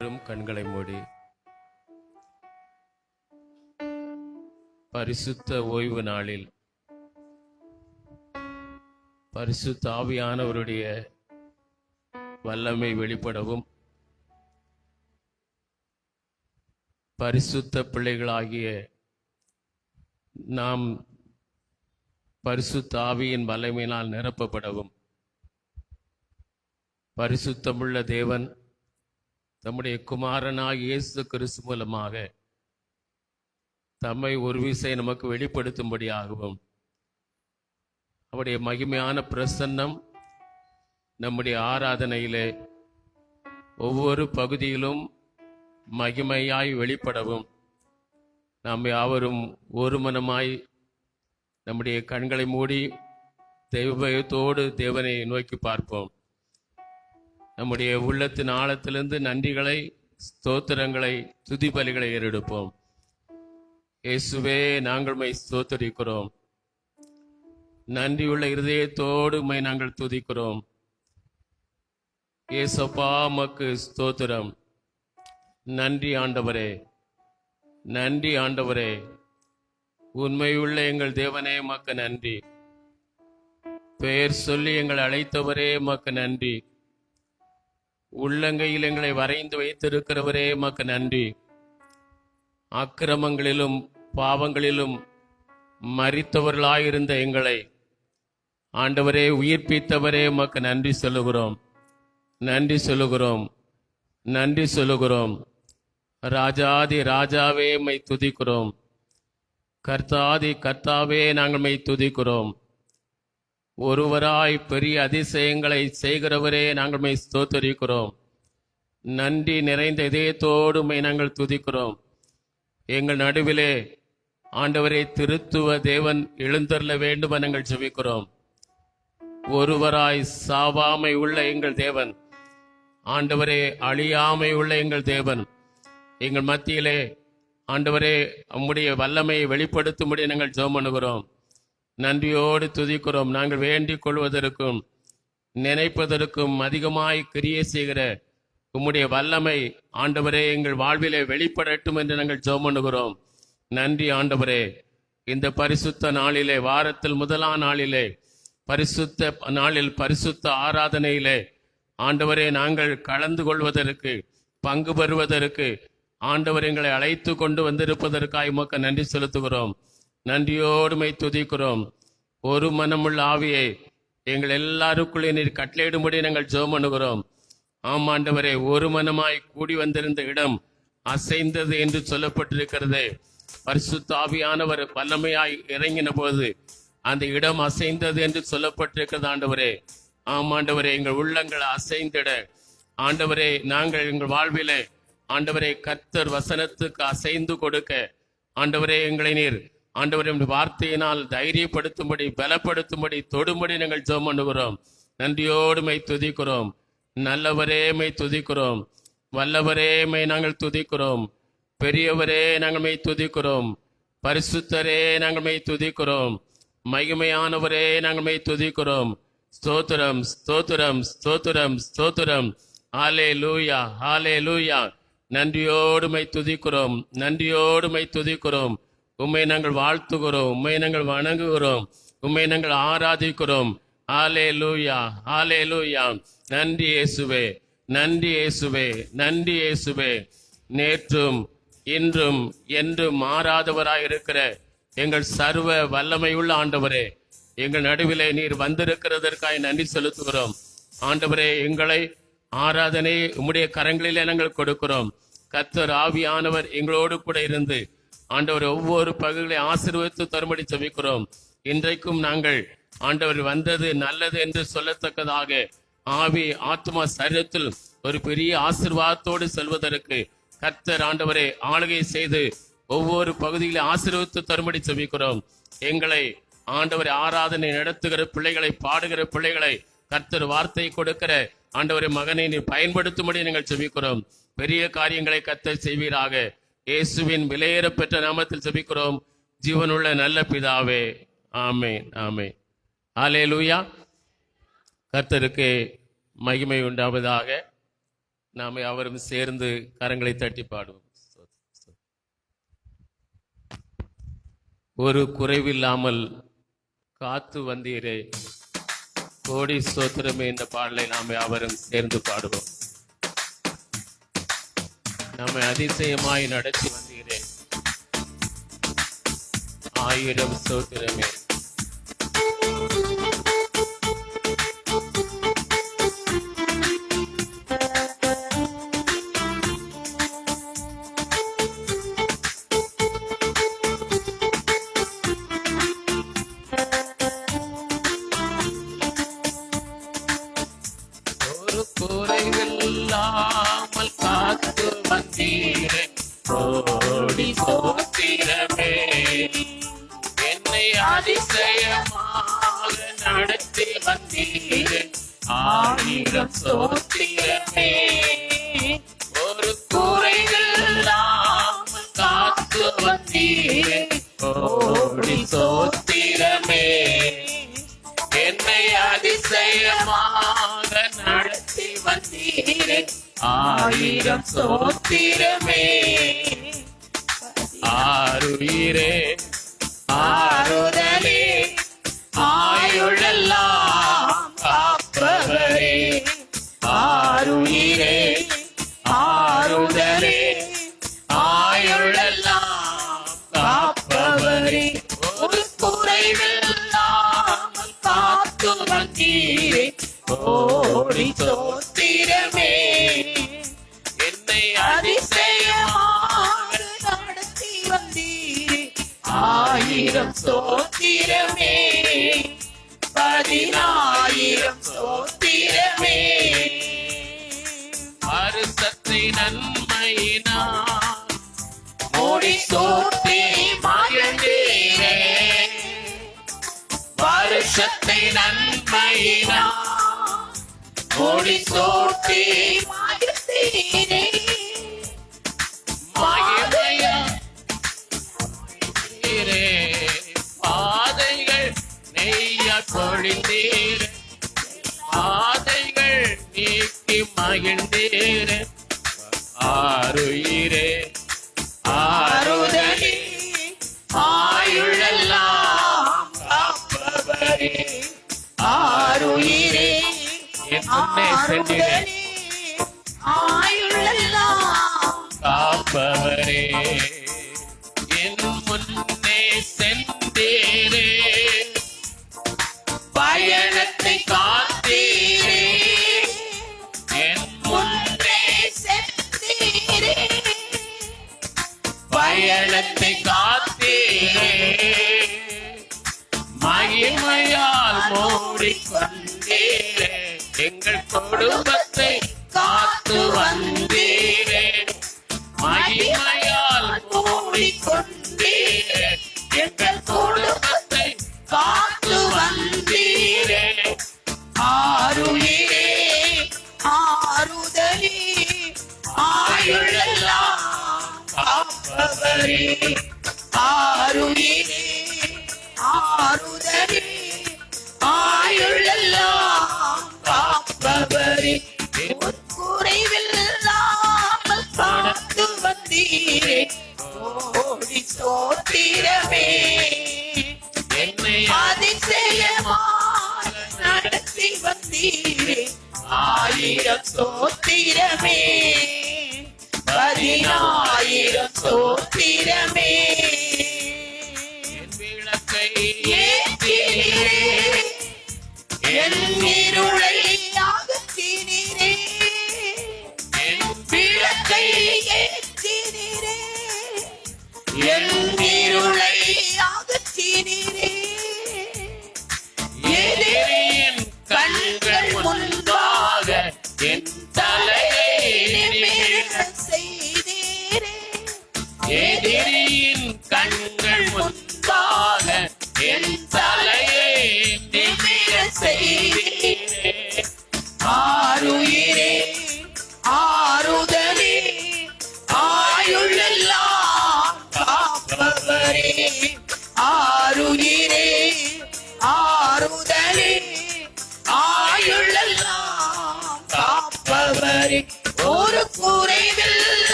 கண்களை மூடி பரிசுத்த ஓய்வு நாளில் பரிசுத்த ஆவியானவருடைய வல்லமை வெளிப்படவும் பரிசுத்த பிள்ளைகளாகிய நாம் பரிசுத்த ஆவியின் வல்லமையினால் நிரப்பப்படவும் பரிசுத்தமுள்ள தேவன் தம்முடைய குமாரனாகிய இயேசு கிறிஸ்து மூலமாக தம்மை ஒரு விசை நமக்கு வெளிப்படுத்தும்படியாகவும் அவருடைய மகிமையான பிரசன்னம் நம்முடைய ஆராதனையிலே ஒவ்வொரு பகுதியிலும் மகிமையாய் வெளிப்படவும் நாம் யாவரும் ஒரு மனமாய் நம்முடைய கண்களை மூடி தெய்வபயத்தோடு தேவனை நோக்கி பார்ப்போம். நம்முடைய உள்ளத்தின் ஆழத்திலிருந்து நன்றிகளை, ஸ்தோத்திரங்களை, துதி பலிகளை ஏறெடுப்போம். இயேசுவே, நாங்கள் உம்மை ஸ்தோத்திரிக்கிறோம். நன்றியுள்ள இருதயத்தோடு உம்மை நாங்கள் துதிக்கிறோம். இயேசப்பா, உமக்கு ஸ்தோத்திரம். நன்றி ஆண்டவரே, நன்றி ஆண்டவரே. உண்மையுள்ள எங்கள் தேவனே, உமக்கு நன்றி. பெயர் சொல்லி எங்களை அழைத்தவரே, உமக்கு நன்றி. உள்ளங்கையில் எங்களை வரைந்து வைத்திருக்கிறவரே, உமக்கு நன்றி. அக்கிரமங்களிலும் பாவங்களிலும் மரித்தவர்களாயிருந்த எங்களை ஆண்டவரே உயிர்ப்பித்தவரே, உமக்கு நன்றி சொல்லுகிறோம், நன்றி சொல்லுகிறோம், நன்றி சொல்லுகிறோம். ராஜாதி ராஜாவே, உம்மை துதிக்கிறோம். கர்த்தாதி கர்த்தாவே, நாங்கள் உம்மை துதிக்கிறோம். ஒருவராய் பெரிய அதிசயங்களை செய்கிறவரே, நாங்கள் உம்மை ஸ்தோத்திரிக்கிறோம். நன்றி நிறைந்த இதயத்தோடு உம்மை நாங்கள் துதிக்கிறோம். எங்கள் நடுவிலே ஆண்டவரை திருத்துவ தேவன் எழுந்தருள வேண்டும் என நாங்கள் ஜெபிக்கிறோம். ஒருவராய் சாவாமை உள்ள எங்கள் தேவன், ஆண்டவரே அழியாமை உள்ள எங்கள் தேவன் எங்கள் மத்தியிலே ஆண்டவரே உம்முடைய வல்லமையை வெளிப்படுத்தும்படி நாங்கள் ஜெபம் பண்ணுகிறோம். நன்றியோடு துதிக்கிறோம். நாங்கள் வேண்டிக் கொள்வதற்கும் நினைப்பதற்கும் அதிகமாய் கிரியை செய்கிற உம்முடைய வல்லமை ஆண்டவரே எங்கள் வாழ்விலே வெளிப்படட்டும் என்று நாங்கள் ஜெபம் பண்ணுகிறோம். நன்றி ஆண்டவரே. இந்த பரிசுத்த நாளிலே, வாரத்தில் முதலாம் நாளிலே, பரிசுத்த நாளில், பரிசுத்த ஆராதனையிலே ஆண்டவரே நாங்கள் கலந்து கொள்வதற்கு, பங்கு பெறுவதற்கு ஆண்டவர் எங்களை அழைத்து கொண்டு வந்திருப்பதற்காக உமக்கு நன்றி செலுத்துகிறோம். நன்றியோடுமை துதிக்கிறோம். ஒரு மனமுள்ள ஆவியை எங்கள் எல்லாருக்குள்ளே நீர் கட்டளையிடும்படி நாங்கள் ஜெபம் பண்ணுகிறோம். ஆம் ஆண்டவரே, ஒரு மனமாய் கூடி வந்திருந்த இடம் அசைந்தது என்று சொல்லப்பட்டிருக்கிறது. பரிசுத்த ஆவியானவர் வல்லமையாய் இறங்கின போது அந்த இடம் அசைந்தது என்று சொல்லப்பட்டிருக்கிறது. ஆண்டவரே, ஆம் ஆண்டவரே, எங்கள் உள்ளங்களை அசைந்திட ஆண்டவரே, நாங்கள் எங்கள் வாழ்விலே ஆண்டவரே கர்த்தர் வசனத்துக்கு அசைந்து கொடுக்க ஆண்டவரே எங்களை நீர் ஆண்டவரே வார்த்தையினால் தைரியப்படுத்தும்படி, பலப்படுத்தும்படி, தொடும்படி நாங்கள் ஜெபம் பண்ணுகிறோம். நன்றியோடு மை துதிக்கிறோம். நல்லவரே மை துதிக்கிறோம். வல்லவரே மை நாங்கள் துதிக்கிறோம். பெரியவரே நாங்கள் மை துதிக்கிறோம். பரிசுத்தரே நாங்கள் மை துதிக்கிறோம். மகிமையானவரே நாங்கள் மை துதிக்கிறோம். ஸ்தோத்திரம், ஸ்தோத்திரம், ஸ்தோத்திரம், ஸ்தோத்திரம். ஹல்லேலூயா, ஹல்லேலூயா. நன்றியோடு மை துதிக்கிறோம். நன்றியோடு மை துதிக்கிறோம். உம்மை நாங்கள் வாழ்த்துகிறோம். உம்மை நாங்கள் வணங்குகிறோம். உம்மை நாங்கள் ஆராதிக்கிறோம். ஹல்லேலூயா, ஹல்லேலூயா. நன்றி இயேசுவே, நன்றி இயேசுவே, நன்றி இயேசுவே. நேற்றும் இன்றும் என்றும் மாறாதவராயிருக்கிற எங்கள் சர்வ வல்லமையுள்ள ஆண்டவரே, எங்கள் நடுவிலே நீர் வந்திருக்கிறதற்காக நன்றி செலுத்துகிறோம். ஆண்டவரே, எங்களை ஆராதனை உம்முடைய கரங்களிலே நாங்கள் கொடுக்கிறோம். கர்த்தர் ஆவியானவர் எங்களோடு கூட இருந்து ஆண்டவர் ஒவ்வொரு பகுதிகளை ஆசீர்வதித்து தரும்படி ஜெபிக்கிறோம். இன்றைக்கும் நாங்கள் ஆண்டவர் வந்தது நல்லது என்று சொல்லத்தக்கதாக ஆவி, ஆத்மா, சரீரத்தில் ஒரு பெரிய ஆசீர்வாதத்தோடு செல்வதற்கு கர்த்தர் ஆண்டவரை ஆளுகை செய்து ஒவ்வொரு பகுதிகளை ஆசீர்வதித்து தரும்படி ஜெபிக்கிறோம். எங்களை ஆண்டவரை ஆராதனை நடத்துகிற பிள்ளைகளை, பாடுகிற பிள்ளைகளை கர்த்தர் வார்த்தை கொடுக்கிற ஆண்டவரை மகனை நீ பயன்படுத்தும்படி நாங்கள் ஜெபிக்கிறோம். பெரிய காரியங்களை கர்த்தர் செய்வீராக. இயேசுவின் விலையேற பெற்ற நாமத்தில் ஜெபிக்கிறோம் ஜீவனுள்ள நல்ல பிதாவே, ஆமென், ஆமென். ஹல்லேலூயா. கர்த்தருக்கு மகிமை உண்டாவதாக. நாம் யாவரும் சேர்ந்து கரங்களை தட்டி பாடுவோம். ஒரு குறைவில்லாமல் காத்து வந்தீரே, கோடி ஸ்தோத்திரமே. இந்த பாடலை நாம் யாவரும் சேர்ந்து பாடுவோம். நம்மை அதிசயமாய் நடத்தி வந்தீரே, ஆயிரம் ஸ்தோத்திரமே. குறைவில்லாமல் காத்து வந்தீரே, கோடி ஸ்தோத்திரமே. என்னை அதிசயமாக நடத்தி வந்தீரே, ஆயிரம் ஸ்தோத்திரமே. ஒரு குறைவில்லாமல் காத்து வந்தீரே, கோடி ஸ்தோத்திரமே. என்னை அதிசயமாக நடத்தி வந்தீரே, ஆயிரம் ஸ்தோத்திரமே. ஆருயிரே, ஆறுதலே, ஆயுளெல்லாம் காப்பவரே. ஆருயிரே, ஆறுதலே, ஆயுளெல்லாம் காப்பவரே. ஒரு குறைவில்லாமல் காத்து வந்தீரே, கோடி ஸ்தோத்திரமே. என்னை அதிசயமாக நடத்தி வந்தீரே, ஆயிரம் ஸ்தோத்திரமே. 10,000 ஸ்தோத்திரமே. வருஷத்தை நன்மையினால் மூடி சோத்தி மகிழ்ந்தீரே. வருஷத்தை நன்மையினால் மூடி சோத்தி மகிழ்ந்தீரே. மகிழ்ந்தீரே, பாதைகள் நெய்ய பொழிந்தீரே. பாதைகள் நீக்கி மகிழ்ந்தீரே. ஆருயிரே, ஆறுதலே, ஆயுளெல்லாம் காப்பவரே. ஆருயிரே, என் முன்னே சென்றீரே, ஆயுளெல்லாம் காப்பவரே. என் முன்னே சென்றீரே, பயணத்தை காத்தீரே. என் முன்னே சென்றீரே, பயணத்தை காத்தீரே. மகிமையால் மூடிக்கொண்டீரே, எங்கள் குடும்பத்தை காத்து வந்தீரே. மகிமையால் மூடிக்கொண்டீரே, எங்கள் குடும்பத்தை காத்து வந்தீரே. ஆருயிரே, ஆறுதலே, ஆயுளெல்லாம் காப்பவரே. ஆருயிரே, ஆறுதலே, ஆயுளெல்லாம் காப்பவரே. குறைவில்லாமல் காத்து வந்தீரே, கோடி ஸ்தோத்திரமே. என்னை அதிசயமாக நடத்தி வந்தீரே, ஆயிரம் ஸ்தோத்திரமே. 10,000 ஸ்தோத்திரமே. என் விளக்கை ஏற்றினீரே, என் இருளை அகற்றினீரே. என் விளக்கை ஏற்றினீரே, என் இருளை அகற்றினீரே. எதிரியின் கண்கள் முன்பாக என் தலையை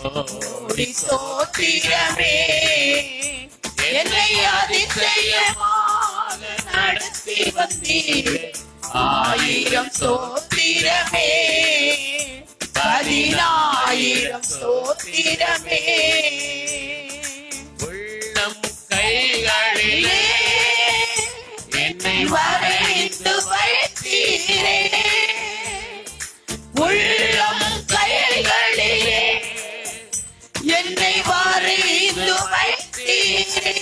கோடி ஸ்தோத்திரமே. என்னை அதிசயமாக நடத்தி வந்தீரே, 1000 ஸ்தோத்திரமே. 10,000 ஸ்தோத்திரமே. உள்ளம் கைகளிலே என்னை வரைந்து வைத்தீரே, உள்ளம் கைகளிலே என்னை வரைந்து வைத்தீரே.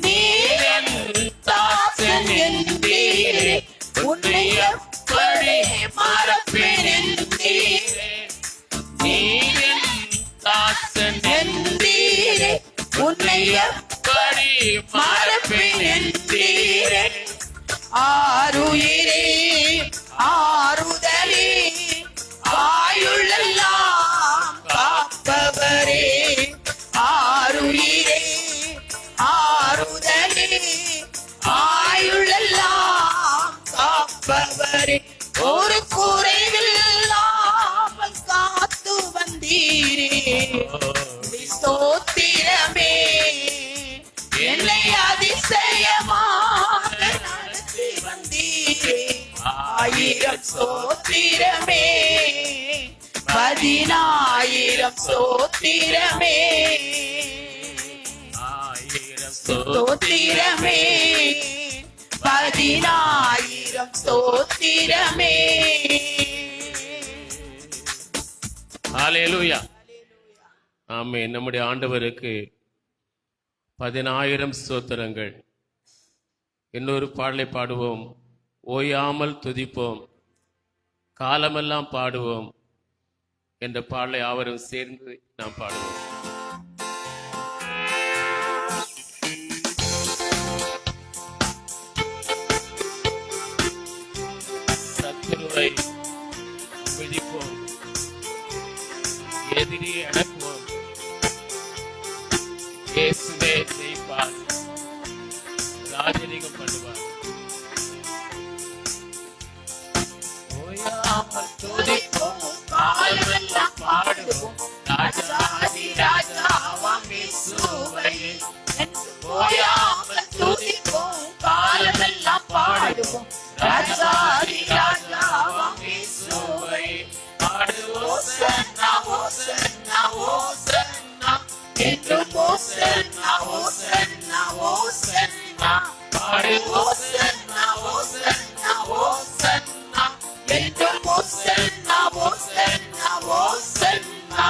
நீர் தாசன் என்பீரே, உன்னை எப்படி மறப்பேன் என்பீரே. நீரின் தாசன் என்பீரே, உன்னை எப்படி மறப்பேன் என்பீரே. ஆருயிரே ஆறுதலே, ஆயுளெல்லாம் காப்பவரே. ஆருயிரே ஆறுதலே, ஆயுளெல்லாம் காப்பவரே. ஒரு குறைவில்லாமல் காத்து வந்தீரே, ஸ்தோத்திரமே. என்னை அதிசயமாக நடத்தி வந்தீரே, 1000 ஸ்தோத்திரமே. 10,000 ஸ்தோத்திரமே. 1000 ஸ்தோத்திரமே. 10,000 ஸ்தோத்திரமே. ஹல்லேலூயா. ஆமென். நம்முடைய ஆண்டவருக்கு 10,000 ஸ்தோத்திரங்கள். இன்னொரு பாடலை பாடுவோம். ஓயாமல் துதிப்போம், காலமெல்லாம் பாடுவோம் என்ற பாடலை யாவரும் சேர்ந்து நாம் பாடுவோம். சத்துருவை மிதிப்போம், எதிரியை அடக்குவோம். இயேசுவே ஜெயிப்பார், ராஜரீகம் பண்ணுவார். ஓயாமல் துதிப்போம், காலமெல்லாம் பாடுவோம், ராஜாதி ராஜாவாம் இயேசுவை. ஓயாமல் துதிப்போம், காலமெல்லாம் பாடுவோம், ராஜாதி ராஜாவாம் இயேசுவை. பாடுவோம் ஓசன்னா ஓசன்னா ஓசன்னா, என்றும் ஓசன்னா ஓசன்னா ஓசன்னா. பாடுவோம் ஓசன்னா ஓசன்னா ஓசன்னா, என்றும் ஓசன்னா ஓசன்னா ஓசன்னா.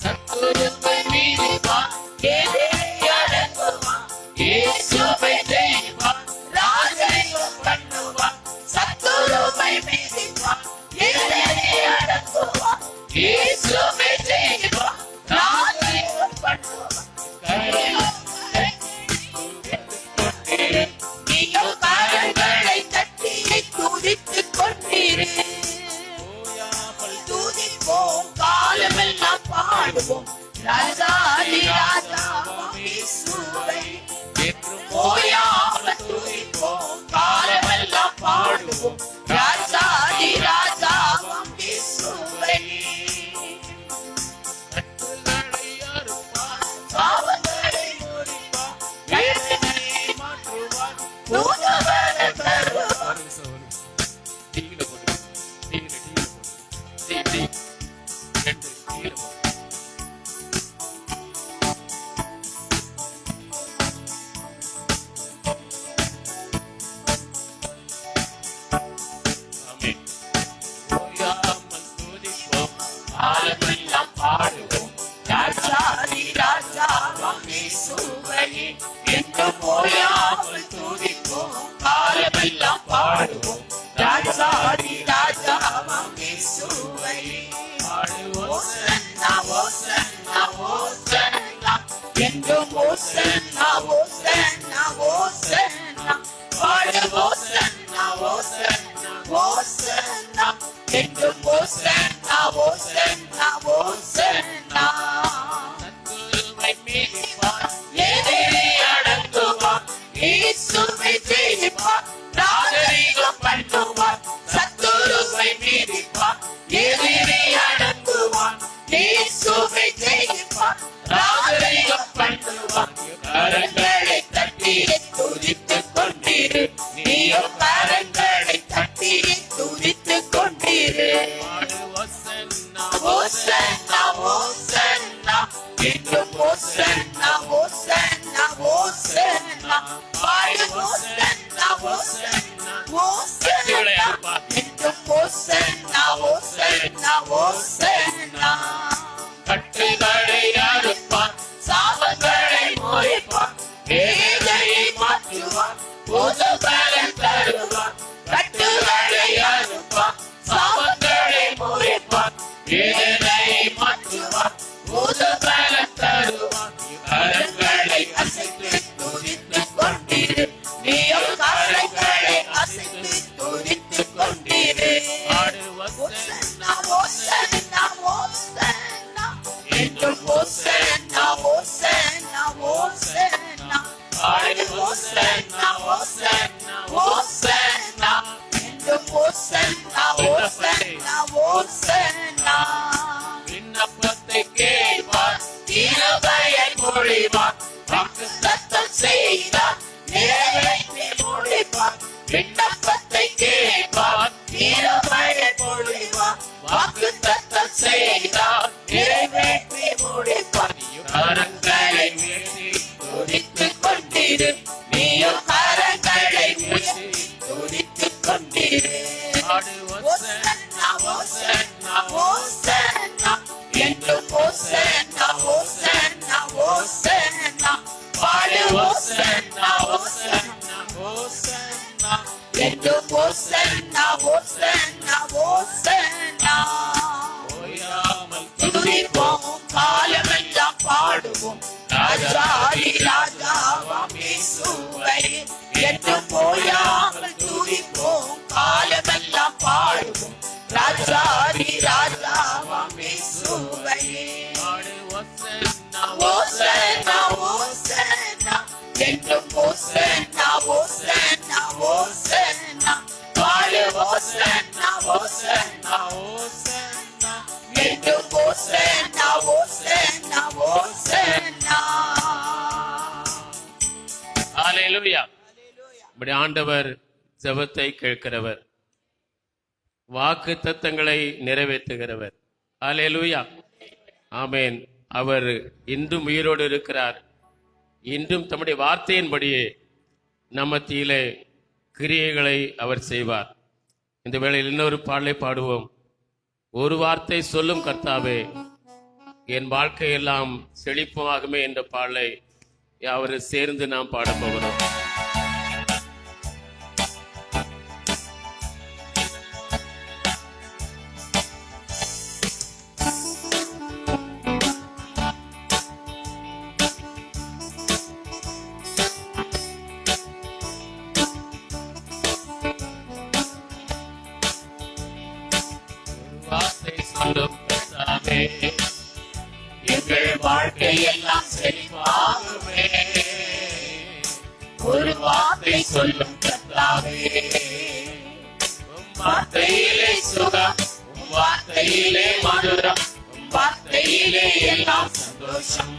சத்துருவை மீதிப்பான், எதிரியை அடக்குவான், இயேசுவை ஜெயிப்பான், ராஜரீகம் பண்ணுவான். சத்துருவை மீதிப்பான், எதிரியை அடக்குவான், இயேசுவை ஜெயிப்பான், ராஜரீகம் பண்ணுவான். நீங்கள் கரங்களை தட்டி துதித்துக் கொண்டீரே. துதிப்போம், காலமெல்லாம் பாடுவோம், ராஜாதி ராஜாவாம் இயேசுவை. ஓயாமல் துதிப்போம், காலமெல்லாம் பாடுவோம், ராஜாதி ராஜாவாம் இயேசுவை. கட்டுகளை அறுப்பார், பாவங்களை முறிப்பார், வேதனையை மாற்றுவார், தூதுவரை தருவார். டீல போடு, டீல போடு, டீ டீ 2 டீல போடு. ஆமென். ஓயாமல் துதிப்போம், காலமெல்லாம் பாடுவோம், ராஜாதி ராஜாவாம் இயேசுவை. என்றும் ஓயாமல் துதிப்போம், காலமெல்லாம் பாடுவோம், ராஜாதி ராஜாவாம் இயேசுவை. பாடுவோம். ஓசன்னா ஓசன்னா ஓசன்னா, என்றும் ஓசன்னா ஓசன்னா ஓசன்னா. பாடுவோம் ஓசன்னா ஓசன்னா ஓசன்னா, என்றும் ஓசன்னா ஓசன்னா ஓசன்னா. சத்துருவை மீதிப்பார், எதிரியை அடக்குவார், இயேசுவை ஜெயிப்பார், ராஜரீகம் பண்ணுவார். சத்துருவை மீதிப்பார், எதிரியை இருப்பார். என்றும் ஓசன்னா ஓசன்னா ஓசன்னா. கட்டுகளை அறுப்பார், சாபங்களை முறிப்பார், வேதனையை மாற்றுவார், புது பலன் தருவார். கட்டுகளை அறுப்பார், சாபங்களை முறிப்பார், வேதனையை மாற்றுவார், புது பலன் தருவார். கரங்களை அசைத்து துதித்துக் கொண்டிரு, நீயும் கரங்களை அசைத்து துதித்துக் கொண்டிரு. ஆடு ஓசன்னா ஓசன்னா ஓசன்னா என்றும் ஓசன்னா ஓசன்னா ஓசன்னா. ஆடு ஓசன்னா ஓசன்னா ஓசன்னா என்றும் ஓசன்னா ஓசன்னா ஓசன்னா. விண்ணப்பத்தை கேட்பார், கிருபையை பொழிவார், வாக்குத்தத்தம் செய்தார், நிறைவேற்றி முடிப்பார். விண்ணப்பத்தை கேட்பார், கிருபையை பொழிவார், வாக்குத்தத்தம் செய்தார், நிறைவேற்றி முடிப்பார். கரங்களை உயர்த்தி துதித்துக் கொண்டிரு, நீயும் கரங்களை உயர்த்தி துதித்துக் கொண்டிரு. ஆடு ஓசன்னா ஓசன்னா ஓசன்னா என்றும் ஓசன்னா ஓசன்னா ஓசன்னா. பாடு ஓசன்னா ஓசன்னா ஓசன்னா. என்றும் ஓசன்னா ஓசன்னா ஓசன்னா. ஓயாமல் துதிப்போம், காலமெல்லாம் பாடுவோம், ராஜாதி ராஜாவாம் இயேசுவை. என்றும் ஓயாமல் துதிப்போம், காலமெல்லாம் பாடுவோம், ராஜாதி ராஜாவாம் இயேசுவை. ஆடு ஓசன்னா ஓசன்னா ஓசன்னா என்றும் ஓசன்னா ஓசன்னா ஓசன்னா. பாடு ஓசன்னா ஓசன்னா ஓசன்னா. என்றும் ஓசன்னா ஓசன்னா ஓசன்னா. ஹல்லேலூயா. இப்படி ஆண்டவர் ஜெபத்தை கேட்கிறவர், வாக்கு தத்தங்களை நிறைவேற்றுகிறவர். ஹல்லேலூயா. ஆமென். அவர் இன்றும் உயிரோடு இருக்கிறார். இன்றும் தம்முடைய வார்த்தையின்படியே நம் மத்தியிலே கிரியைகளை அவர் செய்வார். இந்த வேளையில் இன்னொரு பாடலை பாடுவோம். ஒரு வார்த்தை சொல்லும் கர்த்தாவே, என் வாழ்க்கையெல்லாம் செழிப்பமாகுமே என்ற பாடலை யாவரும் சேர்ந்து நாம் பாடப் போகிறோம். வார்த்தை சொல்லும் கர்த்தாவே, எங்கள் வாழ்க்கையெல்லாம் செழிப்பாகுமே. ஒரு வார்த்தை சொல்லும் கர்த்தாவே, உம் வார்த்தையிலே சுகம், உம் வார்த்தையிலே மதுரம், உம் வார்த்தையிலே எல்லாம் சந்தோஷம்.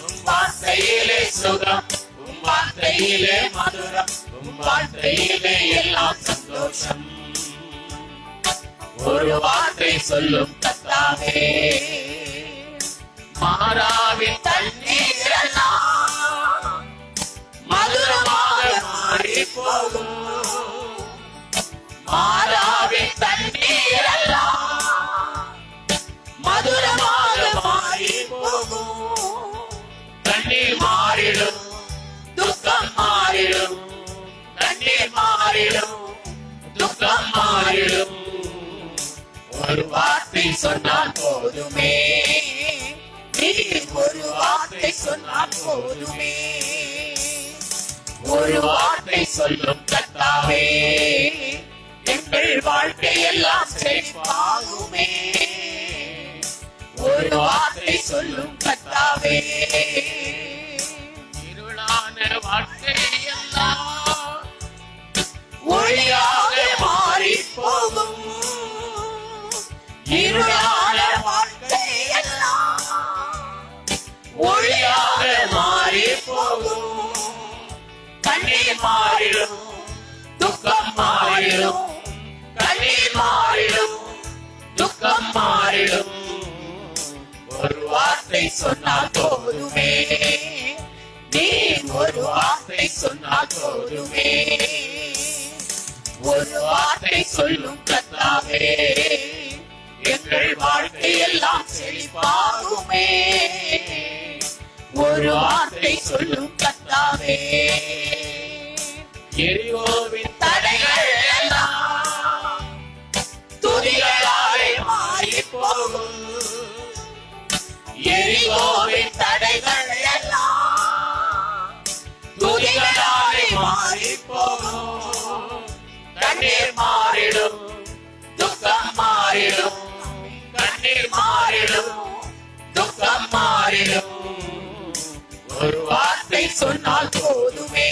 உம் வார்த்தையிலே சுகம், உம் வார்த்தையிலே மதுரம், உம் வார்த்தையிலே எல்லாம் சந்தோஷம். ஒரு வார்த்தை சொல்லும் கர்த்தாவே, மாறாவின் தண்ணீரெல்லாம் மதுரமாக மாறி போகும். மாறாவின் தண்ணீரெல்லாம் மதுரமாக மாறி போகும். தண்ணீர் மாறிடும், துக்கம் மாறிடும், தண்ணீர் மாறிடும், துக்கம் மாறிடும். ஒரு வார்த்தை சொன்னால் போதுமே, நீ ஒரு வார்த்தை சொன்னால் போதுமே. ஒரு வார்த்தை சொல்லும் கர்த்தாவே, எங்கள் வாழ்க்கையெல்லாம் செழிப்பாகுமே. ஒரு வார்த்தை சொல்லும் கர்த்தாவே, இருளான வாழ்க்கையெல்லாம் ஒளியாக மாறி போகும். இருளான வாழ்க்கையெல்லாம் ஒளியாக மாறி போகும். கண்ணீர் மாறிடும், துக்கம் மாறிடும், கண்ணீர் மாறிடும், துக்கம் மாறிடும். ஒரு வார்த்தை சொன்னால் போதுமே, நீ ஒரு வார்த்தை சொன்னால் போதுமே. ஒரு வார்த்தை சொல்லும் கர்த்தாவே, எங்கள் வாழ்க்கை எல்லாம் செழிப்பாகுமே. ஒரு வார்த்தை சொல்லும் கர்த்தாவே, எரிகோவின் தடைகள் எல்லாம் துதிகளாலே மாறி போகும். எரிகோவின் தடைகள் எல்லாம் துதிகளாலே மாறி போகும். கண்ணீர் மாறிடும், துக்கம் மாறிடும். கண்ணீர் மாறிடும், துக்கம் மாறிடும். ஒரு வார்த்தை சொன்னால் போதுமே,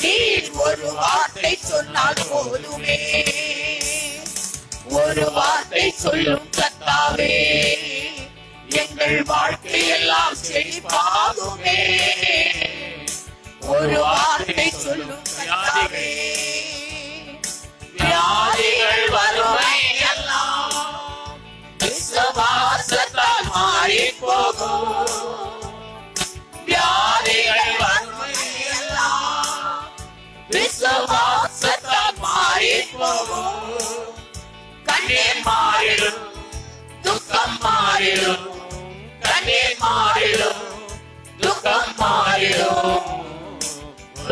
நீர் ஒரு வார்த்தை சொன்னால் போதுமே. ஒரு வார்த்தை சொல்லும் கர்த்தாவே, எங்கள் வாழ்க்கை எல்லாம் செழிப்பாகுமே. ஒரு வார்த்தை சொல்லும் கர்த்தாவே, வியாதிகள் வறுமை எல்லாம் விசுவாசத்தால் மாறி போகும். வியாதிகள் வறுமை எல்லாம் விசுவாசத்தால் மாறி போகும். கண்ணீர் மாறிடும், துக்கம் மாறிடும். கண்ணீர் மாறிடும், துக்கம் மாறிடும்.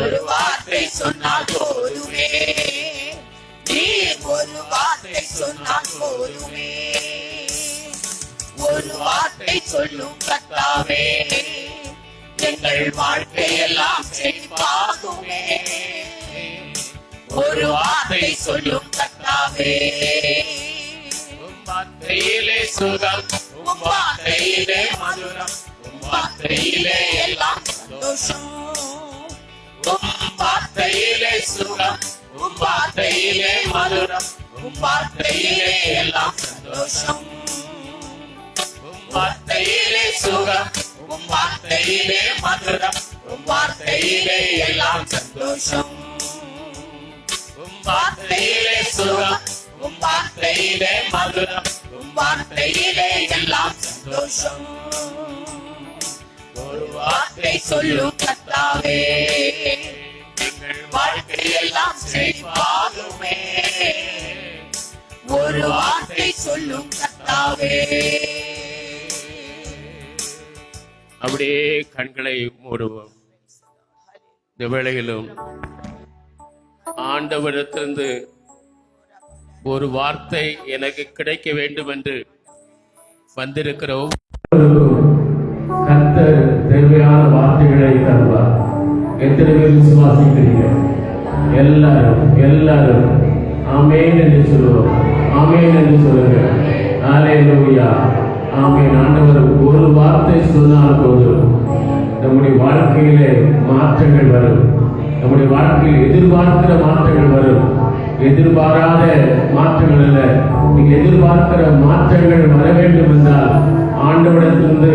ஒரு வார்த்தை சொன்னால் போதுமே, நீர் ஒரு வார்த்தை சொன்னால் போதுமே. ஒரு வார்த்தை சொல்லும் கர்த்தாவே, எங்கள் வாழ்க்கை எல்லாம் செழிப்பாகுமே. ஒரு வார்த்தை சொல்லும் கர்த்தாவே, உம் வார்த்தையிலே சுகம், உம் வார்த்தையிலே மதுரம், உம் வார்த்தையிலே எல்லாம் சந்தோஷம். உம் வார்த்தையிலே சுகம், உம் வார்த்தையிலே மதுரம், உம் வார்த்தையிலே எல்லாம் சந்தோஷம். உம் வார்த்தையிலே சுகம், உம் வார்த்தையிலே மதுரம். உம் வார்த்தையிலே எல்லாம் சந்தோஷம். உம் வார்த்தையிலே சுகம், உம் வார்த்தையிலே மதுரம். உம் வார்த்தையிலே எல்லாம் சந்தோஷம். ஒரு வார்த்தை சொல்லும் கர்த்தாவே, எங்கள் வாழ்க்கை எல்லாம் செழிப்பாகுமே. ஒரு வார்த்தை சொல்லும் கர்த்தாவே. அப்படியே கண்களை மூடுவோம். இந்த வேளையிலும் ஆண்டவரிடத்திலிருந்து ஒரு வார்த்தை எனக்கு கிடைக்க வேண்டும் என்று வந்திருக்கிறோம். கர்த்தர் தேவையான வார்த்தைகளை தருவார். எத்தனை பேர் விசுவாசிக்கிறீங்க? எல்லாரும் ஆமென் என்று சொல்லுவோம். ஆமென் என்று சொல்லுங்க. ஹல்லேலூயா. ஆமென். ஆண்டவர் ஒரு வார்த்தை சொன்னால் போதும் நம்முடைய வாழ்க்கையிலே மாற்றங்கள் வரும். நம்முடைய வாழ்க்கையில் எதிர்பார்க்கிற மாற்றங்கள் வரும். எதிர்பாராத மாற்றங்கள் அல்ல, நீங்க எதிர்பார்க்கிற மாற்றங்கள் வர வேண்டும் என்றால் ஆண்டவரிடத்திலிருந்து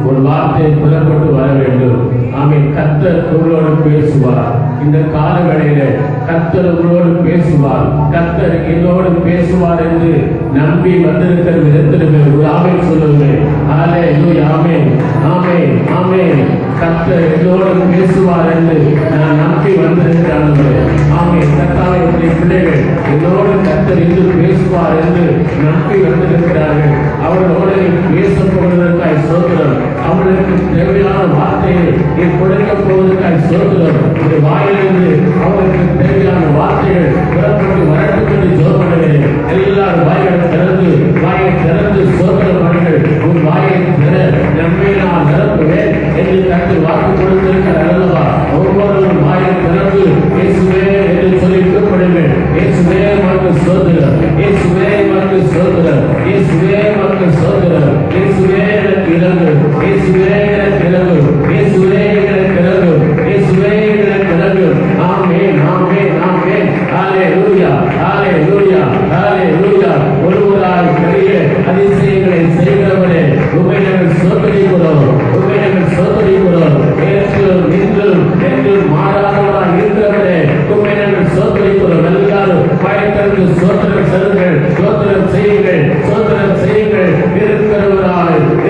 ஒரு வார்த்தை புறப்பட்டு வர வேண்டும். ஆமென். கர்த்தர் உங்களோடு பேசுவார். இந்த காலவேளையில கர்த்தர் உங்களோடு பேசுவார். கர்த்தர் என்னோடு பேசுவார் என்று நம்பி வந்திருக்கிற விதத்திலுமே ஒரு ஆமென் சொல்லுங்க. ஹல்லேலூயா. ஆமென், ஆமென், ஆமென். கர்த்தர் என்னோடு பேசுவார் என்று நான் நம்பி வந்திருக்கிறார்கள். ஆமென். கர்த்தாவே, உங்களுடைய பிள்ளைகள் என்னோடு கர்த்தர் இன்று பேசுவார் என்று நம்பி வந்திருக்கிறார்கள். அவர்களோடு பேசப் போவதற்காய் ஸ்தோத்திரம். அவர்களுக்கு தேவையான வார்த்தையை நீ கொடுக்கப் போவதற்காய் ஸ்தோத்திரம். இந்த வாயிலிருந்து அவர்களுக்கு தேவையான வார்த்தைகள் புறப்பட்டு வரட்டும் என்று ஜெபம் பண்ணுகிறேன். எல்லாரும் வாயை திறந்து ஸ்தோத்திரம் பண்ணுங்கள். உன் வாயை திற, நம்மை நான் நிரப்புவேன் என்று கர்த்தர் வாக்கு கொடுத்திருக்கிறார் அல்லவா? ஒவ்வொருவரும் வாயை திறந்து இயேசுவே என்று சொல்லி கூப்பிடுங்கள். இயேசுவே உமக்கு ஸ்தோத்திரம், இயேசுவே உமக்கு ஸ்தோத்திரம், இயேசுவே உமக்கு ஸ்தோத்திரம். இயேசுவே எனக்கு இறங்கு, இயேசுவே எனக்கு இறங்கு, இயேசுவே எனக்கு இறங்கு, இயேசுவே எனக்கு இறங்கு. ஆமென், ஆமென், ஆமென். ஹல்லேலூயா, ஹல்லேலூயா, ஹல்லேலூயா. ஒருவராய் பெரிய அதிசயங்களை செய்கிறவரே, உம்மை நாங்கள் ஸ்தோத்திரிக்கிறோம், உம்மை நாங்கள் ஸ்தோத்திரிக்கிறோம். நேற்றும் இன்றும் என்றும் மாறாதவராய் இருக்கிறவரே, உம்மை நாங்கள் ஸ்தோத்திரிக்கிறோம். எல்லாரும் பயத்திற்கு ஸ்தோத்திரம் செல்லுங்கள், ஸ்தோத்திரம் செய்யுங்கள், ஸ்தோத்திரம் செய்யுங்கள்.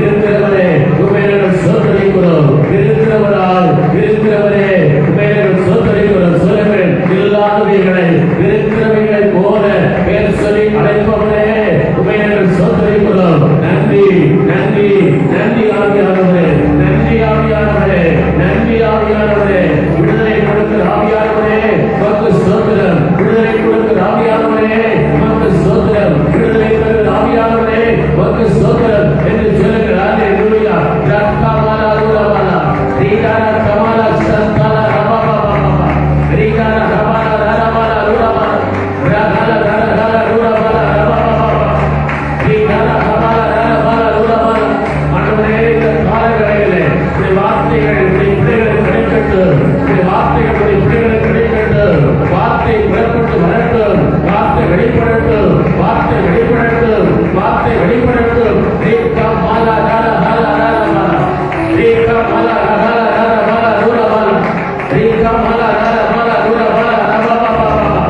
இருக்கிறவரே, உம்மை நாங்கள் ஸ்தோத்திரிக்கிறோம். இருக்கிறவரே, உம்மை நாங்கள் ஸ்தோத்திரிக்கிறோம். சொல்லுங்கள், இல்லாதவைகளை நன்றி ஆவியானவரே, நன்றி ஆவியானவரே, நன்றி ஆவியானவரே. விடுதலை கொடுக்கிற ஆவியானவரே உமக்கு ஸ்தோத்திரம். விடுதலை கொடுக்கிற ஆவியானவரே உமக்கு ஸ்தோத்திரம். விடுதலை கொடுக்கிற ஆவியானவரே உமக்கு ஸ்தோத்திரம் என்று சொல்லுகிறார். ஹalleluya. ரக்கமாலா ரூலமாலா ரீகாரா கமாலா சந்தாலா ரபாபாபாபா ரீகாரா கமாலா ரபாபாலா ரூலமாலா ரகாலா ரகாலா ரூலமாலா ரபாபாபாபா ரீகாரா கமாலா ரபாபாலா ரூலமாலா. ஆண்டவரே, இந்த காலங்களிலே உம்முடைய வார்த்தைகள் உம்முடைய பிள்ளைகளுக்கு கிடைக்கட்டும். உம்முடைய வார்த்தைகள் உம்முடைய பிள்ளைகளுக்கு கிடைக்கட்டும். வார்த்தை புறப்பட்டு வரட்டும். வார்த்தை வெளிப்படட்டும். வார்த்தை வெளிப்படட்டும். வார்த்தை வெளிப்படட்டும். ரீகா மாலா ராலா ராலா ராலா மாலா ரீகா மாலா ராலா ராலா மாலா ரூலா மாலா ரீகா மாலா ராலா மாலா ரூலா மாலா ரபாபாபாபா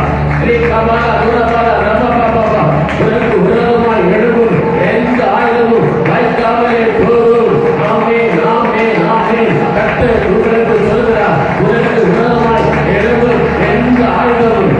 ரீகா மாலா ரூலா மாலா ரபாபாபாபா. உனக்கு விரோதமாய் எழும்பும் எந்த ஆயுதமும் வாய்க்காமலே போகும். ஆமென், ஆமென், ஆமென். கர்த்தர் உங்களுக்கு சொல்கிறார், உனக்கு விரோதமாய் எழும்பும் எந்த ஆயுதமும்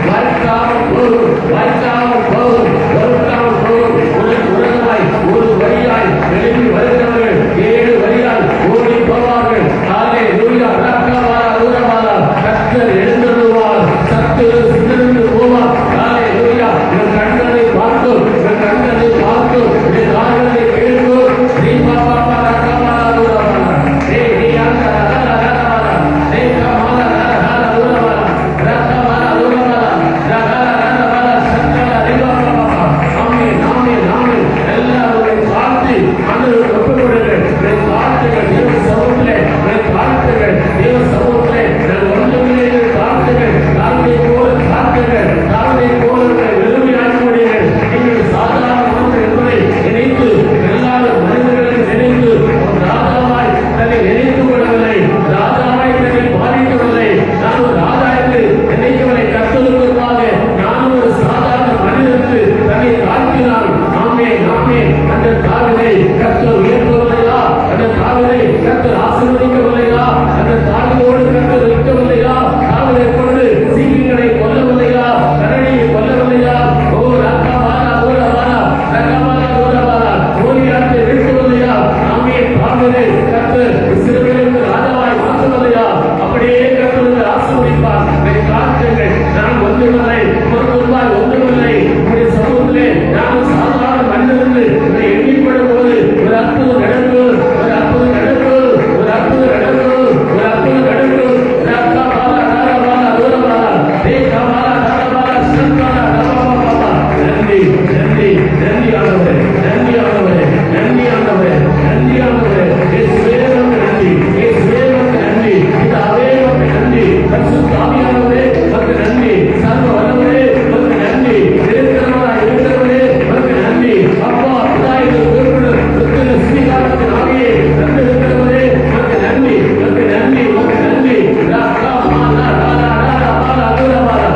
வாய்க்காமல் போகும், வாய்க்காமல் போகும், பொறுக்காமல் போகும். உனக்கு விரோதமாய் ஒரு வழியாய் எழும்பி வருகிறவர்கள் 7 வழியாய் ஓடி போவார்கள். ஹalleluya. ரக்கமாலா ரூலமாலா. கர்த்தர் எழுந்தருளுவார், சத்துரு சிதறண்டு போவார். ஹalleluya. உன் கண்களை பார்க்கும், உன் கண்களை பார்க்கும், உன் காதுகளை கேட்கும். ரீபாபாபா ரக்கமாலா ரூலமாலா ரே ரீயாண்டா ரலா ரலமாலா ரே கமாலா ரலா ரூலமாலா ரக்கமாலா ரூலமாலா ரகலா ரலமாலா சந்தலா ரீபாபாபா. ஆமென், ஆமென், ஆமென். எல்லாரும் பார்த்து ஆண்டவருக்கு ஒப்புக் கொடுங்கள். உன் வார்த்தைகள் தேவ சமூகத்திலே, உன் வார்த்தைகள் தேவ சமூகத்திலே நான் ஒன்றுமில்லை என்று வார்த்தைகள் தாழ்வை போல வார்த்தைகள் தாழ்வை போல வெறுமையாக்கி முடியுங்கள். நீங்கள் சாதாரண ஒன்று என்பதை நினைத்து எல்லாரும் மனிதர்களுக்கு நினைத்து ஒரு ராஜாவாய் தன்னை நினைத்துக் கொள்ளவில்லை, ராஜாவாய் தன்னை மாறிக்கொள்ளவில்லை. நான் ஒரு ராஜா என்று நினைக்கவில்லை. கர்த்தருக்குள்ளாக நான் ஒரு சாதாரண மனிதனுக்கு தன்னை தாழ்த்தினான். ஆமென், ஆமென். அந்த தாழ்வை கர்த்தர் உயர்த்தவில்லையா? அந்த தாழ்வை கர்த்தர் ஆசீர்வதிக்கவில்லையா? அந்த தாழ்வோடு கர்த்தர் இருக்கவில்லையா? தாழ்வை கொண்டு சீக்கிரங்களை கொல்லவில்லையா? கரடியை கொல்லவில்லையா? ஓ ரக்கமாலா ரூலமாலா ரக்கமாலா ரூலமாலா கோலியாத்தை வீழ்த்தவில்லையா? ஆமென். தாழ்வை கர்த்தர் இஸ்ரவேலுக்கு ராஜாவாய் மாற்றவில்லையா? அப்படியே கர்த்தர் ஆசீர்வதிப்பார். காட்டுங்கள், நான் ஒன்றுமில்லை, உமக்கு முன்பாய் ஒன்றுமில்லை. உம்முடைய சமூகத்திலே நான் சாதாரண மனிதன் என்று எண்ணிப்படும் போது ஒரு அற்புதம் நடக்கும், ஒரு அற்புதம் நடக்கும், ஒரு அற்புதம் நடக்கும், ஒரு அற்புதம் நடக்கும். ரக்கமாலா ரலமாலா ரூலமாலா ரீகமாலா ரலமாலா சந்தலா ரபாபாபா. நன்றி, நன்றி, நன்றி ஆண்டவரே, நன்றி ஆண்டவரே, நன்றி ஆண்டவரே, நன்றி ஆண்டவரே. இயேசுவே உமக்கு நன்றி, இயேசுவே உமக்கு நன்றி, பிதாவே உமக்கு நன்றி, பரிசுத்த ஆவியானவரே உமக்கு நன்றி, சர்வ வல்லவரே உமக்கு நன்றி, இருக்கிறவராய் இருக்கிறவரே உமக்கு நன்றி. அப்பா பிதாவின் உயிர்ப்புடன் சுத்தின ஸ்ரீகாரத்தின் ஆவியை தந்திருக்கிறவரே உமக்கு நன்றி, உமக்கு நன்றி, உமக்கு நன்றி. ரக்கமாலா ராலா ராலா மாலா ரூலமாலா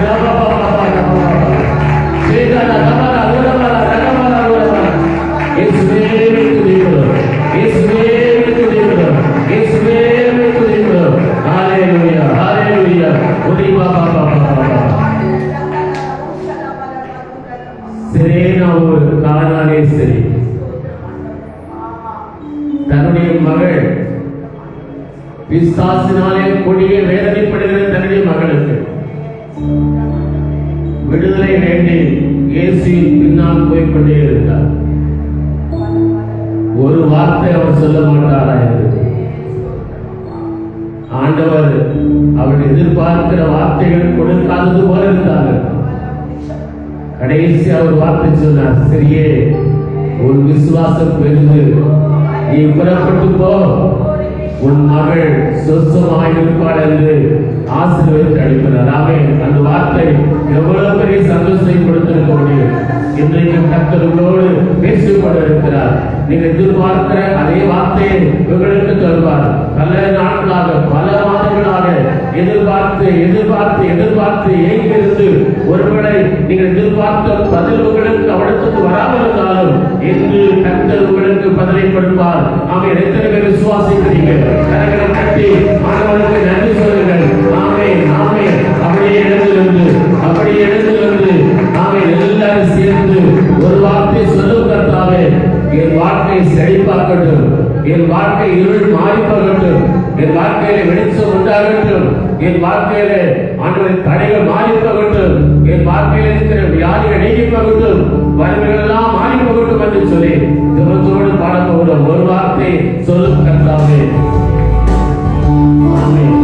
ரபாபாபா ரபாபாபா ஸ்ரீகாரா கமாலா ரூலமாலா ரகமாலா ரூலமாலா. இயேசுவே துதிக்கிறோம், இயேசுவே துதிக்கிறோம், இயேசுவே துதிக்கிறோம். ஹalleluya, ஹalleluya. உரிபாபாபாபாபா. சிரேனா ஒரு கானானேசரி தன்னுடைய மகள் பிசாசினாலே கொடிய வேதனைப்படுகிற தன்னுடைய மகளுக்கு விடுதலை வேண்டி இயேசுவின் பின்னால் போய்கொண்டே இருந்தார். ஒரு வார்த்தை அவர் சொல்ல மாட்டாராயிருந்தது. ஆண்டவர் அவள் எதிர்பார்க்கிற வார்த்தைகள் கொடுக்காதது போல இருந்தார்கள். கடைசி அவர் வார்த்தை சொன்னார், சரியே, உன் விசுவாசம் பெரிது, நீ புறப்பட்டு போ, உன் மகள் சொசமாய் இருப்பாள் என்று ஆசீர்வதித்து அளிக்கிறார். ஆமென். அந்த வார்த்தை எவ்வளவு பெரிய சந்தோஷத்தை கொடுத்திருக்க முடியும். இன்றைக்கு கர்த்தரோடு பேசிக்கொள்ள இருக்கிறார். நீங்கள் எதிர்பார்க்கிற அதே வார்த்தையை உங்களுக்கு தருவார். பல நாட்களாக, பல மாதங்களாக எதிர்பார்த்து எதிர்பார்த்து எதிர்பார்த்து ஏங்கிருந்து ஒருவேளை நீங்கள் எதிர்பார்த்த பதில் உங்களுக்கு அவளுக்கு வராமல் இருந்தாலும் என்று கர்த்தர் உங்களுக்கு பதிலை கொடுப்பார். ஆமென். எத்தனை பேர் விசுவாசிக்கிறீங்க? கரங்களை கட்டி ஆண்டவருக்கு நன்றி சொல்லுங்கள். ஆமென், ஆமென். அப்படியே எழுந்திருந்து, அப்படியே எழுந்திருந்து, ஆமென். எல்லாரும் சேர்ந்து ஒரு வார்த்தை சொல்லும் கர்த்தாவே, என் வாழ்க்கை இருள் மாறி போகட்டும். என் வாழ்க்கையில வெளிச்சம் உண்டாகட்டும். என் வாழ்க்கையில ஆண்டவரின் தடைகள் மாறி போகட்டும். என் வாழ்க்கையில் இருக்கிற வியாதிகள் நீங்கி போகட்டும். வறுமைகள் எல்லாம் மாறி போகட்டும் என்று சொல்லி ஜெபத்தோடு பாட போகிறோம். ஒரு வார்த்தை சொல்லும் கர்த்தாவே. ஆமென்.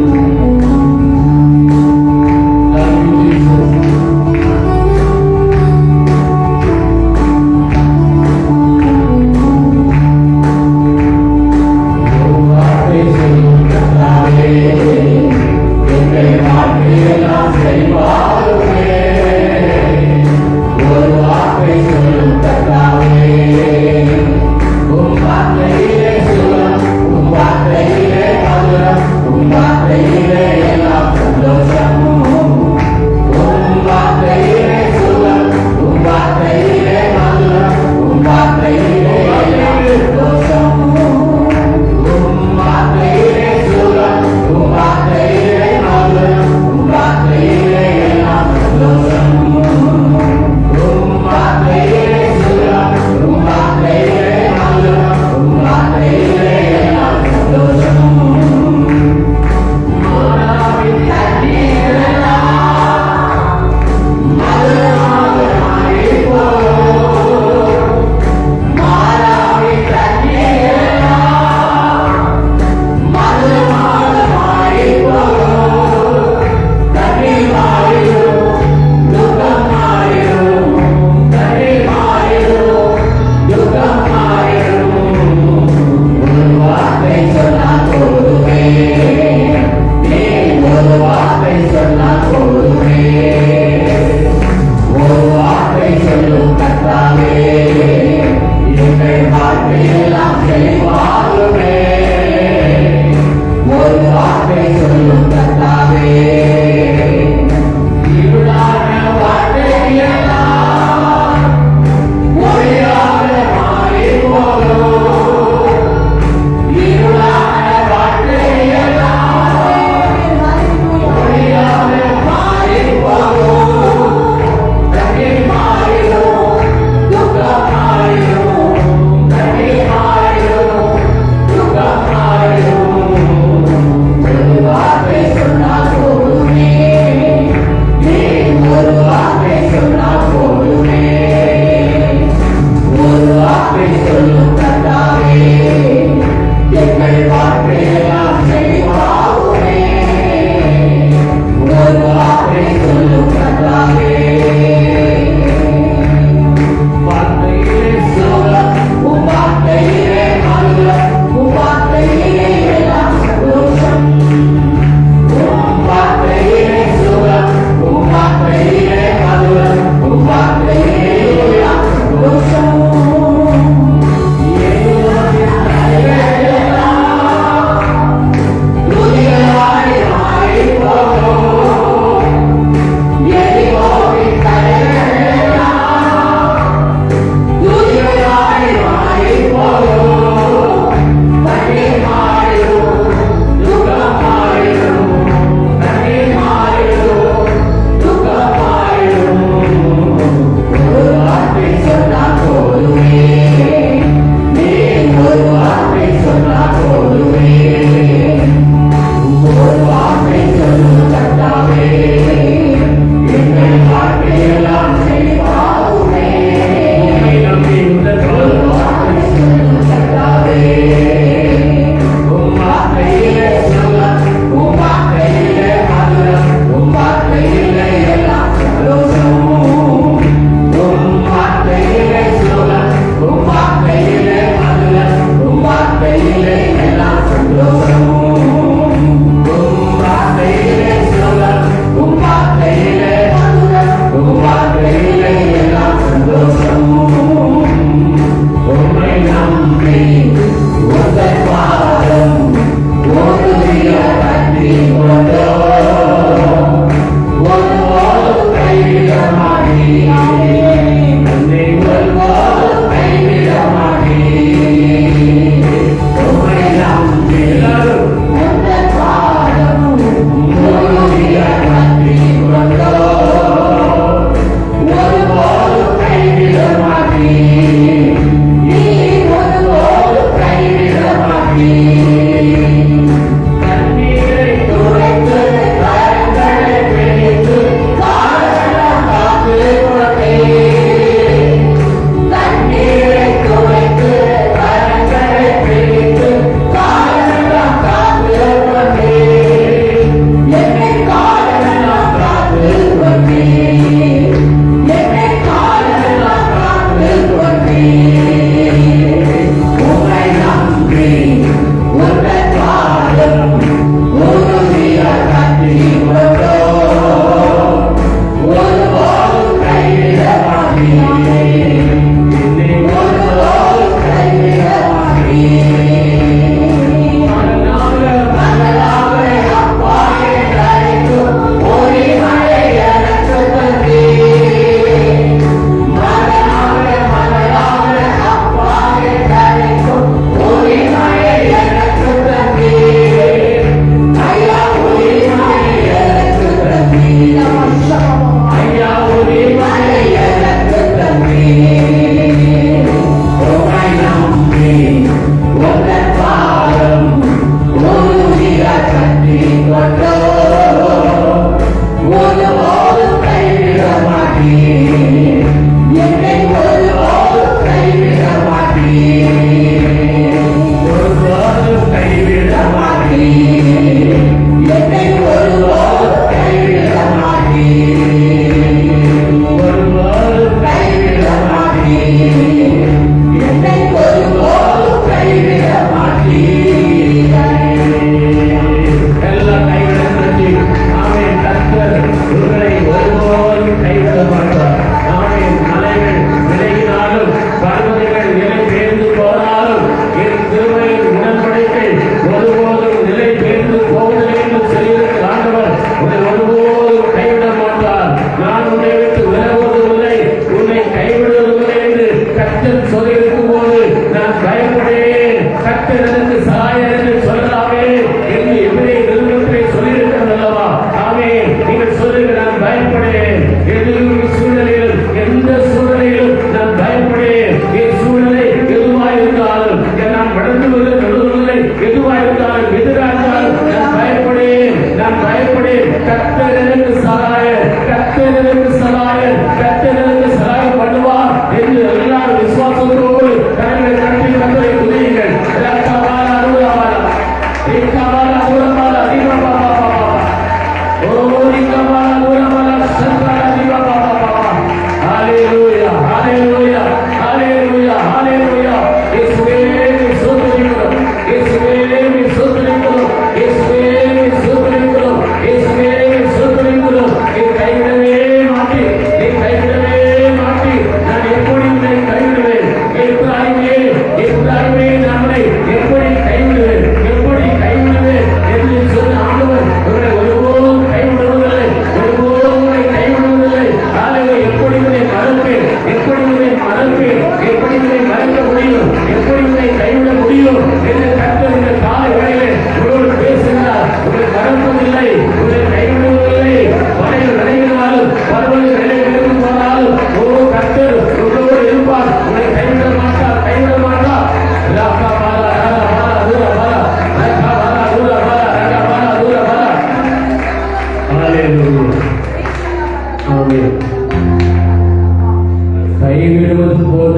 கைவிடுவது போல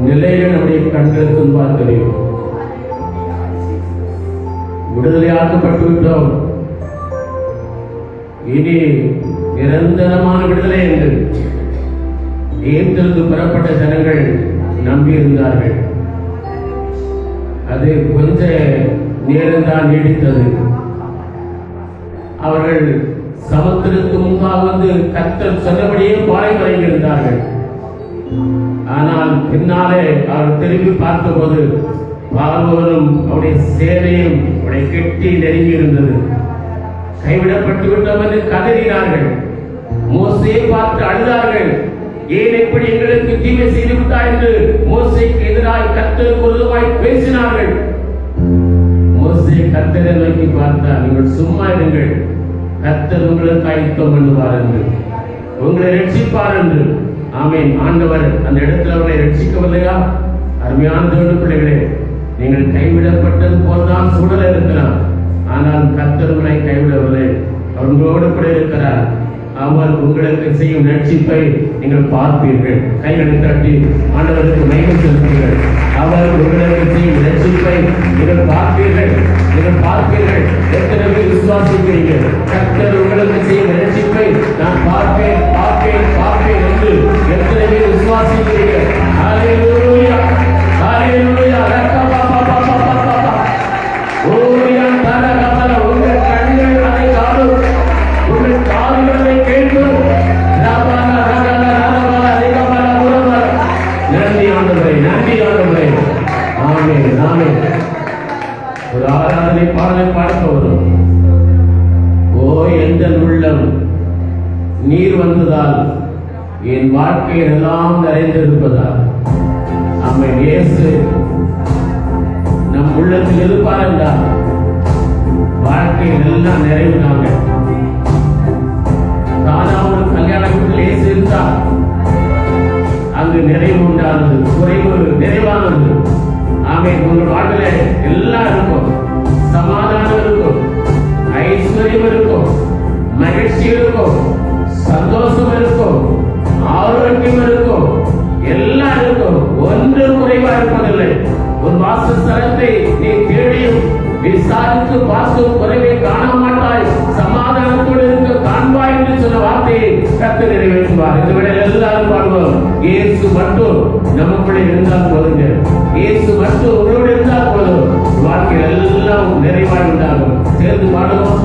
நிலைகள் நம்முடைய கண்களுக்கு முன்பாக தெரியும். விடுதலையாக்கப்பட்டு விட்டோம், இனி நிரந்தரமான விடுதலை என்று எகிப்திலிருந்து பெறப்பட்ட ஜனங்கள் நம்பியிருந்தார்கள். அது கொஞ்ச நேரம்தான் நீடித்தது. அவர்கள் சமுத்திரத்துக்கு முன்பாக வந்து கர்த்தர் சொன்னபடியே பாலைவரையில் இருந்தார்கள். ஆனால் பின்னாலே அவர் திரும்பி பார்த்தபோது பார்வோனும் அவருடைய சேனையும் அவருடைய கெட்டி நெருங்கி இருந்தது. கைவிடப்பட்டு விட்டோம் என்று கதறினார்கள். மோசேயை பார்த்து அழுதார்கள். ஏன் எப்படி எங்களுக்கு தீமை செய்து விட்டாய் என்று மோசேக்கு எதிராய் கர்த்தருக்கு விரோதமாய் பேசினார்கள். மோசே கர்த்தரை நோக்கி பார்த்தார், நீங்கள் சும்மா இருங்கள், கர்த்தர் உங்களுக்கு ஆயத்தம் பண்ணுவார் என்று, உங்களை ரட்சிப்பார் என்று. ஆமென். ஆண்டவர் அந்த இடத்துல அவரை ரட்சிக்கவில்லையா? அருமையான தேவனுடைய பிள்ளைகளே, நீங்கள் கைவிடப்பட்டது போல்தான் சூழல் இருக்கலாம், ஆனால் கர்த்தர் உங்களை கைவிடவில்லை. அவர் உங்களோடு கூட இருக்கிறார். அவர் உங்களுக்கு செய்யும் ரட்சிப்பை நீங்கள் பார்ப்பீர்கள். கைகளை தட்டி ஆண்டவருக்கு மகிமை செலுத்துங்கள். அவர் உங்களுக்கு செய்யும் ரட்சிப்பை நீங்கள் பார்ப்பீர்கள். நீங்கள் பார்ப்பீர்கள். எத்தனை பேர் விசுவாசிக்கிறீர்கள்? கர்த்தர் உங்களுக்கு செய்யும் ரட்சிப்பை நான் பார்ப்பேன், பார்ப்பேன், பார்ப்பேன் என்று எத்தனை பேர் விசுவாசிக்கிறீர்கள்? ஹல்லேலூயா, ஹல்லேலூயா. உங்கள் கண்கள் அதை காணும், உங்கள் காதுகளை கேட்கும். நன்றி ஆண்டவரே, நன்றி ஆண்டவரே. ஆமென், ஆமென். ஒரு ஆராதனை பாடலை பார்க்க வரும். ஓ எந்த உள்ளம் நீர் வந்ததால் என் வாழ்க்கையில் எல்லாம் நிறைந்திருப்பதால். ஆமென். இயேசு நம் உள்ளத்தில் இருப்பார் என்றால் வாழ்க்கையில் எல்லாம் நிறைவுனாங்க. தானாவது கல்யாண வீட்டில் இயேசு இருந்தார், அங்கு நிறைவு உண்டானது, குறைவு நிறைவானது. ஆமென். உங்கள் வாழ்க்கையில எல்லாம் இருக்கும், சமாதானம் இருக்கும், ஐஸ்வர்யம் இருக்கும், மகிழ்ச்சி இருப்பதில்லை. உன் வாசஸ்தலத்தை நீ தேடியும் விசாரித்து பார்த்தும் குறைவை காண மாட்டாய், சமாதானத்தோடு இருக்க காண்பாய் என்று சொன்ன வார்த்தையை கர்த்தர் நிறைவேற்றுவார். இந்த விட எல்லாரும் பாடுவோம். இயேசு மட்டும் நமக்குள்ளே இருந்தால் போதுங்க. இயேசு மட்டும் உங்களோடு இருந்தால் போதும். வாழ்க்கையில் எல்லாம் நிறைவாய் உண்டாகும். சேர்ந்து பாடுவோம்.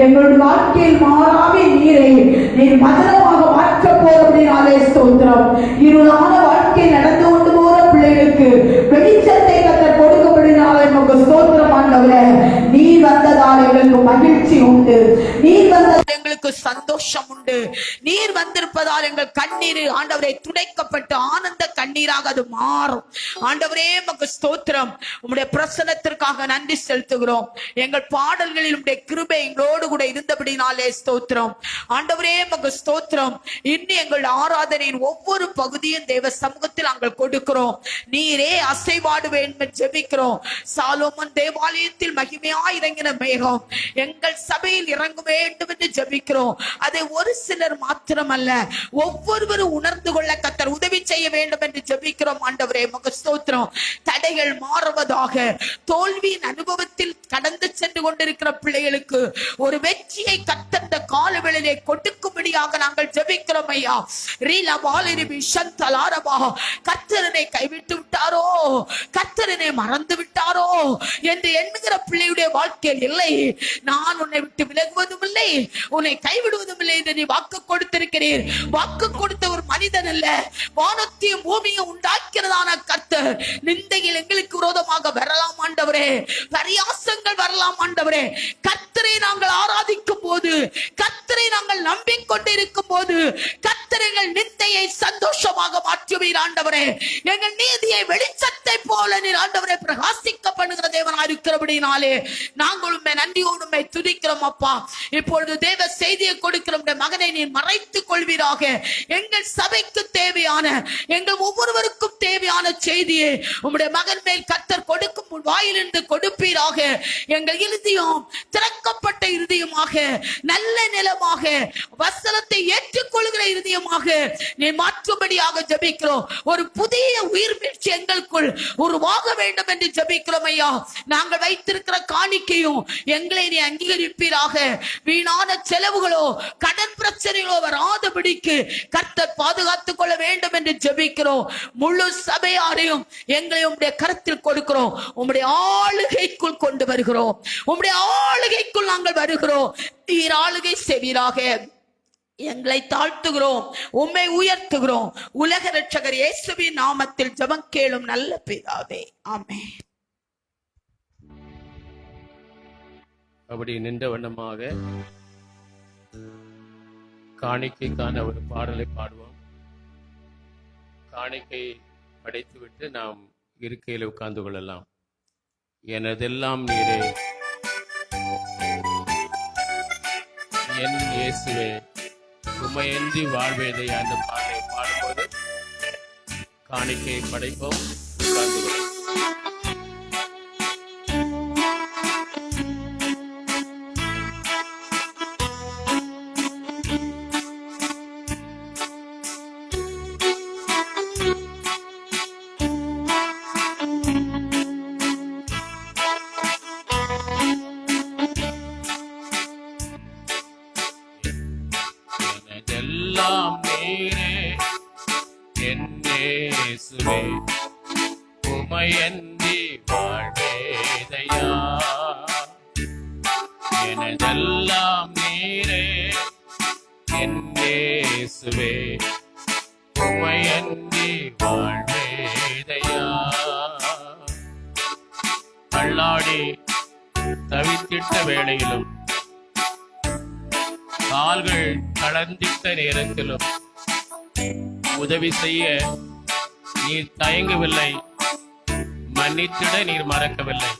எங்களுடைய வாழ்க்கையில் மாறாவே நீர் மதனமாக மாற்ற போறபடினாலே ஸ்தோத்திரம். இருளான வாழ்க்கை நடந்து கொண்டு போற பிள்ளைகளுக்கு வெளிச்சத்தை கர்த்தர் கொடுக்கபடினாலே உமக்கு ஸ்தோத்திரம் ஆண்டவரே. நீர் வந்ததால் எங்களுக்கு மகிழ்ச்சி உண்டு, நீர் வந்ததால் எங்களுக்கு சந்தோஷம் உண்டு. நீர் வந்திருப்பதால் எங்கள் கண்ணீர் ஆண்டவரே துடைக்கப்பட்டு ஆனந்த கண்ணீராக அது மாறும். ஆண்டவரே உமக்கு ஸ்தோத்திரம். உம்முடைய பிரசன்னத்திற்காக நன்றி செலுத்துகிறோம். எங்கள் பாடல்களில் உம்முடைய கிருபை எங்களோடு கூட இருந்தபடினாலே ஸ்தோத்திரம். ஆண்டவரே உமக்கு ஸ்தோத்திரம். இன்னும் எங்கள் ஆராதனையின் ஒவ்வொரு பகுதியும் தேவ சமூகத்தில் நாங்கள் கொடுக்கிறோம். நீரே அசைவாடு வேண்டும் ஜெபிக்கிறோம். சாலோமன் தேவாலயத்தில் மகிமையாய் இறங்கின மேகம் எங்கள் சபையில் இறங்க வேண்டும் என்று ஜெபிக்கிறோம். அதை ஒரு சிலர் மாத்திரமல்ல, ஒவ்வொருவரும் உணர்ந்து கொள்ள கர்த்தர் உதவி செய்ய வேண்டும் என்று ஜெபிக்கிறோம். ஆண்டவரே உமக்கு ஸ்தோத்திரம். தடைகள் மாறுவதாக, தோல்வியின் அனுபவத்தில் கடந்து சென்று கொண்டிருக்கிற பிள்ளைகளுக்கு ஒரு வெற்றியை கர்த்தர் காலவெளியிலே கொடுக்கும்படியாக நாங்கள் ஜெபிக்கிறோம் ஐயா. ரீலா வாலிரிபி ஷந்தலாரபா. கர்த்தரனை கைவிட்டு விட்டாரோ, கர்த்தரனை மறந்து விட்டாரோ என்று எண்ணுகிற பிள்ளையுடைய வாழ்க்கையில் இல்லை. நான் உன்னை விட்டு விலகுவதும் இல்லை, உன்னை கைவிடுவதும் இல்லை என்று நீ வாக்கு கொடுத்திருக்கிறீர். வாக்கு கொடுத்த ஒரு மனிதன் அல்ல, வானத்தையும் பூமியும் உண்டாக்கிறதான கர்த்தர். நிந்தையில் எங்களுக்கு விரோதமாக வரலாம் ஆண்டவரே, பரியாசங்கள் வரலாம் ஆண்டவரே. கர்த்தரை நாங்கள் ஆராதிக்கும் போது, கர்த்தரை நாங்கள் நம்பிக்கொண்டிருக்கும் போது, கர்த்தரைகள் நிந்தையை சந்தோஷமாக மாற்றுவீர் ஆண்டவரே. எங்கள் நீதியை வெளிச்சத்தை போல நீர் ஆண்டவரை பிரகாசிக்க பண்ணுகிற தேவனாய் இருக்கிறபடினாலே நாங்கள் உண்மை நன்றியோடு துதிக்கிறோம் அப்பா. இப்பொழுது தேவ செய்தியை கொடுக்கிற மகனை நீர் மறைத்துக் கொள்வீராக. எங்கள் சபைக்கு தேவையான, எங்கள் ஒவ்வொருவருக்கும் தேவையான செய்தியை உம்முடைய மகன் மேல் கர்த்தர் கொடுக்கும் வாயிலிருந்து கொடுப்பீராக. எங்கள் இருதயம் திறக்கப்பட்ட இருதயமாக, நல்ல நிலமாக, வசனத்தை ஏற்றுக்கொள்கிற இருதயமாக நீ மாற்றும்படியாக ஜெபிக்கிறோம். ஒரு புதிய உயிர் மீட்சி எங்களுக்குள் உருவாக வேண்டும் என்று ஜெபிக்கிறோம் ஐயா. நாங்கள் வைத்திருக்கிற காணிக்கையும் எங்களை நீ அங்கீகரிப்பீராக. வீணான செலவுகளோ கடன் பிரச்சனைகளோ வராதபடிக்கு கர்த்தர் பாதுகாத்துக் கொள்ள வேண்டும் என்று ஜெபிக்கிறோம். முழு சபையாரையும் எங்களை உம்முடைய கரத்தில் கொடுக்கிறோம். உம்முடைய ஆளுகைக்குள் கொண்டு வருகிறோம். உம்முடைய ஆளுகைக்குள் நாங்கள் வருகிறோம். நீர் ஆளுகை செய்வீராக. எங்களை தாழ்த்துகிறோம், உம்மை உயர்த்துகிறோம். உலக இரட்சகர் இயேசுவின் நாமத்தில் ஜெபம் கேளும் நல்ல பிதாவே, ஆமென். அப்படி நின்ற வண்ணமாக காணிக்கைக்கான ஒரு பாடலை பாடுவோம். காணிக்கை படைத்துவிட்டு நாம் இருக்கையில் உட்கார்ந்து கொள்ளலாம். எனதெல்லாம் நீரே, என் இயேசுவே, உமையன்றி வாழ்வேதை அந்த பாடலை பாடும்போது காணிக்கை படைப்போம், உட்கார்ந்து கொள்ளும். எனதெல்லாம் நீரே, என் இயேசுவே, உமையன்றி வாழ்வேதையா. எனதெல்லாம் நீரே, என் இயேசுவே, உமையன்றி வாழ்வேதையா. அள்ளாடி தவித்திட்ட வேளையிலும், கால்கள் கலந்திட்ட நேரத்திலும் உதவி செய்ய நீர் தயங்கவில்லை, மன்னித்திட நீர் மறக்கவில்லை.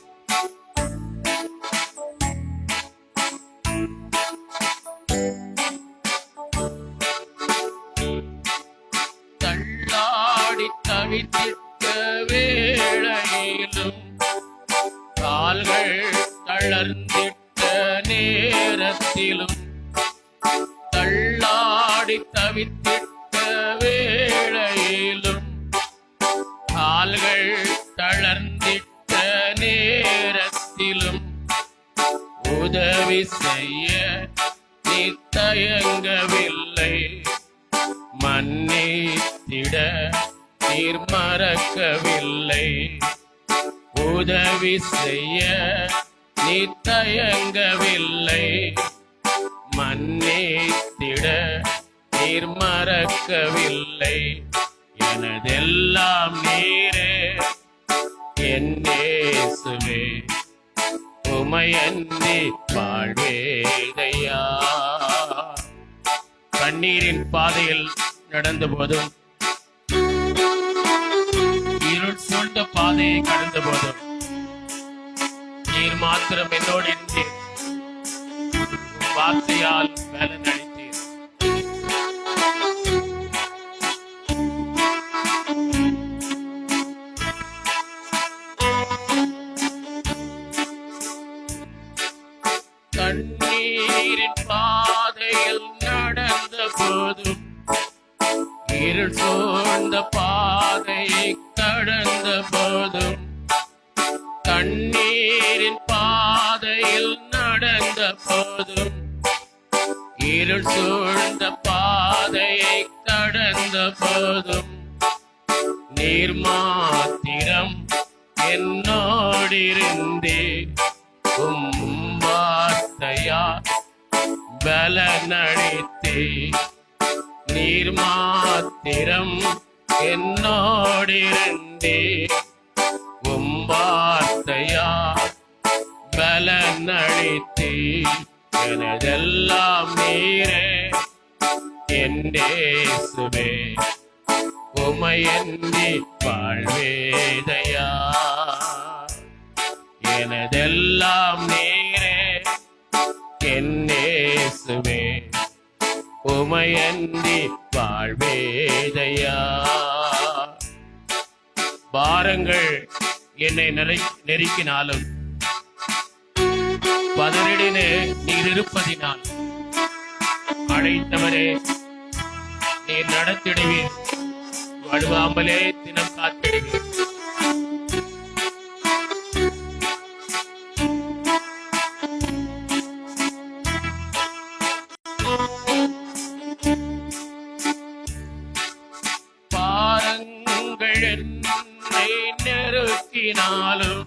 தள்ளாடி தவித்திட்ட வேளையிலும், கால்கள் தளர்ந்திட்ட நேரத்திலும், தள்ளாடி தவித்திட்ட வேளையிலும், கால்கள் தளர்ந்திட்ட நேரத்திலும் உதவி செய்ய நீ தயங்கவில்லை, மன்னித்திட நீர் மறக்கவில்லை. உதவி செய்ய நீ தயங்கவில்லை, மன்னித்திட நீர் மறக்கவில்லை. எனதெல்லாம் நீரே என் இயேசுவே, உமையன்றி வாழ்வேதையா. கண்ணீரின் பாதையில் நடந்த போதும், இருள் சூழ்ந்த பாதையை கடந்த போதும், நீர் மாத்திரம் என்னோடு இருந்தீர். உம் வார்த்தையால் பலன் அளித்தீர். கண்ணீரின் பாதையில் நடந்த போதும், இருள் சூழ்ந்த பாதையை கடந்த போதும், கண்ணீரின் பாதையில் நடந்த போதும், இருள் சூழ்ந்த பாதையை கடந்த போதும், நீர் மாத்திரம் என்னோடிருந்தே. உம் வார்த்தையா பலனளித்தே. நீர் மாத்திரம் என்னோடிருந்தே. உம் வார்த்தையா பலனளித்தே. எனதெல்லாம் நீரே என் இயேசுவே, உமையன்றி வாழ்வேதையா. எனதெல்லாம் நீரே என் இயேசுவே, உமையன்றி வாழ்வேதையா. பாரங்கள் என்னை நெருக்கினாலும், பதறிடினே நீர் இருப்பதினால், அழைத்தவரே நீர் நடத்திடுவீர், வடுவாமலே தினம் காத்திடுவீர். பாரங்கள் என்னை நெருக்கினாலும்,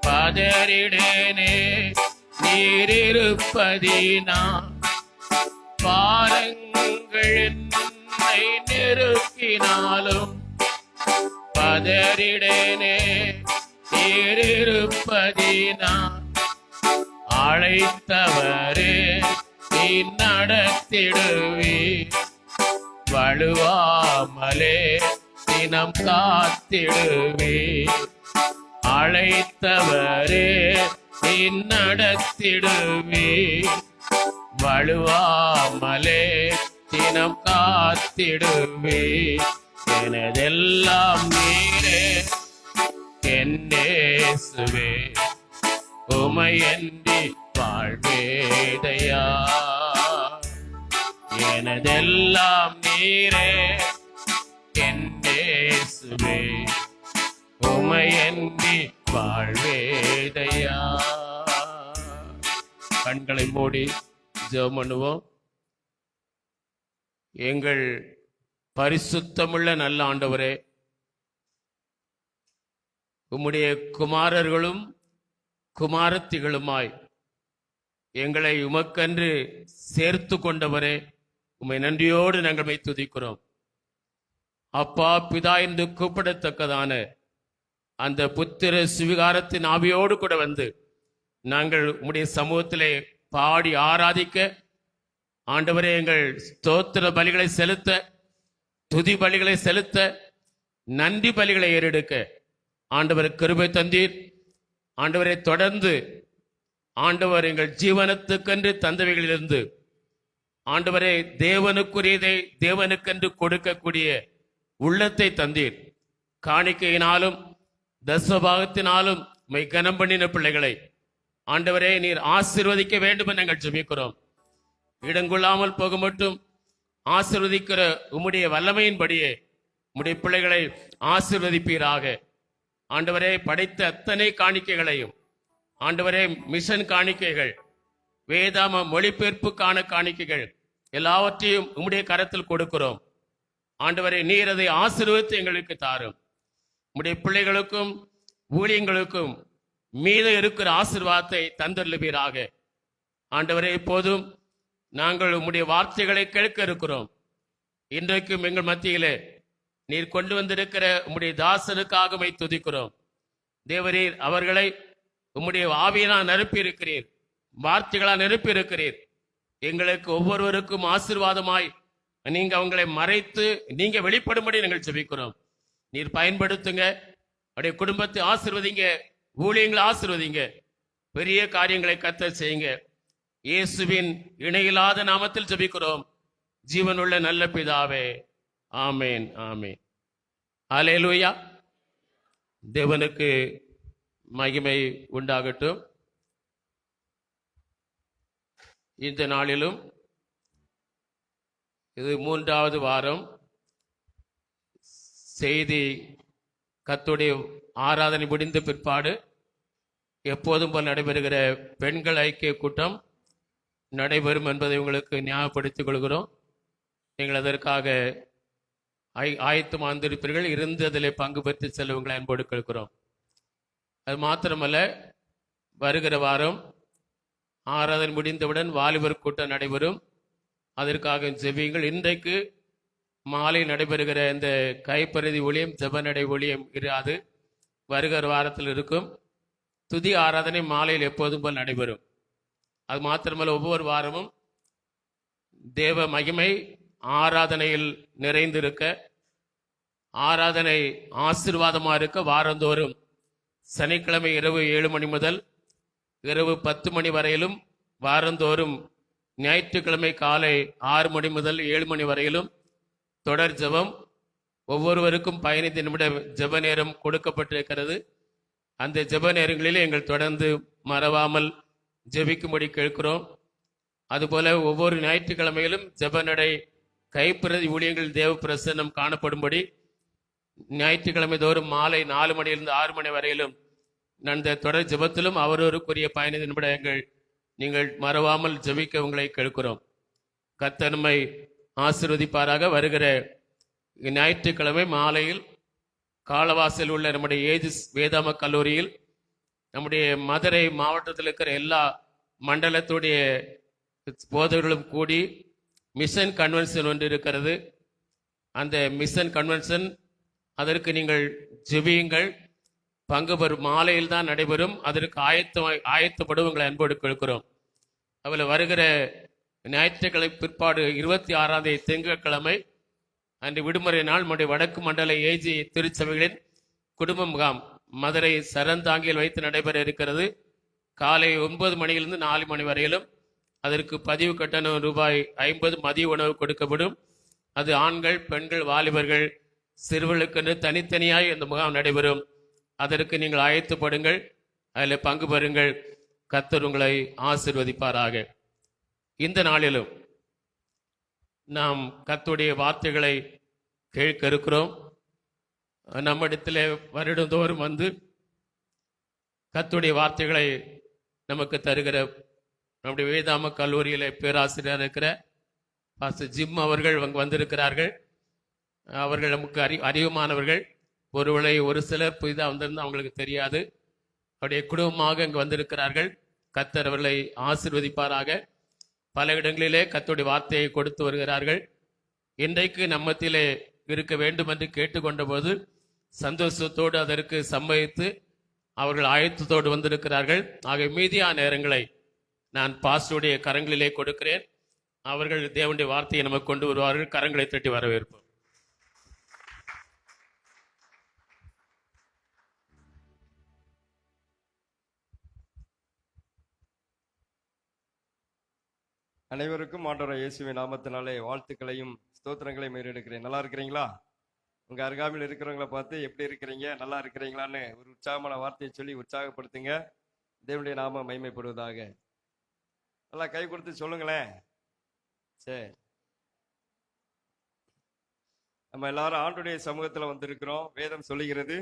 பதறிடேனே நீர் இருப்பதினால். பாரங்கள் என்னை நெருக்கினாலும், பதறிடேனே நீர் இருப்பதினால். அழைத்தவரே நீ நடத்திடுவீர், வழுவாமலே தினம் காத்திடுவீர். அழைத்தவரே நீ நடத்திடுவீர், வழுவாமலே தினம் காத்திடுவீர். எனதெல்லாம் நீரே என் இயேசுவே, உமையன்றி வாழ்வேதையா. எனதெல்லாம் நீரே என் இயேசுவே, உமையன்றி வாழ்வேதையா. கண்களை மூடி ஜெபம் பண்ணுவோம். எங்கள் பரிசுத்தமுள்ள நல்ல ஆண்டவரே, உம்முடைய குமாரர்களும் குமாரத்திகளுமாய் எங்களை உமக்கன்று சேர்த்து கொண்டவரே, உம்மை நன்றியோடு நாங்கள் துதிக்கிறோம். அப்பா பிதா என்று கூப்பிடத்தக்கதான அந்த புத்திர சுவிகாரத்தின் ஆவியோடு கூட வந்து நாங்கள் உம்முடைய சமூகத்திலே பாடி ஆராதிக்க, ஆண்டவரே எங்கள் ஸ்தோத்திர பலிகளை செலுத்த, துதி பலிகளை செலுத்த, நன்றி பலிகளை ஏறெடுக்க ஆண்டவர் கிருபை தந்தீர். ஆண்டவரை தொடர்ந்து ஆண்டவர் எங்கள் ஜீவனத்துக்கென்று தந்தவைகளிலிருந்து ஆண்டவரை தேவனுக்குரியதை தேவனுக்கென்று கொடுக்கக்கூடிய உள்ளத்தை தந்தீர். காணிக்கையினாலும் தசபாகத்தினாலும் மை கனம் பண்ணின பிள்ளைகளை ஆண்டவரே நீர் ஆசீர்வதிக்க வேண்டும் என்று நாங்கள் ஜெபிக்கிறோம். இடங்கொள்ளாமல் போக மட்டும் ஆசீர்வதிக்கிற உம்முடைய வல்லமையின்படியே உம்முடைய பிள்ளைகளை ஆசீர்வதிப்பீராக. ஆண்டவரே படைத்த அத்தனை காணிக்கைகளையும், ஆண்டவரே மிஷன் காணிக்கைகள், வேதாம மொழிபெயர்ப்புக்கான காணிக்கைகள் எல்லாவற்றையும் உம்முடைய கரத்தில் கொடுக்கிறோம். ஆண்டவரே நீர் அதை ஆசீர்வதித்து எங்களுக்கு தாரும். உம்முடைய பிள்ளைகளுக்கும் ஊழியங்களுக்கும் மீத இருக்கிற ஆசீர்வாதத்தை தந்தருளுவீராக. ஆண்டவரே, இப்போதும் நாங்கள் உம்முடைய வார்த்தைகளை கேட்க இருக்கிறோம். இன்றைக்கும் எங்கள் மத்தியிலே நீர் கொண்டு வந்திருக்கிற உம்முடைய தாசனுக்காக உம்மை துதிக்கிறோம். தேவரீர் அவர்களை உம்முடைய ஆவியினால் நிரப்பி இருக்கிறீர், வார்த்தைகளால் நிரப்பி இருக்கிறீர். எங்களுக்கு ஒவ்வொருவருக்கும் ஆசீர்வாதமாய் நீங்க அவங்களை மறைத்து நீங்க வெளிப்படும்படி நாங்கள் ஜெபிக்கிறோம். நீர் பயன்படுத்துங்க, அவருடைய குடும்பத்தை ஆசீர்வதிங்க, ஊழியங்களை ஆசீர்வதிங்க, பெரிய காரியங்களை கர்த்தர் செய்யுங்க. இயேசுவின் இணையில்லாத நாமத்தில் ஜெபிக்கிறோம் ஜீவனுள்ள நல்ல பிதாவே, ஆமேன், ஆமேன். அல்லேலூயா. தேவனுக்கு மகிமை உண்டாகட்டும். இந்த நாளிலும் இது 3வது வாரம் செய்தி கர்த்தருடைய ஆராதனை முடிந்த பிற்பாடு எப்போதும் போல் நடைபெறுகிற பெண்கள் ஐக்கிய கூட்டம் நடைபெறும் என்பதை உங்களுக்கு ஞாபகப்படுத்திக் கொள்கிறோம். நீங்கள் அதற்காக ஆயத்தமாந்திருப்பீர்கள். இருந்து அதில் பங்கு பெற்று செல்வங்களை அன்போடு கேட்கிறோம். அது மாத்திரமல்ல, வருகிற வாரம் ஆராதனை முடிந்தவுடன் வாலிபர் கூட்டம் நடைபெறும். அதற்காக ஜெபியுங்கள். இன்றைக்கு மாலை நடைபெறுகிற இந்த கைப்பறுதி ஒளியம் ஜெப நடை ஒளியம் இராது, வருகிற வாரத்தில் இருக்கும். துதி ஆராதனை மாலையில் எப்போதும் போல் நடைபெறும். அது மாத்திரமல்ல, ஒவ்வொரு வாரமும் தேவ மகிமை ஆராதனையில் நிறைந்திருக்க, ஆராதனை ஆசீர்வாதமாக இருக்க வாரந்தோறும் சனிக்கிழமை இரவு 7 மணி முதல் இரவு 10 மணி வரையிலும், வாரந்தோறும் ஞாயிற்றுக்கிழமை காலை 6 மணி முதல் 7 மணி வரையிலும் தொடர் ஜெபம், ஒவ்வொருவருக்கும் 15 நிமிட ஜெப நேரம் கொடுக்கப்பட்டிருக்கிறது. அந்த ஜெப நேரங்களில் எங்கள் தொடர்ந்து மறவாமல் ஜெபிக்கும்படி கேட்கிறோம். அதுபோல ஒவ்வொரு ஞாயிற்றுக்கிழமையிலும் ஜெப நடை கைப்பிரதி ஊழியங்கள் தேவ பிரசன்னம் காணப்படும்படி ஞாயிற்றுக்கிழமை தோறும் மாலை 4 மணியிலிருந்து 6 மணி வரையிலும் அந்த தொடர் ஜெபத்திலும் அவரவருக்குரிய 15 நிமிடங்கள் நீங்கள் மறவாமல் ஜெபிக்க உங்களை கேட்கிறோம். கர்த்தர் நம்மை ஆசீர்வதிப்பாராக. வருகிற ஞாயிற்றுக்கிழமை மாலையில் காலவாசல் உள்ள நம்முடைய ஏஜிஸ் வேதாம கல்லூரியில் நம்முடைய மதுரை மாவட்டத்தில் இருக்கிற எல்லா மண்டலத்துடைய போதகர்களும் கூடி மிஷன் கன்வென்ஷன் ஒன்று இருக்கிறது. அந்த மிஷன் கன்வென்ஷன், அதற்கு நீங்கள் ஜெபியுங்கள். பங்கு பெறும் மாலையில் தான் நடைபெறும். அதற்கு ஆயத்தப்படும் உங்களை அன்போடு கேட்கிறோம். அதில் வருகிற ஞாயிற்றுக்கிழமை பிற்பாடு 26ஆம் தேதி திங்கட்கிழமை அன்று விடுமுறை நாள் நம்முடைய வடக்கு மண்டல ஏஜி திருச்சபைகளின் குடும்ப முகாம் மதுரை சரந்தாங்கியில் வைத்து நடைபெற இருக்கிறது. காலை 9 மணியிலிருந்து 4 மணி வரையிலும். அதற்கு பதிவு கட்டணம் ரூபாய் 50. மதிய உணவு கொடுக்கப்படும். அது ஆண்கள், பெண்கள், வாலிபர்கள், சிறுவர்களுக்கென்று தனித்தனியாய் இந்த முகாம் நடைபெறும். அதற்கு நீங்கள் ஆயத்தப்படுங்கள், அதில் பங்கு பெறுங்கள். கர்த்தர் உங்களை ஆசீர்வதிப்பாராக. இந்த நாளிலும் நாம் கர்த்தருடைய வார்த்தைகளை கேட்க இருக்கிறோம். நம்மிடத்தில் வருடந்தோறும் வந்து கர்த்தருடைய வார்த்தைகளை நமக்கு தருகிற நம்முடைய வேதாம கல்லூரியில் பேராசிரியர் இருக்கிற பாஸ்டர் ஜிம் அவர்கள் வந்திருக்கிறார்கள். அவர்கள் நமக்கு அறிவுமானவர்கள். ஒருவேளை ஒரு சிலர் புதிதாக வந்திருந்தால் அவங்களுக்கு தெரியாது. அவருடைய குடும்பமாக இங்கு வந்திருக்கிறார்கள். கர்த்தர் அவர்களை ஆசீர்வதிப்பாராக. பல இடங்களிலே கர்த்தருடைய வார்த்தையை கொடுத்து வருகிறார்கள். இன்றைக்கு நம்மத்திலே இருக்க வேண்டும் என்று கேட்டுக்கொண்ட போது சந்தோஷத்தோடு அதற்கு சம்மதித்து அவர்கள் ஆயத்தத்தோடு வந்திருக்கிறார்கள். ஆக மீதியான நேரங்களை நான் பாஸ்டருடைய கரங்களிலே கொடுக்கிறேன். அவர்கள் தேவனுடைய வார்த்தையை நமக்கு கொண்டு வருவார்கள். கரங்களை தட்டி வரவேற்போம். அனைவருக்கும் ஆண்டவர் இயேசுவின் நாமத்தினாலே வாழ்த்துக்களையும் ஸ்தோத்திரங்களையும் ஏறெடுக்கிறேன். நல்லா இருக்கிறீங்களா? உங்க அருகாமையில் இருக்கிறவங்களை பார்த்து எப்படி இருக்கிறீங்க, நல்லா இருக்கிறீங்களான்னு ஒரு உற்சாகமான வார்த்தையை சொல்லி உற்சாகப்படுத்துங்க. தேவனுடைய நாம மகிமைப்படுவதாக. நல்லா கை கொடுத்து சொல்லுங்களேன். சரி, நம்ம எல்லாரும் ஆண்டுடைய சமூகத்துல வந்திருக்கிறோம். வேதம் சொல்லுகிறது,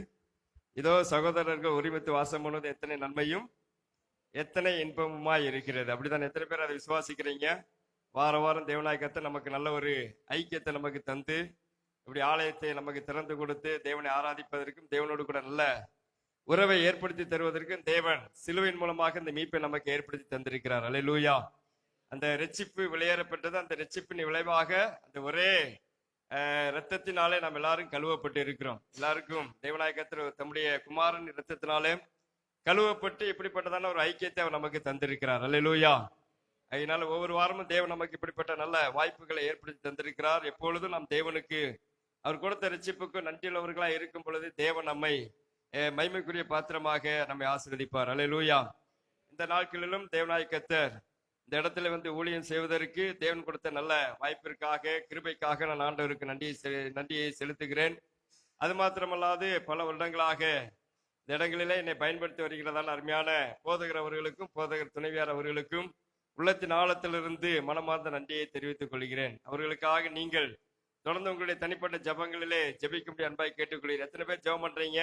இதோ சகோதரர்கள் ஒருமித்து வாசம் பண்ணுவது எத்தனை நன்மையும் எத்தனை இன்பமுமாய் இருக்கிறது. அப்படிதான் எத்தனை பேர் அதை விசுவாசிக்கிறீங்க? வார வாரம் தேவநாயகத்தை நமக்கு நல்ல ஒரு ஐக்கியத்தை நமக்கு தந்து, இப்படி ஆலயத்தை நமக்கு திறந்து கொடுத்து தேவனை ஆராதிப்பதற்கும் தேவனோடு கூட நல்ல உறவை ஏற்படுத்தி தருவதற்கு தேவன் சிலுவையின் மூலமாக இந்த மீட்பை நமக்கு ஏற்படுத்தி தந்திருக்கிறார். அல்லேலூயா. அந்த ரட்சிப்பு விளையேறப்பட்டது. அந்த ரட்சிப்பின் விளைவாக அந்த ஒரே இரத்தத்தினாலே நாம் எல்லாரும் கழுவப்பட்டு இருக்கிறோம். எல்லாருக்கும் தேவனாய கர்த்தர் தம்முடைய குமாரன் இரத்தத்தினாலே கழுவப்பட்டு இப்படிப்பட்டதான ஒரு ஐக்கியத்தை அவர் நமக்கு தந்திருக்கிறார். அல்லேலூயா. அதனால ஒவ்வொரு வாரமும் தேவன் நமக்கு இப்படிப்பட்ட நல்ல வாய்ப்புகளை ஏற்படுத்தி தந்திருக்கிறார். எப்பொழுதும் நாம் தேவனுக்கு அவர் கொடுத்த ரட்சிப்புக்கு நன்றியுள்ளவர்களாக இருக்கும் பொழுது தேவன் நம்மை மகிமைக்குரிய பாத்திரமாக நம்மை ஆசீர்வதிப்பார். அல்லேலூயா. இந்த நாட்களிலும் தேவனாய கர்த்தர் இந்த இடத்துல ஊழியம் செய்வதற்கு தேவன் கொடுத்த நல்ல வாய்ப்பிற்காக கிருபைக்காக நான் ஆண்டவருக்கு நன்றியை செலுத்துகிறேன். அது மாத்திரமல்லாது பல வருடங்களாக இந்த இடங்களிலே என்னை பயன்படுத்தி வருகிறதான அருமையான போதகர் அவர்களுக்கும் போதகர் துணைவியார் அவர்களுக்கும் உள்ளத்தின் ஆழத்திலிருந்து மனமார்ந்த நன்றியை தெரிவித்துக் கொள்கிறேன். அவர்களுக்காக நீங்கள் தொடர்ந்து உங்களுடைய தனிப்பட்ட ஜபங்களிலே ஜபிக்கும்படி அன்பாய் கேட்டுக்கொள்கிறேன். எத்தனை பேர் ஜெபம் பண்றீங்க?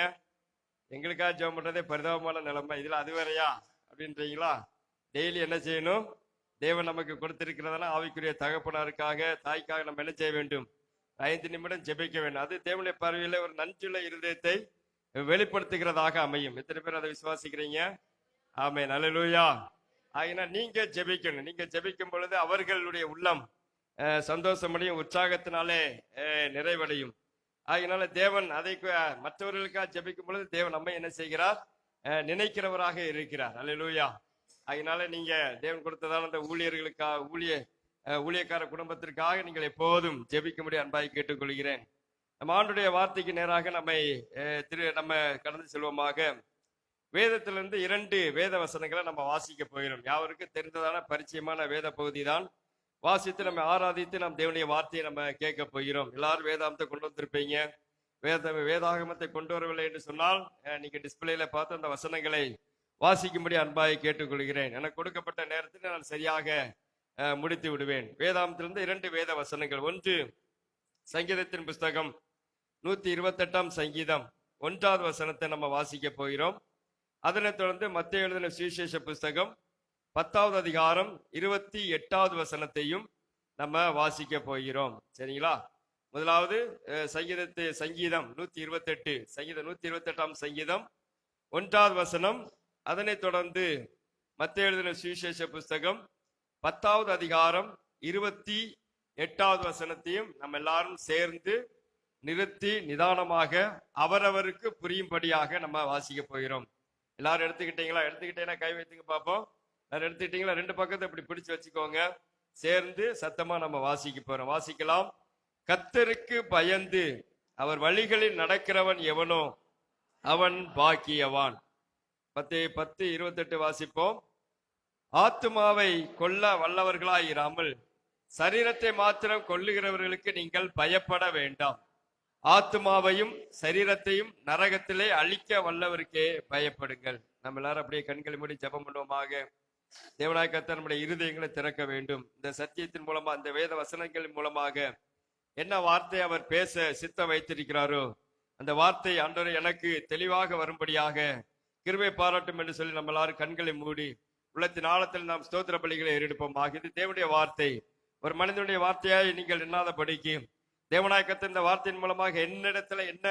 எங்களுக்காக ஜெபம் பண்றதே பரிதாபமான நிலைமை. இதுல அது வேறையா அப்படின்றீங்களா? டெய்லி என்ன செய்யணும்? தேவன் நமக்கு கொடுத்திருக்கிறதான ஆவிக்குரிய தகப்பனாருக்காக தாய்க்காக நம்ம என்ன செய்ய வேண்டும்? 5 நிமிடம் ஜெபிக்க வேண்டும். அது தேவனுடைய பார்வையில ஒரு நன்றியுள்ள இருதயத்தை வெளிப்படுத்துகிறதாக அமையும். எத்தனை பேர் அதை விசுவாசிக்கிறீங்க? ஆமென். அல்லேலூயா. ஆகினா நீங்க ஜெபிக்கணும். நீங்க ஜெபிக்கும் பொழுது அவர்களுடைய உள்ளம் சந்தோஷமடையும், உற்சாகத்தினாலே நிறைவடையும். ஆகினால தேவன் அதை மற்றவர்களுக்காக ஜெபிக்கும் பொழுது தேவன் நம்மை என்ன செய்கிறார்? நினைக்கிறவராக இருக்கிறார். அல்லேலூயா. அதனால நீங்க தேவன் கொடுத்ததான அந்த ஊழியர்களுக்காக ஊழியக்கார குடும்பத்திற்காக நீங்கள் எப்போதும் ஜெபிக்கும்படி அன்பாய் கேட்டுக்கொள்கிறேன். நம்ம ஆண்டுடைய வார்த்தைக்கு நேராக நம்ம கடந்து செல்வோமாக. வேதத்திலிருந்து 2 வேத வசனங்களை நம்ம வாசிக்க போகிறோம். யாவருக்கும் தெரிந்ததான பரிச்சயமான வேத பகுதி தான். வாசித்து நம்ம ஆராதித்து நாம் தேவனுடைய வார்த்தையை நம்ம கேட்க போகிறோம். எல்லாரும் வேதாந்தத்தை கொண்டு வந்திருப்பீங்க. வேதாகமத்தை கொண்டு வரவில்லை என்று சொன்னால் நீங்க டிஸ்பிளேல பார்த்து அந்த வசனங்களை வாசிக்கும்படி அன்பாய் கேட்டுக்கொள்கிறேன். எனக்கு கொடுக்கப்பட்ட நேரத்தில் நான் சரியாக முடித்து விடுவேன். வேதாந்தத்திலிருந்து 2 வேத வசனங்கள். 1 சங்கீதத்தின் புஸ்தகம் 128 சங்கீதம் 1வது வசனத்தை நம்ம வாசிக்க போகிறோம். அதனைத் தொடர்ந்து மத்தேயு எழுதின சுவிசேஷ புஸ்தகம் 10வது அதிகாரம் 28வது வசனத்தையும் நம்ம வாசிக்க போகிறோம். சரிங்களா? முதலாவது சங்கீதம் 128 சங்கீதம் 1வது வசனம். அதனைத் தொடர்ந்து மத்தேயு எழுதின சுவிசேஷ புஸ்தகம் 10வது அதிகாரம் 28வது வசனத்தையும் நம்ம எல்லாரும் சேர்ந்து நிறுத்தி நிதானமாக அவரவருக்கு புரியும்படியாக நம்ம வாசிக்க போகிறோம். எல்லாரும் எடுத்துக்கிட்டீங்களா? எடுத்துக்கிட்டீங்கன்னா கை வைத்துங்க பார்ப்போம். எல்லாரும் எடுத்துக்கிட்டீங்களா? 2 பக்கத்தை இப்படி பிடிச்சு வச்சுக்கோங்க. சேர்ந்து சத்தமா நம்ம வாசிக்க போறோம். வாசிக்கலாம். கர்த்தருக்கு பயந்து அவர் வழிகளில் நடக்கிறவன் எவனோ அவன் பாக்கியவான். 10:28 வாசிப்போம். ஆத்துமாவை கொல்ல வல்லவர்களாய் இராமல் சரீரத்தை மாத்திரம் கொல்லுகிறவர்களுக்கு நீங்கள் பயப்பட வேண்டாம். ஆத்துமாவையும் சரீரத்தையும் நரகத்திலே அழிக்க வல்லவருக்கே பயப்படுங்கள். நம்ம எல்லாரும் அப்படியே கண்களை மூடி ஜெபம் பண்ணுவோமாக. தேவனாய கர்த்தர் நம்முடைய இருதயங்களை திறக்க வேண்டும். இந்த சத்தியத்தின் மூலமா, இந்த வேத வசனங்களின் மூலமாக என்ன வார்த்தை அவர் பேச சித்தம் வைத்திருக்கிறாரோ அந்த வார்த்தை ஆண்டவரே எனக்கு தெளிவாக வரும்படியாக கிருபை பாராட்டும் என்று சொல்லி நம்ம எல்லாரும் கண்களை மூடி உள்ளத்தின் ஆழத்தில் நாம் ஸ்தோத்திர பலிகளை ஏறெடுப்போம். இது தேவனுடைய வார்த்தை. ஒரு மனிதனுடைய வார்த்தையாய் நீங்கள் எண்ணாதபடிக்கு தேவனாய கர்த்தர் இந்த வார்த்தையின் மூலமாக என்னிடத்துல என்ன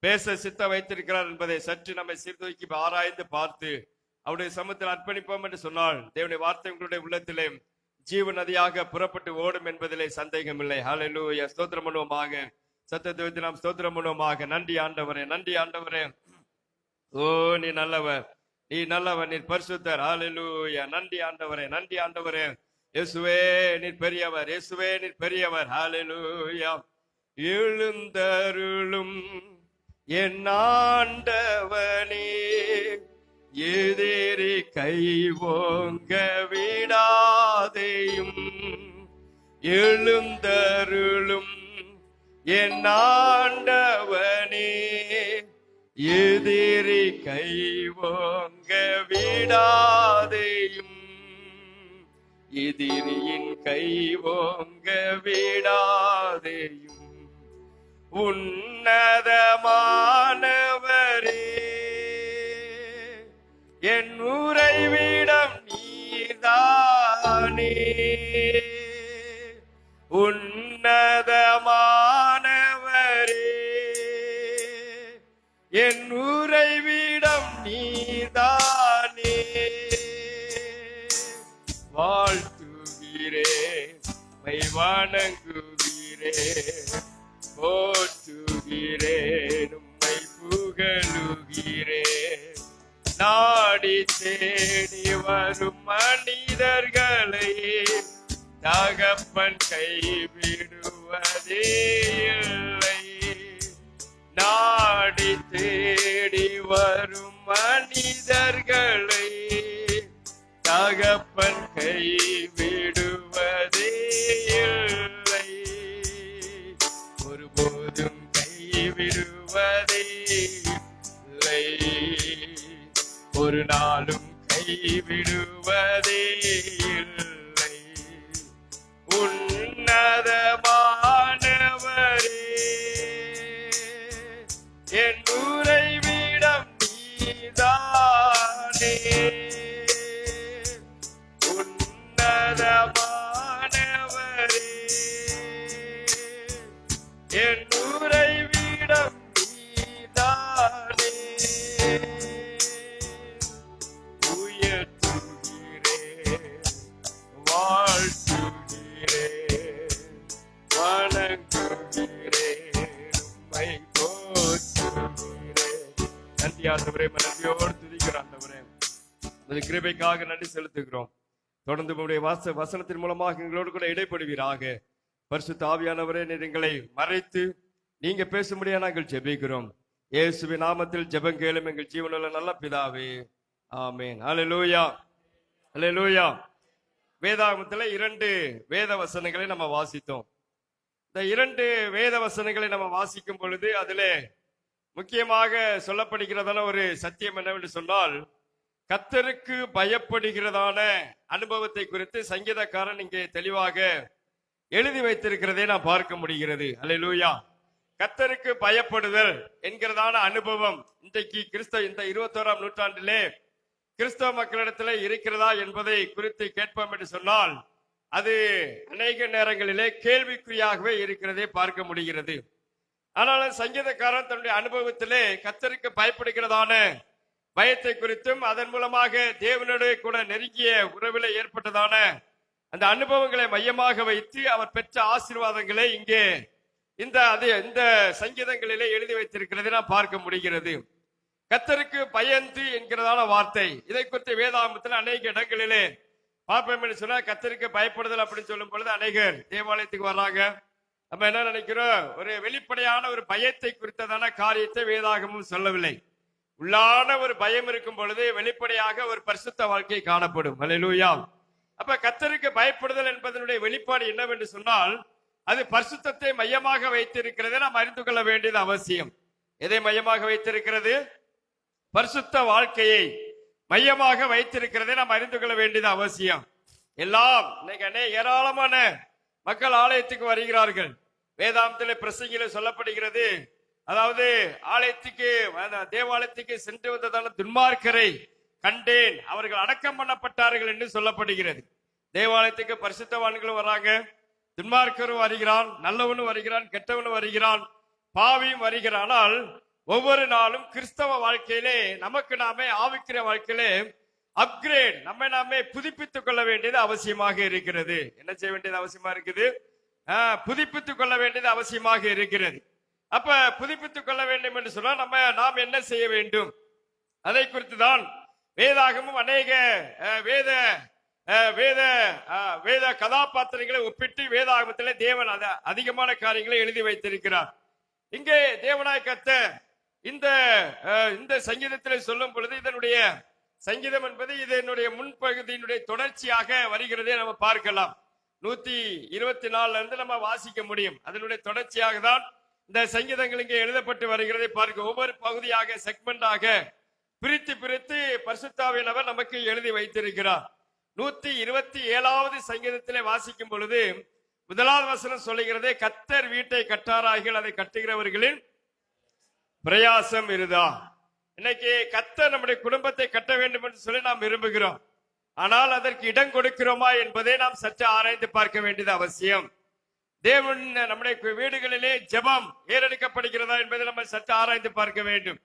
பேச சித்த வைத்திருக்கிறார் என்பதை சற்று நம்மை சீர்தூக்கி ஆராய்ந்து பார்த்து அவருடைய சமூகத்தில் அர்ப்பணிப்போம் என்று சொன்னால் தேவனுடைய வார்த்தை உங்களுடைய உள்ளத்திலே ஜீவ நதியாக புறப்பட்டு ஓடும் என்பதிலே சந்தேகம் இல்லை. ஹல்லேலூயா. ஸ்தோத்திரம் பண்ணுவோமாக. சத்தத்தை வைத்து நாம் ஸ்தோத்திரம் பண்ணுவோமாக. நன்றி ஆண்டவரே, நன்றி ஆண்டவரே. ஓ நீ நல்லவர், நீ நல்லவர், நீர் பரிசுத்தர். ஹல்லேலூயா. நன்றி ஆண்டவரே, நன்றி ஆண்டவரே. இயேசுவே நீர் பெரியவர், இயேசுவே நீர் பெரியவர். ஹல்லேலூயா. எழுந்தருளும் என் ஆண்டவனே, எதிரி கை ஓங்க விடாதேயும். எழுந்தருளும் என் ஆண்டவனே, எதிரி கை ஓங்க விடாதேயும். எதிரியின் கை ஓங்க விடாதேயும். உன்னதமானவரே, என் உறைவிடம் நீர்தானே. உன்னதமானவரே, என் உறைவிடம் நாடி தேடி வரும் மனிதர்களை தகப்பன் கைவிடுவதே இல்லை. நாடி தேடி வரும் மனிதர்களை தகப்பன் கைவிடுவதே இல்லை. ஒருபோதும் கைவிடுவதே இல்லை. ஒரு நாளும் கைவிடுவதே இல்லை. உன்னதமானவரே என் உறைவிடம் நீதானே. உன்னதமானவரே என் உறைவிடம் நீதானே. உயர்த்துகிறேன், வாழ்த்துகிறேன், வணங்குகிறேன், உம்மை போற்றுகிறேன். நன்றி ஆண்டவரே, நன்றியோடு துதிக்கிறோம் ஆண்டவரே. உமது கிருபைக்காக நன்றி செலுத்துகிறோம். தொடர்ந்து உம்முடைய வசனத்தின் மூலமாக எங்களோடு கூட இடைப்படுவீராக. பரிசுத்த ஆவியானவரே, நீர் எங்களை மறைத்து நீங்க பேசும்படியா நாங்கள் ஜெபிக்கிறோம். இயேசுவின் நாமத்தில் ஜெபம் கேளும் எங்கள் ஜீவனுள்ள நல்ல பிதாவே, ஆமென். அல்லேலூயா, அல்லேலூயா. வேதாகமத்தில் 2 வேத வசனங்களை நம்ம வாசித்தோம். இந்த 2 வேத வசனங்களை நம்ம வாசிக்கும் பொழுது அதிலே முக்கியமாக சொல்லப்படுகிறதான ஒரு சத்தியம் என்னவென்று சொன்னால், கர்த்தருக்கு பயப்படுகிறதான அனுபவத்தை குறித்து சங்கீதக்காரன் இங்கே தெளிவாக எழுதி வைத்திருக்கிறதை நாம் பார்க்க முடிகிறது. அல்லேலூயா. கர்த்தருக்கு பயப்படுதல் என்கிறதான அனுபவம் இன்றைக்கு இந்த 21ஆம் நூற்றாண்டிலே கிறிஸ்தவ மக்களிடத்தில் இருக்கிறதா என்பதை குறித்து கேட்போம் என்று சொன்னால், அது அநேக நேரங்களிலே கேள்விக்குறியாகவே இருக்கிறதை பார்க்க முடிகிறது. ஆனாலும் சங்கீதக்காரன் தன்னுடைய அனுபவத்திலே கர்த்தருக்கு பயப்படுகிறதான பயத்தை குறித்தும் அதன் மூலமாக தேவனோடு கூட நெருங்கிய உறவில ஏற்பட்டதான அந்த அனுபவங்களை மையமாக வைத்து அவர் பெற்ற ஆசீர்வாதங்களை இங்கே இந்த சங்கீதங்களிலே எழுதி வைத்திருக்கிறதை நாம் பார்க்க முடிகிறது. கர்த்தருக்கு பயந்து என்கிறதான வார்த்தை, இதை குறித்து வேதாகமத்தில் அநேக இடங்களிலே பார்ப்போம் என்று சொன்னா, கர்த்தருக்கு பயப்படுதல் அப்படின்னு சொல்லும் பொழுது அநேகர் தேவாலயத்துக்கு வர்றாங்க. நம்ம என்ன நினைக்கிறோம், ஒரு வெளிப்படையான ஒரு பயத்தை குறித்ததான காரியத்தை வேதாகமும் சொல்லவில்லை. உள்ளான ஒரு பயம் இருக்கும் பொழுது வெளிப்படையாக ஒரு பரிசுத்த வாழ்க்கை காணப்படும். அல்லேலூயா. அப்ப கர்த்தருக்கு பயப்படுதல் என்பதனுடைய வெளிப்பாடு என்னவென்று சொன்னால், அது பரிசுத்தத்தை மையமாக வைத்திருக்கிறதை நாம் அறிந்து கொள்ள வேண்டியது அவசியம். எதை மையமாக வைத்திருக்கிறது? பரிசுத்த வாழ்க்கையை மையமாக வைத்திருக்கிறதை நாம் அறிந்து கொள்ள வேண்டியது அவசியம். எல்லாம் ஏராளமான மக்கள் ஆலயத்துக்கு வருகிறார்கள். வேதாந்தத்திலே பிரசங்கில சொல்லப்படுகிறது, அதாவது ஆலயத்துக்கு தேவாலயத்துக்கு சென்று வந்ததான துன்மார்க்கரை கண்டேன், அவர்கள் அடக்கம் பண்ணப்பட்டார்கள் என்று சொல்லப்படுகிறது. தேவாலயத்துக்கு பரிசுத்தவான்களும் வராங்க, துன்மார்க்கரும் வருகிறான், நல்லவனும் வருகிறான், கெட்டவனும் வருகிறான், பாவியும் வருகிறான். ஆனால் ஒவ்வொரு நாளும் கிறிஸ்தவ வாழ்க்கையிலே நமக்கு நாமே ஆவிக்கிற வாழ்க்கையிலே அப்கிரேட், நம்மை நாமே புதுப்பித்துக் கொள்ள வேண்டியது அவசியமாக இருக்கிறது. என்ன செய்ய வேண்டியது அவசியமா இருக்குது? புதுப்பித்துக் கொள்ள வேண்டியது அவசியமாக இருக்கிறது. அப்ப புதுப்பித்துக் கொள்ள வேண்டும் என்று சொன்னால் நாம் என்ன செய்ய வேண்டும்? அதை குறித்து தான் வேதாகமும் அநேக வேத கதாபாத்திரங்களை ஒப்பிட்டு வேதாகமத்திலே தேவன் அதிகமான காரியங்களை எழுதி வைத்திருக்கிறார். இங்கே தேவனாய் கர்த்தர் இந்த சங்கீதத்திலே சொல்லும் பொழுது, இதனுடைய சங்கீதம் என்பது இதனுடைய முன்பகுதியினுடைய தொடர்ச்சியாக வருகிறதை நம்ம பார்க்கலாம். 124 இருந்து நம்ம வாசிக்க முடியும். அதனுடைய தொடர்ச்சியாக தான் இந்த சங்கீதங்கள் இங்கே எழுதப்பட்டு வருகிறதை பார்க்க, ஒவ்வொரு பகுதியாக செக்மெண்டாக பிரித்து பரிசுத்தாவியானவர் நமக்கு எழுதி வைத்திருக்கிறார். 127வது சங்கீதத்திலே வாசிக்கும் பொழுது 1வது வசனம் சொல்லுகிறது, கர்த்தர் வீட்டை கட்டாராய்கள், அதை கட்டுகிறவர்களின் பிரயாசம் இருதா. இன்னைக்கு கர்த்தர் நம்முடைய குடும்பத்தை கட்ட வேண்டும் என்று சொல்லி நாம் விரும்புகிறோம். ஆனால் அதற்கு இடம் கொடுக்கிறோமா என்பதை நாம் சற்று ஆராய்ந்து பார்க்க வேண்டியது அவசியம். தேவன் நம்முடைய வீடுகளிலே ஜெபம் ஏறெடுக்கப்படுகிறதா என்பதை நம்ம சற்று ஆராய்ந்து பார்க்க வேண்டும்.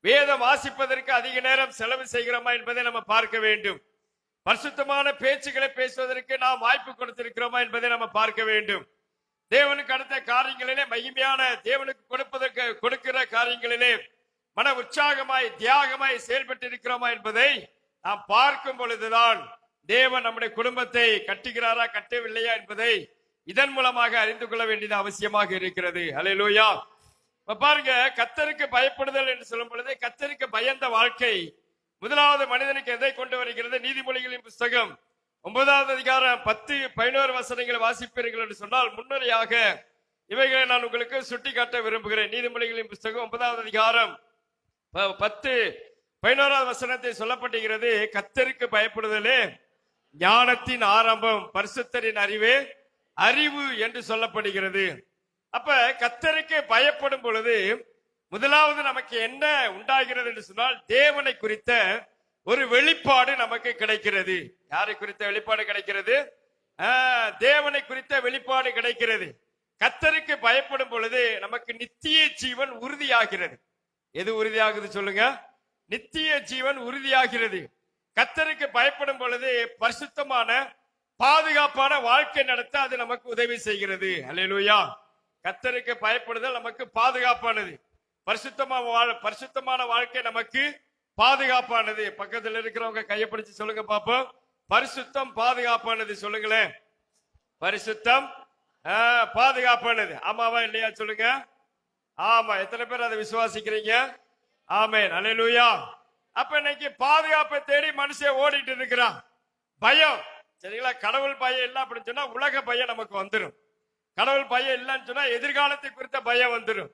வேதம் வாசிப்பதற்கு அதிக நேரம் செலவு செய்கிறோமா என்பதை நம்ம பார்க்க வேண்டும். பரிசுத்தமான பேச்சுக்களை பேசுவதற்கு நாம் வாய்ப்பு கொடுத்திருக்கிறோமா என்பதை நம்ம பார்க்க வேண்டும். தேவனுக்கு அடுத்த காரியங்களிலே மகிமையான தேவனுக்கு கொடுக்கிற காரியங்களிலே மன உற்சாகமாய் தியாகமாய் செயல்பட்டு இருக்கிறோமா என்பதை நாம் பார்க்கும் பொழுதுதான் தேவன் நம்முடைய குடும்பத்தை கட்டுகிறாரா கட்டவில்லையா என்பதை இதன் மூலமாக அறிந்து கொள்ள வேண்டியது அவசியமாக இருக்கிறது. ஹல்லேலூயா. இப்ப பாருங்க, கர்த்தருக்கு பயப்படுதல் என்று சொல்லும் பொழுது கர்த்தருக்கு பயந்த வாழ்க்கை முதலாவது மனிதனுக்கு எதை கொண்டு வருகிறது? நீதிமொழிகளின் புஸ்தகம் 9வது அதிகாரம் 10-11 வசனங்களை வாசிப்பீர்கள் என்று சொன்னால், முன்னரையாக இவைகளை நான் உங்களுக்கு சுட்டி காட்ட விரும்புகிறேன். நீதிமொழிகளின் புஸ்தகம் 9வது அதிகாரம் 10-11 வசனத்தை சொல்லப்பட்டிருக்கிறது. கர்த்தருக்கு பயப்படுதலே ஞானத்தின் ஆரம்பம், பரிசுத்தரின் அறிவே அறிவு என்று சொல்லப்படுகிறது. அப்ப கர்த்தருக்கு பயப்படும் பொழுது முதலாவது நமக்கு என்ன உண்டாகிறது என்று சொன்னால், தேவனை குறித்த ஒரு வெளிப்பாடு நமக்கு கிடைக்கிறது. யாரை குறித்த வெளிப்பாடு கிடைக்கிறது? தேவனை குறித்த வெளிப்பாடு கிடைக்கிறது. கர்த்தருக்கு பயப்படும் பொழுது நமக்கு நித்திய ஜீவன் உறுதியாகிறது. எது உறுதியாகுது சொல்லுங்க? நித்திய ஜீவன் உறுதியாகிறது. கர்த்தருக்கு பயப்படும் பொழுது பரிசுத்தமான பாதுகாப்பான வாழ்க்கை நடத்த அது நமக்கு உதவி செய்கிறது. அல்லேலூயா. கர்த்தருக்கு பயப்படுதல் நமக்கு பாதுகாப்பானது. பரிசுத்தமான வாழ்க்கை நமக்கு பாதுகாப்பானது. பக்கத்தில் இருக்கிறவங்க கையை பிடிச்சு சொல்லுங்க பாப்போம். பரிசுத்தம் பாதுகாப்பானது. சொல்லுங்களேன். பரிசுத்தம் பாதுகாப்பானது. ஆமாவா இல்லையா சொல்லுங்க. ஆமா. எத்தனை பேர் அதை விசுவாசிக்கிறீங்க? ஆமென். அல்லேலூயா. அப்ப இன்னைக்கு பாதுகாப்பை தேடி மனுஷன் ஓடிட்டு இருக்கிறான். பயம், சரிங்களா? கடவுள் பயம் இல்லை அப்படின்னு சொன்னா உலக பயம் நமக்கு வந்துடும். கடவுள் பயம் இல்லைன்னு சொன்னா எதிர்காலத்தை குறித்த பயம் வந்துடும்.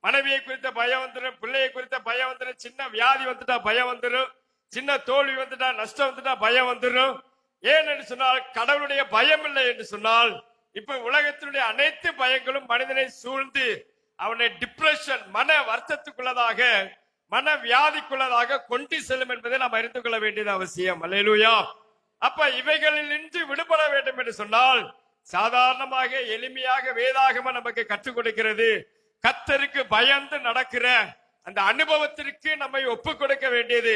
மனைவியை குறித்த பயம் வந்துடும், பிள்ளையை குறித்த பயம் வந்துடும், சின்ன வியாதி வந்துட்டா பயம் வந்துடும், சின்ன தோல்வி வந்துட்டா, நஷ்டம் வந்துட்டா பயம் வந்துடும். ஏன் என்று சொன்னால் கடவுளுடைய பயம் இல்லை என்று சொன்னால் இப்ப உலகத்தினுடைய அனைத்து பயங்களும் மனிதனை சூழ்ந்து அவனை டிப்ரெஷன், மன வருத்தத்துக்குள்ளதாக, மன வியாதிக்குள்ளதாக கொண்டு செல்லும் என்பதை நாம் அறிந்து கொள்ள வேண்டியது அவசியம். அல்லேலூயா. அப்ப இவைகளில் நின்று விடுபட வேண்டும் என்று சொன்னால் சாதாரணமாக எளிமையாக வேதாகமம் நமக்கு கற்றுக் கொடுக்கிறது. கர்த்தருக்கு பயந்து நடக்கிற அந்த அனுபவத்திற்கு நம்மை ஒப்பு கொடுக்க வேண்டியது,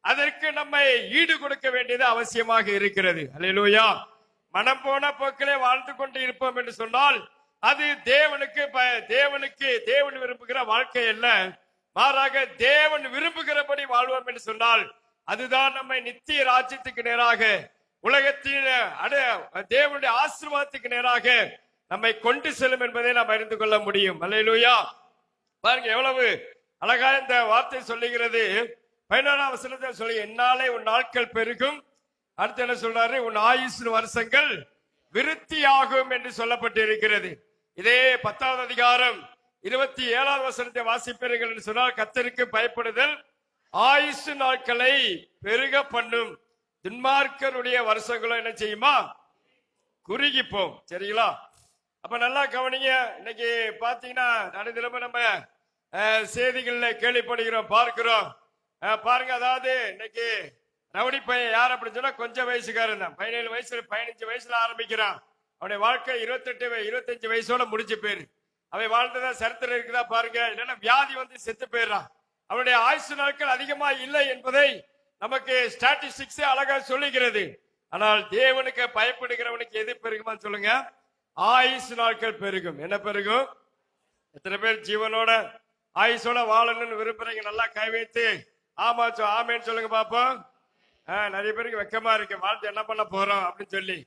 அதற்கு நம்மை ஈடு கொடுக்க வேண்டியது அவசியமாக இருக்கிறது. அல்லேலூயா. மனம் போன போக்கிலே வாழ்ந்து கொண்டு இருப்போம் என்று சொன்னால் அது தேவன் விரும்புகிற வாழ்க்கை அல்ல. மாறாக தேவன் விரும்புகிறபடி வாழ்வோம் என்று சொன்னால் அதுதான் நம்மை நித்திய ராஜ்யத்துக்கு நேராக, உலகத்தில் தேவனுடைய ஆசீர்வாதத்துக்கு நேராக நம்மை கொண்டு செல்லும் என்பதை நாம் அறிந்து கொள்ள முடியும். அல்லேலூயா. பாருங்க எவ்வளவு அழகா இந்த வார்த்தை சொல்லுகிறது. 11ஆம் வசனத்தை சொல்லி, என்னாலே உன் நாட்கள் பெருகும். அடுத்து என்ன சொல்றாரு? உன் ஆயுசு வருஷங்கள் விருத்தியாகும் என்று சொல்லப்பட்டு இருக்கிறது. இதே 10வது அதிகாரம் 27வது வசனத்தை வாசிப்பீர்கள் என்று சொன்னால், கர்த்தருக்கு பயப்படுதல் ஆயுசு நாட்களை பெருக பண்ணும், துன்மார்க்கருடைய வருஷங்களும் என்ன செய்யுமா? குறுகிப்போம். சரிங்களா? அப்ப நல்லா கவனிங்க. இன்னைக்கு பாத்தீங்கன்னா நடுநிலம நம்ம செய்திகள்ல கேள்விப்படுகிறோம், பார்க்கிறோம். பாருங்க, அதாவது இன்னைக்கு ரவுடி பையன் யார் அப்படின்னு சொன்னா கொஞ்சம் வயசுக்காரன் தான். 17 வயசுல 15 வயசுல ஆரம்பிக்கிறான். அவனுடைய வாழ்க்கை 28-25 வயசோட முடிஞ்சு போயிரு. அவன் வாழ்ந்ததா சரித்திரம் இருக்குதா பாருங்க. இல்லைன்னா வியாதி வந்து செத்து போயிடுறான். அவனுடைய ஆயுசு நாட்கள் அதிகமா இல்லை என்பதை நமக்கு ஸ்டாட்டிஸ்டிக்ஸ் அழகா சொல்லுகிறது. ஆனால் தேவனுக்கு பயப்படுகிறவனுக்கு எது பெருகுமா சொல்லுங்க? ஆயுசு நாட்கள் பெருகும். என்ன பெருகும்? எத்தனை பேர் ஜீவனோட ஆயுசோட வாழணும்னு விரும்புறீங்க? நல்லா கை வைத்து ஆமா ஆமேன்னு சொல்லுங்க பாப்போம். நிறைய பேருக்கு வெக்கமா இருக்கு, வாழ்த்து என்ன பண்ண போறோம் அப்படின்னு சொல்லி.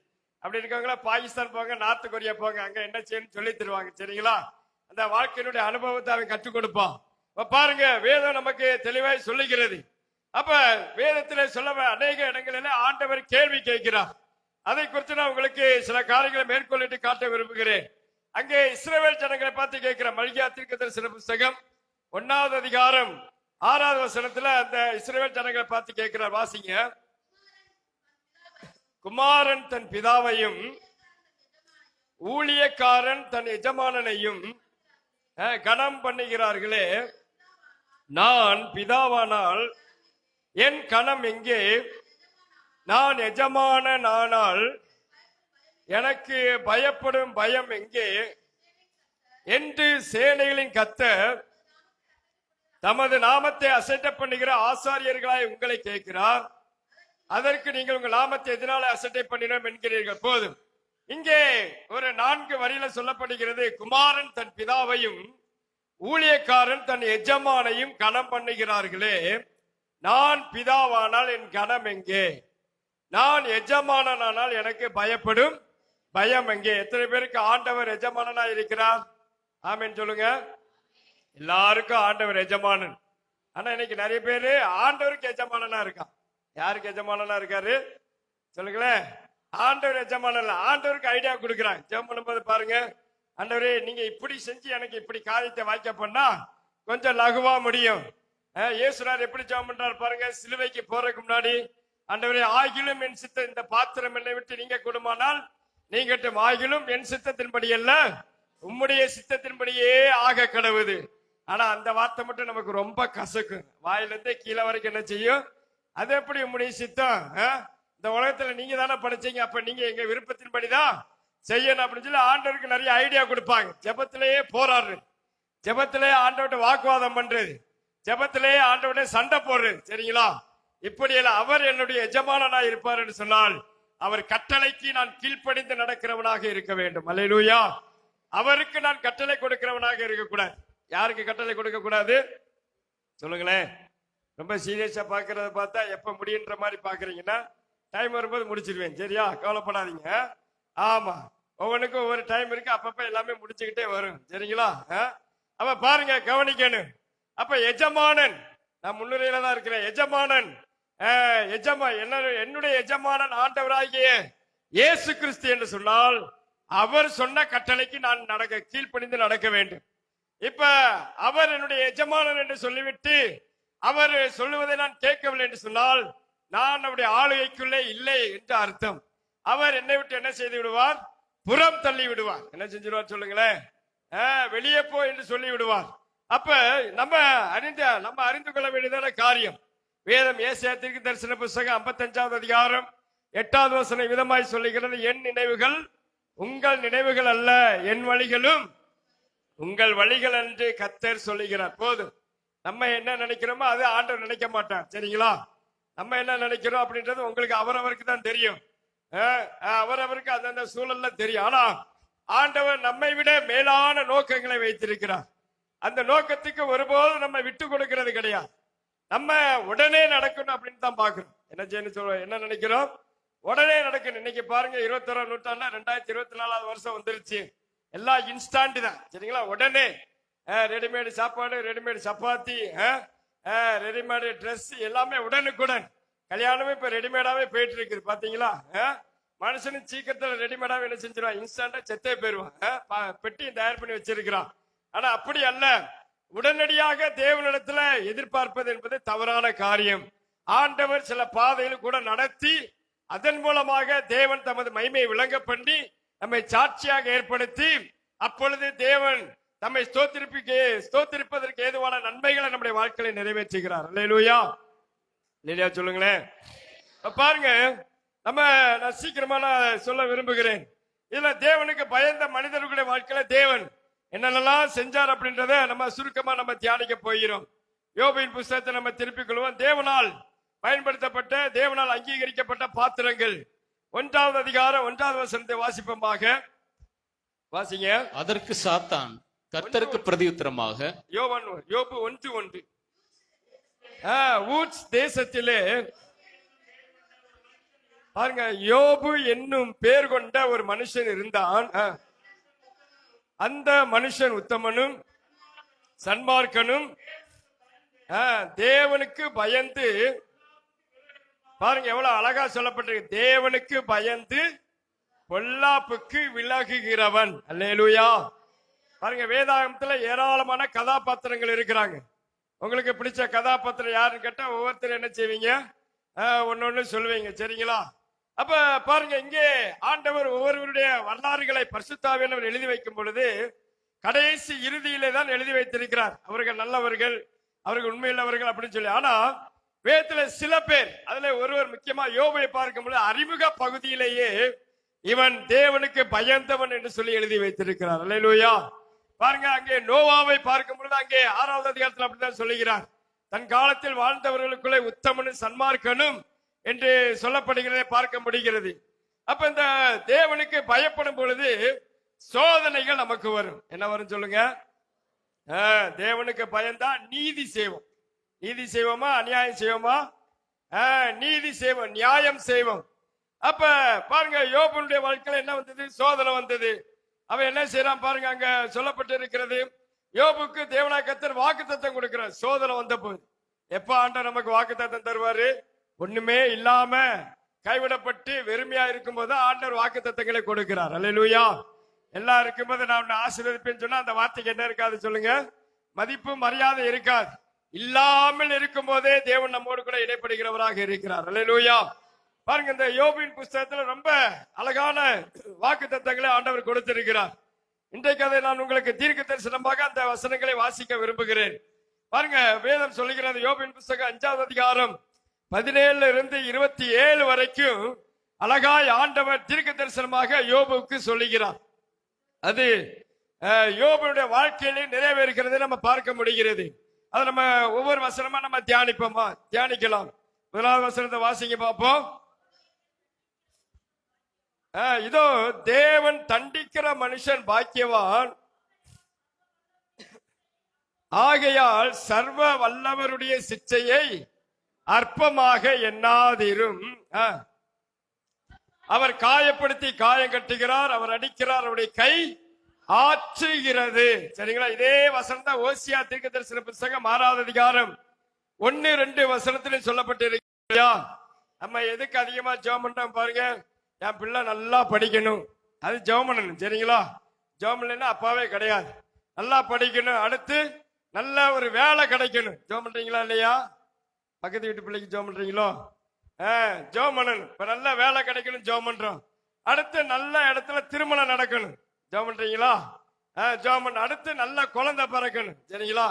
அப்படி இருக்கவங்களா பாகிஸ்தான் போங்க, நார்த் கொரியா போங்க, அங்க என்ன செய்யணும்னு சொல்லி தருவாங்க. சரிங்களா? அந்த வாழ்க்கையினுடைய அனுபவத்தை அவன் கற்றுக் கொடுப்பான். பாருங்க, வேதம் நமக்கு தெளிவாய் சொல்லுகிறது. அப்ப வேதத்திலே சொல்ல அநேக இடங்களில ஆண்டவர் கேள்வி கேட்கிறார். அதை குறித்து நான் உங்களுக்கு சில காரியங்களை மேற்கொள்ளிட்டு காட்ட விரும்புகிறேன். அங்கே இஸ்ரவேல் ஜனங்களை பார்த்து கேட்கிற மல்கியா தீர்க்கதரிசன புஸ்தகம் 1வது அதிகாரம் 6வது வசனத்துல அந்த இஸ்ரவேல் ஜனங்களை பார்த்து கேட்கிறார். வாசிங்க. குமாரன் தன் பிதாவையும் ஊழியக்காரன் தன் எஜமானனையும் கனம் பண்ணுகிறார்களே, நான் பிதாவானால் என் கனம் எங்கே? நான் எஜமானனானால் எனக்கு பயப்படும் பயம் எங்கே என்று சேனைகளின் கர்த்தர் தமது நாமத்தை அசட்டை பண்ணுகிற ஆசாரியர்களாய் உங்களை கேட்கிறார். அதற்கு நீங்கள் உங்கள் நாமத்தை எதனால அசட்டை பண்ணினோம் என்கிறீர்கள். போதும். இங்கே ஒரு 4 வரியில சொல்லப்படுகிறது, குமாரன் தன் பிதாவையும் ஊழியக்காரன் தன் எஜமானையும் கனம் பண்ணுகிறார்களே, நான் பிதாவானால் என் கனம் எங்கே? நான் எஜமானனானால் எனக்கு பயப்படும் பயம் எங்கே? எத்தனை பேருக்கு ஆண்டவர் எஜமானனா இருக்கிறார்? ஆமென் சொல்லுங்க. எல்லாருக்கும் ஆண்டவர் எஜமானன். ஆனா இன்னைக்கு நிறைய பேரு ஆண்டவருக்கு எஜமானனா இருக்கான். யாருக்கு எஜமானனா இருக்காரு சொல்லுங்களேன். ஆண்டவர் எஜமானன் இல்ல, ஆண்டவருக்கு ஐடியா கொடுக்குறாங்க. ஜெபம் பண்ணும்போது பாருங்க, ஆண்டவரே நீங்க இப்படி செஞ்சு எனக்கு இப்படி காரியத்தை வாய்க்க பண்ணா கொஞ்சம் லகுவா முடியும். இயேசுரார் எப்படி ஜெபம் பண்றாரு பாருங்க. சிலுவைக்கு போறதுக்கு முன்னாடி, ஆண்டவரே ஆகிலும் என் சித்த இந்த பாத்திரம் என்னை விட்டு நீங்க கொடுமானால் நீங்கட்டும், ஆகிலும் என் சித்தத்தின்படி அல்ல உம்முடைய சித்தத்தின்படியே ஆக கடவுது. ஆனா அந்த வார்த்தை மட்டும் நமக்கு ரொம்ப கசக்கும். வாயிலிருந்து கீழே வரைக்கும் என்ன செய்யும்? அது எப்படி உம்முடைய சித்தம்? இந்த உலகத்துல நீங்க தானே படிச்சீங்க, அப்ப நீங்க எங்க விருப்பத்தின்படிதான் செய்யணும் அப்படின்னு சொல்லி ஆண்டவருக்கு நிறைய ஐடியா கொடுப்பாங்க. ஜெபத்திலேயே போராடுறது, ஜெபத்திலேயே ஆண்டவர்கிட்ட வாக்குவாதம் பண்றது, ஜெபத்திலேயே ஆண்டவர்கிட்ட சண்டை போடுறது. சரிங்களா? இப்படி எல்லாம் அவர் என்னுடைய எஜமானனா இருப்பார் என்று சொன்னால் அவர் கட்டளைக்கு நான் கீழ்ப்படிந்து நடக்கிறவனாக இருக்க வேண்டும். அல்லேலூயா. அவருக்கு நான் கட்டளை கொடுக்கிறவனாக இருக்கக்கூடாது. யாருக்கு கட்டளை கொடுக்க கூடாது சொல்லுங்களேன். ரொம்ப சீரியஸா பாக்குறத பார்த்தா எப்ப முடியுன்ற மாதிரி பாக்குறீங்கன்னா டைம் வரும்போது முடிச்சிருவேன். சரியா? கவலைப்படாதீங்க. ஆமா, ஒவ்வொன்றுக்கும் ஒவ்வொரு டைம் இருக்கு. அப்பப்ப எல்லாமே முடிச்சுக்கிட்டே வரும். சரிங்களா? அப்ப பாருங்க, கவனிக்கணும். அப்ப எஜமானன், நான் முன்னுரையில தான் இருக்கிறேன். எஜமானன், என்னுடைய எஜமானன் ஆண்டவராகிய இயேசு கிறிஸ்து என்று சொன்னால் அவர் சொன்ன கட்டளைக்கு நான் கீழ்ப்படிந்து நடக்க வேண்டும். இப்ப அவர் என்னுடைய எஜமானன் என்று சொல்லிவிட்டு அவர் சொல்லுவதை நான் கேட்கவில்லை என்று சொன்னால் நான் அவருடைய ஆளுகைக்குள்ளே இல்லை என்று அர்த்தம். அவர் என்னை விட்டு என்ன செய்து விடுவார்? புறம் தள்ளி விடுவார். என்ன செஞ்சிருவார் சொல்லுங்களேன்? வெளியே போ என்று சொல்லி விடுவார். அப்ப நம்ம அறிந்து கொள்ள வேண்டியதான காரியம். வேதம் ஏசாயா தீர்க்கதரிசன புத்தகம் 55வது அதிகாரம் 8வது வசனம் விதமாய் சொல்லுகிறது, என் நினைவுகள் உங்கள் நினைவுகள் அல்ல, என் வழிகளும் உங்கள் வழிகள் என்று கர்த்தர் சொல்லுகிறார். போதும். நம்ம என்ன நினைக்கிறோமோ அது ஆண்டவர் நினைக்க மாட்டார். சரிங்களா? நம்ம என்ன நினைக்கிறோம் அப்படின்றது உங்களுக்கு அவரவருக்கு தான் தெரியும். அவரவருக்கு அந்தந்த சூழல்ல தெரியும். ஆனா ஆண்டவர் நம்மை விட மேலான நோக்கங்களை வைத்திருக்கிறார். அந்த நோக்கத்துக்கு ஒருபோதும் நம்ம விட்டு கொடுக்கிறது கிடையாது. நம்ம உடனே நடக்கணும் அப்படின்னு தான் பாக்குறோம். என்ன செய்யணும் என்ன நினைக்கிறோம்? உடனே நடக்கணும். இன்னைக்கு பாருங்க, 21ஆம் நூற்றாண்டுல 2024வது வருஷம் வந்துருச்சு. எல்லாம் இன்ஸ்டாண்ட் தான். சரிங்களா? உடனே ரெடிமேடு சாப்பாடு, ரெடிமேடு சப்பாத்தி, ரெடிமேடு ட்ரெஸ் எல்லாமே உடனுக்குடன். கல்யாணமே இப்ப ரெடிமேடாவே போயிட்டு இருக்குது. பாத்தீங்களா? மனுஷனும் சீக்கிரத்துல ரெடிமேடாவே என்ன செஞ்சிருவான்? இன்ஸ்டன்டா செத்தே போயிருவான். பெட்டியும் தயார் பண்ணி வச்சிருக்கிறான். ஆனா அப்படி அல்ல. உடனடியாக தேவனிடத்துல எதிர்பார்ப்பது என்பது தவறான காரியம். ஆண்டவர் சில பாதையில் கூட நடத்தி அதன் மூலமாக தேவன் தமது மகிமையை விளங்க பண்ணி நம்மை சாட்சியாக ஏற்படுத்தி அப்பொழுது தேவன் நம்மை ஸ்தோத்திரிப்பதற்கு ஏதுவான நன்மைகளை நம்முடைய வாழ்க்கையை நிறைவேற்றுகிறார். அல்லேலூயா. இல்லையா சொல்லுங்களேன். பாருங்க, நான் சீக்கிரமா சொல்ல விரும்புகிறேன். இதுல தேவனுக்கு பயந்த மனிதர்களுடைய வாழ்க்கையில தேவன் என்னென்னலாம் செஞ்சார் அப்படின்றத நம்ம சுருக்கமா தியானிக்க போகிறோம். யோபின் புத்தகத்தை நம்ம திருப்பிக் கொள்வோம். தேவனால் பயன்படுத்தப்பட்ட, தேவனால் அங்கீகரிக்கப்பட்ட பாத்திரங்கள். 1வது அதிகாரம் 1வது வசனத்தை வாசிப்போமாக. வாசிங்க. அதற்கு சாத்தான் கர்த்தருக்கு பிரதியுத்தரமாக, யோபு 1:1, ஊட்ஸ் தேசத்திலே பாருங்க, யோபு என்னும் பேர் கொண்ட ஒரு மனுஷன் இருந்தான். அந்த மனுஷன் உத்தமனும் சன்மார்க்கனும் தேவனுக்கு பயந்து, பாருங்க எவ்வளவு அழகா சொல்லப்பட்டிருக்கு, தேவனுக்கு பயந்து பொல்லாப்புக்கு விலகுகிறவன். அல்லேலூயா. பாருங்க, வேதாகமத்துல ஏராளமான கதாபாத்திரங்கள் இருக்கிறாங்க. உங்களுக்கு பிடிச்ச கதாபாத்திரம் யாருன்னு கேட்டா ஒவ்வொருத்தரும் என்ன செய்வீங்க? ஒன்னொன்னு சொல்லுவீங்க. சரிங்களா? அப்ப பாருங்க, இங்கே ஆண்டவர் ஒவ்வொருவருடைய வரலாறுகளை பரிசுத்த ஆவியானவர் எழுதி வைக்கும் பொழுது கடைசி இறுதியிலே தான் எழுதி வைத்திருக்கிறார். அவர்கள் நல்லவர்கள், அவர்கள் உண்மையுள்ளவர்கள் அப்படின்னு சொல்லி. ஆனா வேதத்துல சில பேர், அதுல ஒருவர் முக்கியமா யோபை பார்க்கும் பொழுது அறிமுக பகுதியிலேயே இவன் தேவனுக்கு பயந்தவன் என்று சொல்லி எழுதி வைத்திருக்கிறார். அல்லேலூயா. பாருங்க, அங்கே நோவாவை பார்க்கும் பொழுது அங்கே 6வது அதிகாரத்தில் அப்படித்தான் சொல்லுகிறார், தன் காலத்தில் வாழ்ந்தவர்களுக்குள்ளே உத்தமனும் சன்மார்க்கனும் என்று சொல்லப்படுகிறதை பார்க்க முடிகிறது. அப்ப இந்த தேவனுக்கு பயப்படும் பொழுது சோதனைகள் நமக்கு வரும். என்ன வரும் சொல்லுங்க? தேவனுக்கு பயந்தா நீதி செய்வோம். நீதி செய்வோமா அநியாயம் செய்வோமா? நீதி செய்வோம், நியாயம் செய்வோம். அப்ப பாருங்க, யோபுடைய வாழ்க்கையில என்ன வந்தது? சோதனை வந்தது. அவன் என்ன செய்யறான் பாருங்க, அங்க சொல்லப்பட்டு இருக்கிறது. யோபுக்கு தேவனாய் கர்த்தர் வாக்குத்தத்தம் கொடுக்கிறார். சோதனை வந்த போது எப்ப ஆண்டவர் நமக்கு வாக்குத்தத்தம் தருவாரு? ஒண்ணுமே இல்லாம கைவிடப்பட்டு வெறுமையா இருக்கும்போது ஆண்டவர் வாக்குத்தத்தங்களை கொடுக்கிறார். அல்லேலூயா. எல்லாம் இருக்கும்போது நான் ஆசீர்வதிப்பேன்னு சொன்னா அந்த வார்த்தைக்கு என்ன இருக்காது சொல்லுங்க? மதிப்பு மரியாதை இருக்காது. இல்லாமல் இருக்கும் போதே தேவன் நம்மோடு கூட இடைப்படுகிறவராக இருக்கிறார். அல்லேலூயா. பாருங்க, இந்த யோபின் புஸ்தகத்துல ரொம்ப அழகான வாக்குத்தத்தங்களை ஆண்டவர் கொடுத்திருக்கிறார். இன்றைக்கு அதை நான் உங்களுக்கு தீர்க்க தரிசனமாக அந்த வசனங்களை வாசிக்க விரும்புகிறேன். பாருங்க, வேதம் சொல்லுகிறது, யோபின் புஸ்தகம் 5வது அதிகாரம் 17 இருந்து 27 வரைக்கும் அழகாய் ஆண்டவர் தீர்க்க தரிசனமாக யோபுக்கு சொல்லுகிறார். அது யோபுடைய வாழ்க்கையிலே நிறைவேறுகிறது நம்ம பார்க்க முடிகிறது. அது நம்ம ஒவ்வொரு வசனமா நம்ம தியானிக்கலாம். முதலாவது வசனத்தை வாசிங்க பார்ப்போம். இதோ தேவன் தண்டிக்கிற மனுஷன் பாக்கியவான், ஆகையால் சர்வ வல்லவருடைய சிச்சையை அற்பமாக எண்ணாதிரும். அவர் காயப்படுத்தி காயம் கட்டுகிறார், அவர் அடிக்கிறார், அவருடைய கை ஆற்றுகிறது. சரிங்களா? இதே வசனம் தான் ஓசியா தீர்க்க தரிசன புத்தகம் 6வது அதிகாரம் 1-2 வசனத்திலும் சொல்லப்பட்டிருக்கிறா. நம்ம எதுக்கு அதிகமா ஜெபம் பண்றோம் பாருங்க? என் பிள்ளை நல்லா படிக்கணும், அது ஜெபம் பண்ணணும். சரிங்களா? ஜெபம் இல்லைன்னா அப்பாவே கிடையாது. நல்லா படிக்கணும், அடுத்து நல்ல ஒரு வேலை கிடைக்கணும். ஜெபம் பண்றீங்களா இல்லையா? பக்கத்து வீட்டு பிள்ளைக்கு ஜெபம் பண்றீங்களோ? ஜெபம் பண்ணணும். இப்ப நல்ல வேலை கிடைக்கணும், ஜெபம் பண்றோம். அடுத்து நல்ல இடத்துல திருமணம் நடக்கணும், ஜெபம் பண்றீங்களா? ஜெபம் பண்ண. அடுத்து நல்ல குழந்தை பிறக்கணும். சரிங்களா?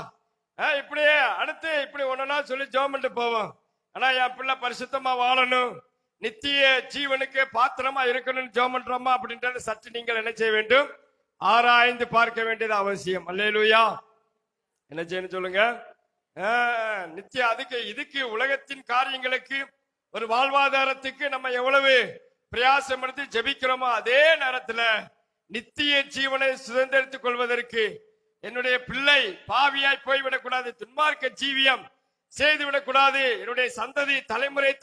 இப்படியே அடுத்து இப்படி ஒண்ணுனா சொல்லி ஜெபம் பண்ணிட்டு போவோம். ஆனா என் பிள்ளை பரிசுத்தமா வாழணும், நித்திய ஜீவனுக்கு பாத்திரமா இருக்கணும்னு ஜெபம் பண்றோமா அப்படின்றது சற்று நீங்கள் என்ன செய்ய வேண்டும்? ஆராய்ந்து பார்க்க வேண்டியது அவசியம். அல்லேலூயா. என்ன செய்யணும் சொல்லுங்க? நித்திய இதுக்கு உலகத்தின் காரியங்களுக்கு ஒரு வாழ்வாதாரத்துக்கு நம்ம எவ்வளவு பிரயாசம் எடுத்து ஜெபிக்கிறோமோ, அதே நேரத்துல நித்திய ஜீவனை சுதந்திரித்துக் கொள்வதற்கு என்னுடைய பிள்ளை பாவியாய் போய்விடக்கூடாது, துன்மார்க்க ஜீவியம் செய்துவிடக் கூடாது, என்னுடைய சந்ததி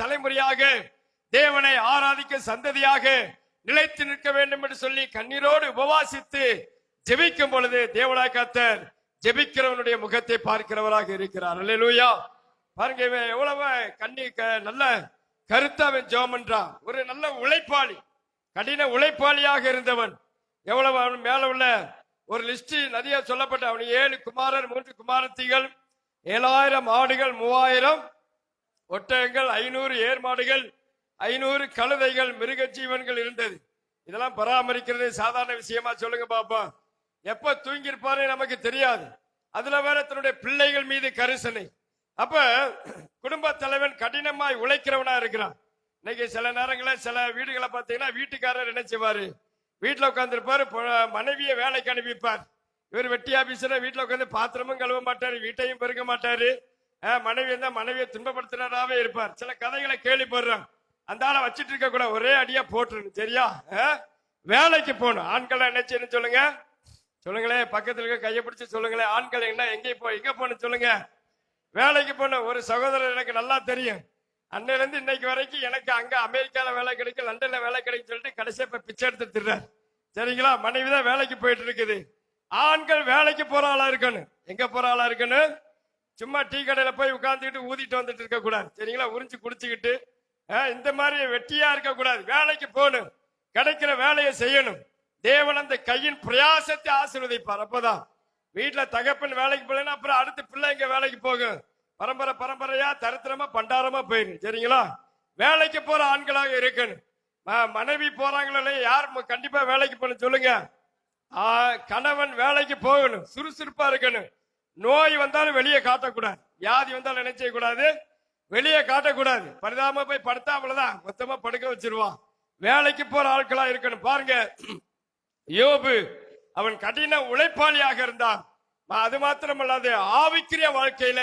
தலைமுறையாக தேவனை ஆராதிக்க சந்ததியாக நிலைத்து நிற்க வேண்டும் என்று சொல்லி கண்ணீரோடு உபவாசித்து ஜெபிக்கும் பொழுது தேவனாய் கர்த்தர் ஜெபிக்கிறவனுடைய முகத்தை பார்க்கிறவராக இருக்கிறார். அல்லேலூயா. பாருங்க, இவன் எவ்வளவு நல்ல கருத்தாவன் ஜெபம் பண்றான். ஒரு நல்ல உழைப்பாளி, கடின உழைப்பாளியாக இருந்தவன். எவ்வளவு அவன் மேல உள்ள ஒரு லிஸ்ட் நிறைய சொல்லப்பட்ட, அவன் 7 குமாரர் 3 குமாரத்திகள், 7000 ஆடுகள், 3000 ஒட்டகங்கள், 500 ஏர் மாடுகள், 500 கழுதைகள், மிருக ஜீவன்கள் இருந்தது. இதெல்லாம் பராமரிக்கிறது சாதாரண விஷயமா சொல்லுங்க பாப்பா? எப்ப தூங்கியிருப்பாரு நமக்கு தெரியாது. அதுல வேற தன்னுடைய பிள்ளைகள் மீது கரிசனை. அப்ப குடும்ப தலைவன் கடினமாய் உழைக்கிறவனா இருக்கிறான். இன்னைக்கு சில நேரங்களில் சில வீடுகளை பார்த்தீங்கன்னா வீட்டுக்காரர் என்ன செய்வாரு? வீட்டுல உட்கார்ந்து இருப்பாரு, மனைவியை வேலைக்கு அனுப்பிப்பார். இவர் வெட்டி ஆபீஸ்ல வீட்டுல உட்காந்து பாத்திரமும் கழுவ மாட்டாரு, வீட்டையும் பெருக்க மாட்டாரு. மனைவி இருந்தா மனைவியை துன்பப்படுத்தினராகவே இருப்பார். சில கதைகளை கேள்விப்படுறோம். அந்த ஆளை வச்சிட்டு இருக்க கூட, ஒரே அடியா போட்டுருணும். சரியா? வேலைக்கு போகணும். ஆண்கள் என்ன செய்யணும் சொல்லுங்க? சொல்லுங்களேன், பக்கத்துல இருக்க கையை பிடிச்சு சொல்லுங்களேன். ஆண்கள் என்ன எங்க போகணும் சொல்லுங்க? வேலைக்கு போகணும். ஒரு சகோதரர் எனக்கு நல்லா தெரியும். அன்னையில இருந்து இன்னைக்கு வரைக்கும் எனக்கு அங்க அமெரிக்கால வேலை கிடைக்கும், லண்டன்ல வேலை கிடைக்கும் சொல்லிட்டு கடைசியா இப்ப பிச்சை எடுத்துறாரு. சரிங்களா? மனைவிதான் வேலைக்கு போயிட்டு இருக்குது. ஆண்கள் வேலைக்கு போற ஆளா இருக்கணும். எங்க போற ஆளா இருக்கணும்? சும்மா டீ கடையில போய் உட்கார்ந்துக்கிட்டு ஊதிட்டு வந்துட்டு இருக்க கூடாது. சரிங்களா? உறிஞ்சு குடிச்சுக்கிட்டு இந்த மாதிரி வெட்டியா இருக்க கூடாது. வேலைக்கு போகணும், கிடைக்கிற வேலையை செய்யணும். தேவன் அந்த கையின் பிரயாசத்தை ஆசீர்வதிப்பார். அப்பதான் வீட்டுல தகப்பன் வேலைக்கு போகலன்னா அப்புறம் அடுத்த பிள்ளை இங்க வேலைக்கு போகும். பரம்பரையா தரித்திரமா பண்டாரமா போயிடும். சரிங்களா? வேலைக்கு போற ஆண்களாக இருக்கணும். மனைவி போறாங்களோ யார் கண்டிப்பா வேலைக்கு போகணும் சொல்லுங்க? கணவன் வேலைக்கு போகணும், சுறுசுறுப்பா இருக்கணும். நோய் வந்தாலும் வெளியே காட்டக்கூடாது, வியாதி வந்தாலும் என்ன செய்யக்கூடாது? வெளியே காட்டக்கூடாது. பரிதாபமா போய் படுத்தா அவ்வளவுதான், மொத்தமா படுக்க வச்சிருவான். வேலைக்கு போற ஆட்களா இருக்கணும். பாருங்க, யோபு அவன் கடின உழைப்பாளியாக இருந்தான். அது மாத்திரமல்லாது ஆவிக்குரிய வாழ்க்கையில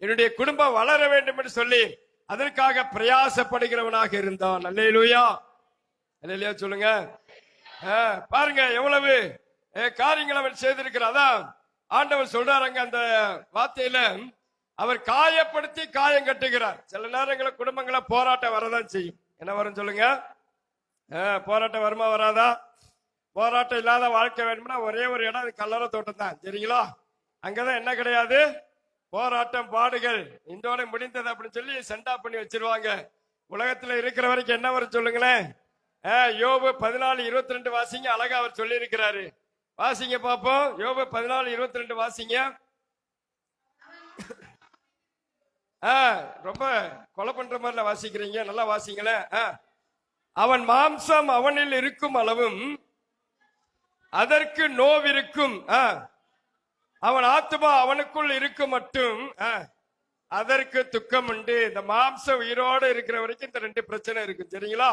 என்னுடைய குடும்பம் வளர வேண்டும் என்று சொல்லி அதற்காக பிரயாசப்படுகிறவனாக இருந்தான். அல்லேலூயா. அல்லேலூயா சொல்லுங்க. பாருங்க எவ்வளவு காரியங்கள் அவன் செய்திருக்கிறான். ஆண்டவர் சொல்றாருங்க அந்த வார்த்தையில, அவர் காயப்படுத்தி காயம் கட்டுகிறார். சில நேரங்களில் குடும்பங்கள போராட்டம் வரதான் செய்யும். என்ன வரும் சொல்லுங்க? போராட்டம் வருமா வராதா? போராட்டம் இல்லாத வாழ்க்கை வேணும்னா ஒரே ஒரு இடம், அது கல்லறை தோட்டம் தான். சரிங்களா? அங்கதான் என்ன கிடையாது, போராட்டம் பாடுகள் இந்தோட முடிந்தது அப்படின்னு சொல்லி சென்ட் ஆஃப் பண்ணி வச்சிருவாங்க. உலகத்துல இருக்கிற வரைக்கும் என்ன வரும் சொல்லுங்களேன்? யோபு 14:22 வாசிங்க. அழகா அவர் சொல்லி இருக்கிறாரு. வாசிங்க பாப்போம். யோபு 14:22 வாசிங்க. ரொம்ப கொலை பண்ற மாதிரில வாசிக்கிறீங்க, நல்லா வாசிங்களேன். அவன் மாம்சம் அவனில் இருக்கும் அளவும் அதற்கு நோவிருக்கும், அவன் ஆத்துமா அவனுக்குள் இருக்கும் மட்டும் அதற்கு துக்கம் உண்டு. இந்த மாம்சம் உயிரோடு இருக்கிற வரைக்கும் இந்த ரெண்டு பிரச்சனை இருக்கும். சரிங்களா?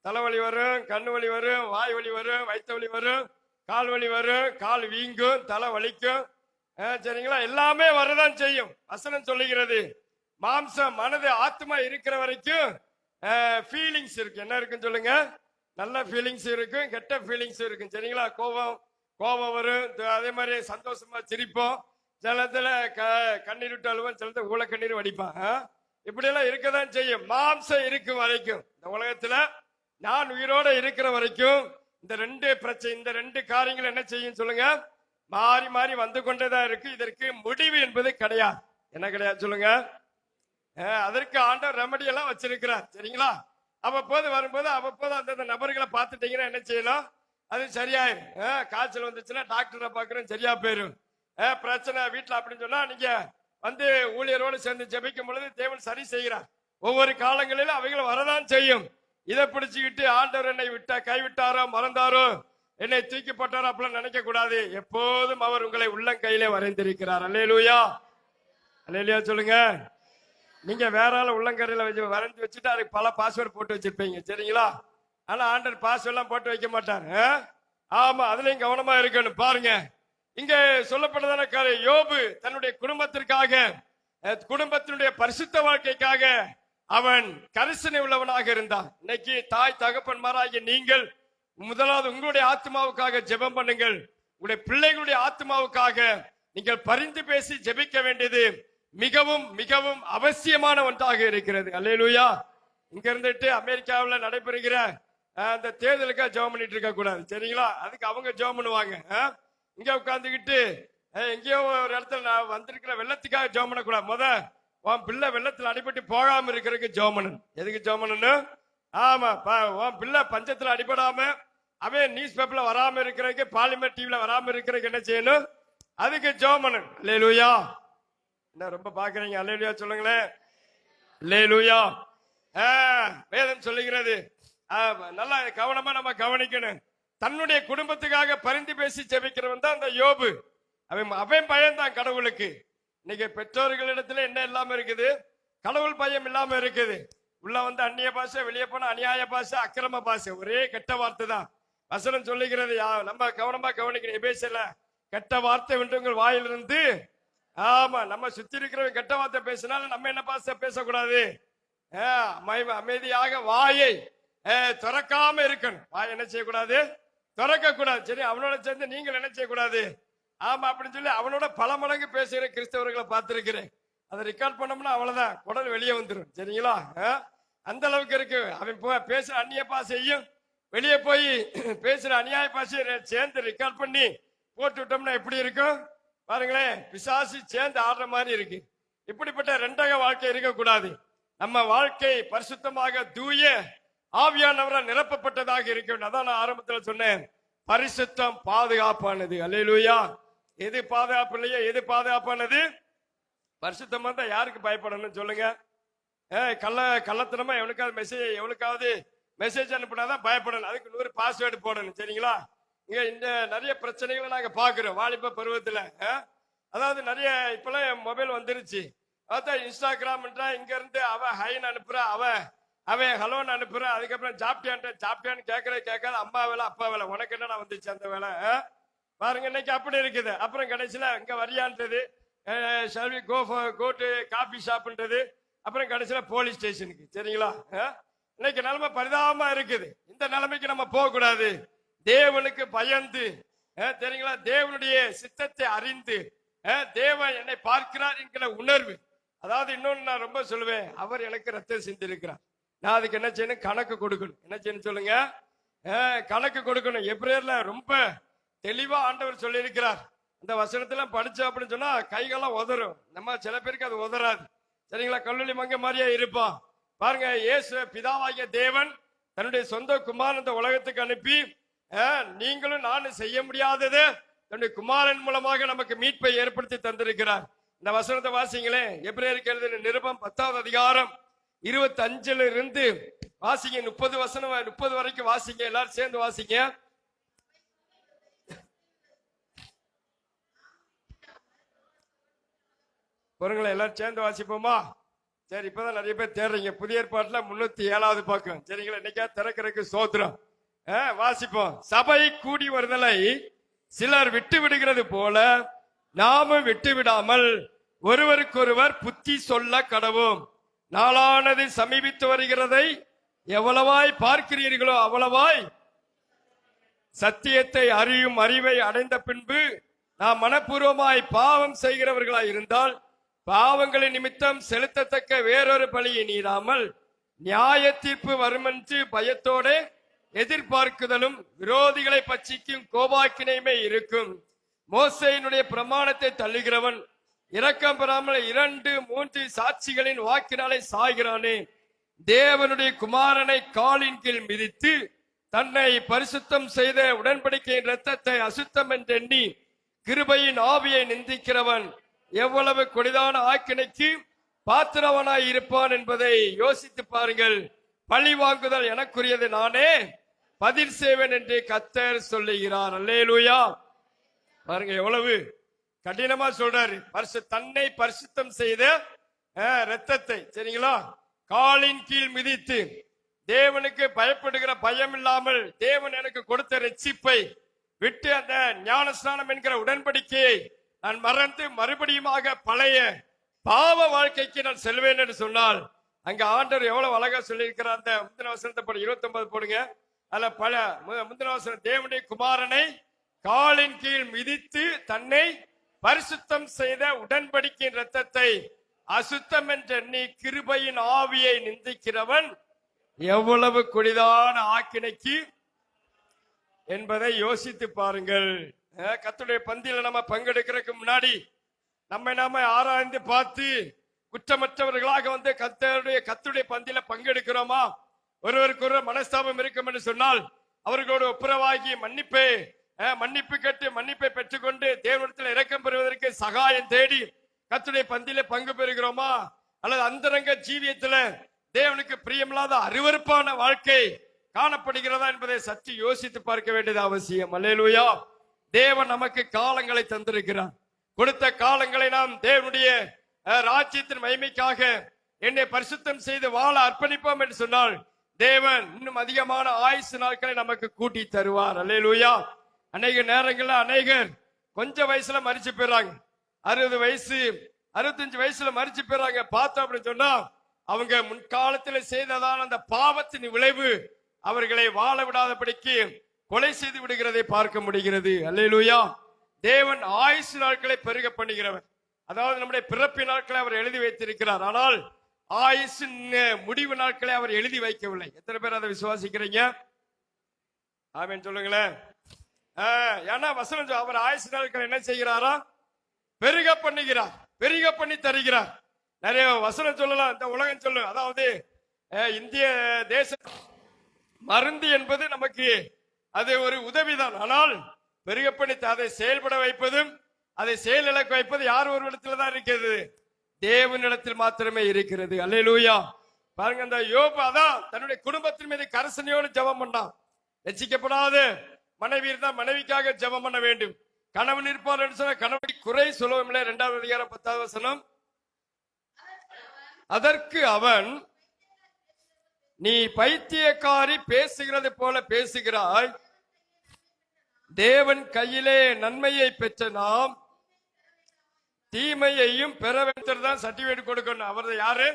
தலைவலி வரும், கண்ணு வலி வரும், வாய் வலி வரும், வயிற்று வலி வரும், கால் வலி வரும், கால் வீங்கும், தலை வலிக்கும். சரிங்களா? எல்லாமே வரதான் செய்யும். வசனம் சொல்லுகிறது, மாம்சம் மனது ஆத்மா இருக்கிற வரைக்கும் ஃபீலிங்ஸ் இருக்கு. என்ன இருக்குன்னு சொல்லுங்க? நல்ல ஃபீலிங்ஸ் இருக்கும், கெட்ட ஃபீலிங்ஸ் இருக்கும். சரிங்களா? கோபம் வரும், அதே மாதிரி சந்தோஷமா சிரிப்போம், சிலத்துல கண்ணீர் விட்டு அழுவோம், சிலத்துல ஊழ கண்ணீர் வடிப்பான். இப்படி எல்லாம் இருக்கதான் செய்யும். மாம்சம் இருக்கும் வரைக்கும், இந்த உலகத்துல நான் உயிரோட இருக்கிற வரைக்கும் இந்த ரெண்டு பிரச்சனை, இந்த ரெண்டு காரியங்கள் என்ன செய்யும் சொல்லுங்க? மாறி மாறி வந்து கொண்டேதான் இருக்கு. இதற்கு முடிவு என்பது கிடையாது. என்ன கிடையாது சொல்லுங்க? அதற்கு ஆண்டவர் ரெமடி எல்லாம் வச்சிருக்கிறார். சரிங்களா? அவ்வப்போது வரும்போது அவ்வப்போது அந்தந்த நபர்களை பார்த்துட்டீங்கன்னா என்ன செய்யலாம், அது சரியாயிரும். காய்ச்சல் வந்துச்சுன்னா டாக்டரை பார்க்கறோம், சரியா போயிரும். பிரச்சனை வீட்டுல அப்படின்னு சொன்னா நீங்க வந்து ஊழியரோடு சேர்ந்து ஜெபிக்கும் பொழுது தேவன் சரி செய்கிறார். ஒவ்வொரு காலங்களிலும் அவைகள் வரதான் செய்யும். இதை பிடிச்சுக்கிட்டு ஆண்டவர் என்னை கைவிட்டாரோ, மறந்தாரோ, என்னை தூக்கி போட்டாரோ அப்படிலாம் நினைக்க கூடாது. எப்போதும் அவர் உங்களை உள்ளங்கையிலே வரைந்திருக்கிறார். அல்லேலூயா, அல்லேலூயா சொல்லுங்க. நீங்க வேற ஆள் உள்ளங்கரையில வரைந்து வச்சுட்டு அதுக்கு பல பாஸ்வேர்ட் போட்டு வச்சிருப்பீங்க. சரிங்களா? ஆனா ஆண்டர் பாஸ்வேர்ட் எல்லாம் போட்டு வைக்க மாட்டார். ஆமா, அதுலயும் கவனமா இருக்கணும். பாருங்க, இங்க சொல்லப்பட்டதான காரியம், யோபு தன்னுடைய குடும்பத்திற்காக, குடும்பத்தினுடைய பரிசுத்த வாழ்க்கைக்காக அவன் கரிசனை உள்ளவனாக இருந்தான். இன்னைக்கு தாய் தகப்பன்மாராகிய நீங்கள் முதலாவது உங்களுடைய ஆத்மாவுக்காக ஜெபம் பண்ணுங்கள். உங்களுடைய பிள்ளைகளுடைய ஆத்மாவுக்காக நீங்கள் பரிந்து பேசி ஜெபிக்க வேண்டியது மிகவும் மிகவும் அவசியமான ஒன்றாக இருக்கிறது. அல்லேலூயா. இங்க இருந்துட்டு அமெரிக்காவில் நடைபெறுகிற அந்த தேர்தலுக்காக ஜெபம் பண்ணிட்டு இருக்க கூடாது. சரிங்களா? அதுக்கு அவங்க ஜெபம் பண்ணுவாங்க. இங்க உட்கார்ந்துகிட்டு எங்கேயோ ஒரு இடத்துல நான் வந்திருக்கிற வெள்ளத்துக்காக ஜெபம் பண்ணக்கூடாது. உன் பிள்ளை வெள்ளத்துல அடிபட்டு போகாம இருக்கிறதுக்கு ஜெபம் பண்ணணும். எதுக்கு ஜெபம் பண்ணணும்? ஆமா, உன் பிள்ளை பஞ்சத்துல அடிபடாம அவன் நியூஸ் பேப்பர்ல வராம இருக்கிறதுக்கு, பார்லிமெண்ட் டிவில வராம இருக்கிறதுக்கு என்ன செய்யணும்? அதுக்கு ஜெபம் பண்ணணும். அல்லேலூயா. என்ன ரொம்ப பாக்குறீங்க? அல்லேலூயா சொல்லுங்களேன். அல்லேலூயா. வேதம் சொல்லுகிறது, நல்லா கவனமா நம்ம கவனிக்கணும். தன்னுடைய குடும்பத்துக்காக பரிந்து பேசி ஜெபிக்கிறவன் தான் அந்த யோபு. அவன் பயந்தான் கடவுளுக்கு. இன்னைக்கு பெற்றோர்களிடத்துல என்ன இல்லாம இருக்குது? கடவுள் பயம் இல்லாம இருக்குது. உள்ள வந்து அந்நிய பாஷை, வெளியே போன அநியாய பாஷை, அக்கிரம பாஷை, ஒரே கெட்ட வார்த்தை தான். வசனம் சொல்லுகிறது, நம்ம கவனமா கவனிக்கணும். எபேசியர்ல கெட்ட வார்த்தை என்று உங்கள் வாயிலிருந்து, ஆமா, நம்ம சுத்தி இருக்கிறவங்க கெட்ட வார்த்தை பேசினாலும் நம்ம என்ன பாஷை பேசக்கூடாது? அமைதியாக வாயை திறக்காம இருக்கணும். வாய் என்ன செய்யக்கூடாது? திறக்க கூடாது. சரி, அவனோட சேர்ந்து நீங்கள் என்ன செய்யக்கூடாது? ஆமா அப்படின்னு சொல்லி அவனோட பல மடங்கு பேசுகிற கிறிஸ்தவர்களை பார்த்திருக்கிறேன். அதை ரெக்கார்ட் பண்ணோம்னா அவ்வளவுதான், குடல் வெளியே வந்துடும். சரிங்களா? அந்த அளவுக்கு இருக்கு. அவன் பேசுற அந்நிய பாஷையும் வெளியே போய் பேசுற அநியாய பாஷையை சேர்ந்து ரெக்கார்ட் பண்ணி போட்டு விட்டோம்னா எப்படி இருக்கும் பாருங்களேன். பிசாசு சேர்ந்து ஆடுற மாதிரி இருக்கு. இப்படிப்பட்ட ரெண்டக வாழ்க்கை இருக்கக்கூடாது. நம்ம வாழ்க்கை பரிசுத்தமாக தூய ஆவியானவரால் நிரப்பப்பட்டதாக இருக்க. அதான் நான் ஆரம்பத்தில் சொன்னேன், பரிசுத்தம் பாதுகாப்பானது. அல்லேலூயா. எது பாதுகாப்பு இல்லையா? எது பாதுகாப்பானது? பரிசுத்தமா தான். யாருக்கு பயப்படணும் சொல்லுங்க? கள்ளத்தனமா எவனுக்காவது மெசேஜ் அனுப்பினாதான் பயப்படணும். அதுக்கு 100 பாஸ்வேர்டு போடணும். சரிங்களா? இங்க இந்த நிறைய பிரச்சனைகளை நாங்க பாக்குறோம் வாலிப பருவத்துல. அதாவது நிறைய இப்பெல்லாம் மொபைல் வந்துருச்சு. அதான் இன்ஸ்டாகிராம் இங்க இருந்து அவன் ஹைன்னு அனுப்புற, அவன் ஹலோன்னு அனுப்புற, அதுக்கப்புறம் சாப்பிட்டியான்னு கேட்காது. அம்மா வேலை அப்பா வேலை, உனக்கு என்னடா வந்துச்சு அந்த வேலை? பாருங்க, இன்னைக்கு அப்படி இருக்குது. அப்புறம் கடைசியில இங்க வரியான்றது, கோ டு காபி ஷாப்ன்றது, அப்புறம் கடைசியில போலீஸ் ஸ்டேஷனுக்கு. சரிங்களா? இன்னைக்கு நிலைமை பரிதாபமா இருக்குது. இந்த நிலைமைக்கு நம்ம போக கூடாது. தேவனுக்கு பயந்து தெரியுங்களா? தேவனுடைய சித்தத்தை அறிந்து தேவன் என்னை பார்க்கிறார் என்கிற உணர்வு. அதாவது இன்னொன்னு நான் ரொம்ப சொல்லுவேன், அவர் எனக்கு ரத்தம் சிந்திருக்கிறார், நான் அதுக்கு என்ன செய்யணும்? கணக்கு கொடுக்கணும். என்ன செய்யணும் சொல்லுங்க? கணக்கு கொடுக்கணும். எப்ரேயர்ல ரொம்ப தெளிவா ஆண்டவர் சொல்லி இருக்கிறார். அந்த வசனத்துல படிச்சோம் அப்படின்னு சொன்னா கைகள்லாம் உதறும். நம்ம சில பேருக்கு அது உதறாது. சரிங்களா? கல்லூரி மங்க மாதிரியா இருப்பான். பாருங்க, இயேசு பிதாவாகிய தேவன் தன்னுடைய சொந்த குமாரன் இந்த உலகத்துக்கு அனுப்பி நீங்களும் நானும் செய்ய முடியாதது தன்னுடைய குமாரன் மூலமாக நமக்கு மீட்பை ஏற்படுத்தி தந்திருக்கிறார். இந்த வசனத்தை வாசிங்களே. எபிரேயருக்கு எழுதின நிருபம் 10வது அதிகாரம் 25 இருந்து வாசிங்க. 30 வசனம் 30 வரைக்கும் வாசிங்க. எல்லாரும் சேர்ந்து வாசிங்க. பொருங்களை எல்லாரும் சேர்ந்து வாசிப்போமா? சரி, இப்பதான் நிறைய பேர் தேடுறீங்க. புதிய ஏற்பாட்டுல 307வது பக்கம். சரிங்களா? இன்னைக்கா திறக்கிறதுக்கு சோத்திரம். வாசிப்போம். சபை கூடி வருதலை சிலர் விட்டு விடுகிறது போல நாமும் விட்டு விடாமல் ஒருவருக்கொருவர் புத்தி சொல்ல கடவோம். நாளானது சமீபித்து வருகிறதை எவ்வளவாய் பார்க்கிறீர்களோ அவ்வளவாய் சத்தியத்தை அறியும் அறிவை அடைந்த பின்பு நாம் மனப்பூர்வமாய் பாவம் செய்கிறவர்களாய் இருந்தால் பாவங்களின் நிமித்தம் செலுத்தத்தக்க வேறொரு பலியை நீராமல் நியாய தீர்ப்பு வருமென்று பயத்தோட எதிர்பார்க்குதலும் விரோதிகளை பட்சிக்கும் கோபாக்கினையுமே இருக்கும். மோசேயினுடைய பிரமாணத்தை தள்ளுகிறவன் இரக்கம் பெறாமல் 2-3 சாட்சிகளின் வாக்கினாலே சாய்கிறானே. தேவனுடைய குமாரனை காலின் கீழ் மிதித்து தன்னை பரிசுத்தம் செய்த உடன்படிக்கையின் இரத்தத்தை அசுத்தம் என்றெண்ணி கிருபையின் ஆவியை நிந்திக்கிறவன் எவ்வளவு கொடிதான ஆக்கினைக்கு பாத்திரவனாய் இருப்பான் என்பதை யோசித்து பாருங்கள். பழி வாங்குதல் எனக்குரியது, நானே பதில் செய்வேன் என்று கர்த்தர் சொல்லுகிறார். அல்லேலூயா. பாருங்க எவ்வளவு கடினமா சொல்றாரு. தன்னை பரிசுத்தம் செய்த இரத்தத்தை, சரிங்களா, காலின் கீழ் மிதித்து தேவனுக்கு பயப்படுகிற பயம் இல்லாமல் தேவன் எனக்கு கொடுத்த ரட்சிப்பை விட்டு அந்த ஞானஸ்நானம் என்கிற உடன்படிக்கையை நான் மறந்து மறுபடியுமாக பழைய பாவ வாழ்க்கைக்கு நான் செல்வேன் என்று சொன்னால் அங்க ஆண்டவர் எவ்வளவு அழகா சொல்லியிருக்கிறார். அந்த முந்தின வசனத்தை போடு, 29 போடுங்க. அதுல பல முந்தின வசனம், தேவனுடைய குமாரனை காலின் கீழ் மிதித்து தன்னை பரிசுத்தம் செய்த உடன்படிக்கையின் இரத்தத்தை அசுத்தம் என்றெண்ணி கிருபையின் ஆவியை நிந்திக்கிறவன் எவ்வளவு கொடிதான ஆக்கினைக்கு என்பதை யோசித்து பாருங்கள். கர்த்தருடைய பந்தியில நம்ம பங்கெடுக்கிறதுக்கு முன்னாடி நாம ஆராய்ந்து பார்த்து குற்றமற்றவர்களாக வந்து கர்த்தருடைய பந்தியில பங்கெடுக்கிறோமா? ஒருவருக்கு ஒரு மனஸ்தாபம் இருக்கும் என்று சொன்னால் அவர்களோடு ஒப்புரவாகி மன்னிப்பு கேட்டு மன்னிப்பை பெற்றுக்கொண்டு தேவனிடத்தில் இரக்கம் பெறுவதற்கு சகாயம் தேடி கர்த்தருடைய பந்தியில பங்கு பெறுகிறோமா? அல்லது அந்தரங்க ஜீவியத்துல தேவனுக்கு பிரியமில்லாத அருவருப்பான வாழ்க்கை காணப்படுகிறதா என்பதை சற்று யோசித்து பார்க்க வேண்டியது அவசியம். அல்லேலூயா. தேவன் நமக்கு காலங்களை தந்திருக்கிறார். கொடுத்த காலங்களை நாம் தேவனுடைய ராஜ்யத்தின் மகிமைக்காக என்னை பரிசுத்தம் செய்து வாழ அர்ப்பணிப்போம் என்று சொன்னால் தேவன் இன்னும் அதிகமான ஆயுசு நாட்களை நமக்கு கூட்டி தருவார். அல்லேலூயா. அநேக நேரங்கள்ல அநேகர் கொஞ்ச வயசுல மரிச்சு போயிடுறாங்க. 60 வயசு 65 வயசுல மரிச்சு போயிடுறாங்க. பார்த்தோம் அப்படின்னு சொன்னா அவங்க முன்காலத்தில் செய்ததான அந்த பாவத்தின் விளைவு அவர்களை வாழ விடாதபடிக்கு கொலை செய்து விடுகிறதை பார்க்க முடிகிறது. அல்லேலூயா. தேவன் ஆயுசு நாட்களை பெருக பண்ணுகிறவர். அதாவது நம்முடைய பிறப்பு நாட்களை அவர் எழுதி வைத்திருக்கிறார். ஆனால் ஆயுசு முடிவு நாட்களை அவர் எழுதி வைக்கவில்லை. எத்தனை பேர் அதை விசுவாசிக்கிறீங்க? ஆமென் சொல்லுங்களேன். ஏன்னா வசனம் அவர் ஆயுசு நாட்களை என்ன செய்கிறாரா? பெருக பண்ணுகிறார், பெருக பண்ணி தருகிறார். நிறைய வசனம் சொல்லலாம், இந்த உலகம் சொல்லும். அதாவது இந்திய தேச மருந்து என்பது நமக்கு அது ஒரு உதவிதான். ஆனால் பெருக பண்ணி அதை செயல்பட வைப்பதும் அதை செயலிழக்க வைப்பது யார் ஒரு இடத்துல தான் இருக்கிறது? தேவனிடத்தில் மாத்திரமே இருக்கிறது. அல்லேலூயா. பாருங்க, அந்த யோபு அதான் தன்னுடைய குடும்பத்தின் மீது கரிசனையோடு ஜெபம் பண்ணான். ரட்சிக்கப்படாத மனைவி இருந்தால் மனைவிக்காக ஜெபம் பண்ண வேண்டும். கணவன் இருப்பார் என்று சொன்ன கணவன் குறை சொல்லவும் இல்லை. 2வது அதிகாரம் 10வது வசனம். அதற்கு அவன், நீ பைத்தியக்காரி பேசுகிறது போல பேசுகிறாய். தேவன் கையிலே நன்மையை பெற்ற நாம் தீமையையும் பெற வேண்டும். சர்டிபிகேட் கொடுக்கணும். அவர் யாரு?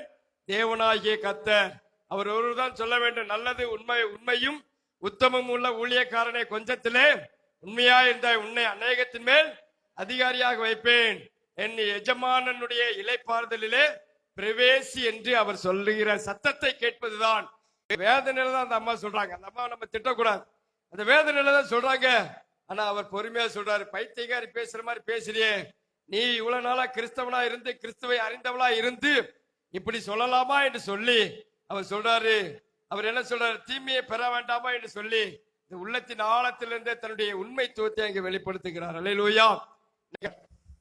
தேவனாகிய கர்த்தர். அவர் ஒருவர் தான் சொல்ல வேண்டும். நல்லது உண்மையும் உத்தமம் உள்ள ஊழியக்காரனை கொஞ்சத்திலே உண்மையாய் இருந்தாய், உன்னை அநேகத்தின் மேல் அதிகாரியாக வைப்பேன், என் எஜமானனுடைய இலைப்பாறுதலிலே பிரவேசி என்று அவர் சொல்லுகிற சத்தத்தை கேட்பதுதான் வேதனையில தான் அந்த அம்மா சொல்றாங்க. அந்த அம்மா நம்ம திட்டக்கூடாது, அந்த வேதனையில தான் சொல்றாங்க. ஆனா அவர் பொறுமையா சொல்றாரு, பைத்தியக்காரி பேசுற மாதிரி பேசுறியே, நீ இவ்வளவு நாளா கிறிஸ்தவனா இருந்து கிறிஸ்துவை அறிந்தவளா இருந்து இப்படி சொல்லலாமா என்று சொல்லி அவர் சொல்றாரு. அவர் என்ன சொல்றாரு, தீமையை பெற வேண்டாமா என்று சொல்லி இந்த உள்ளத்தின் ஆழத்திலிருந்து தன்னுடைய உண்மைத்துவத்தை அங்கே வெளிப்படுத்துகிறார். அல்லேலூயா.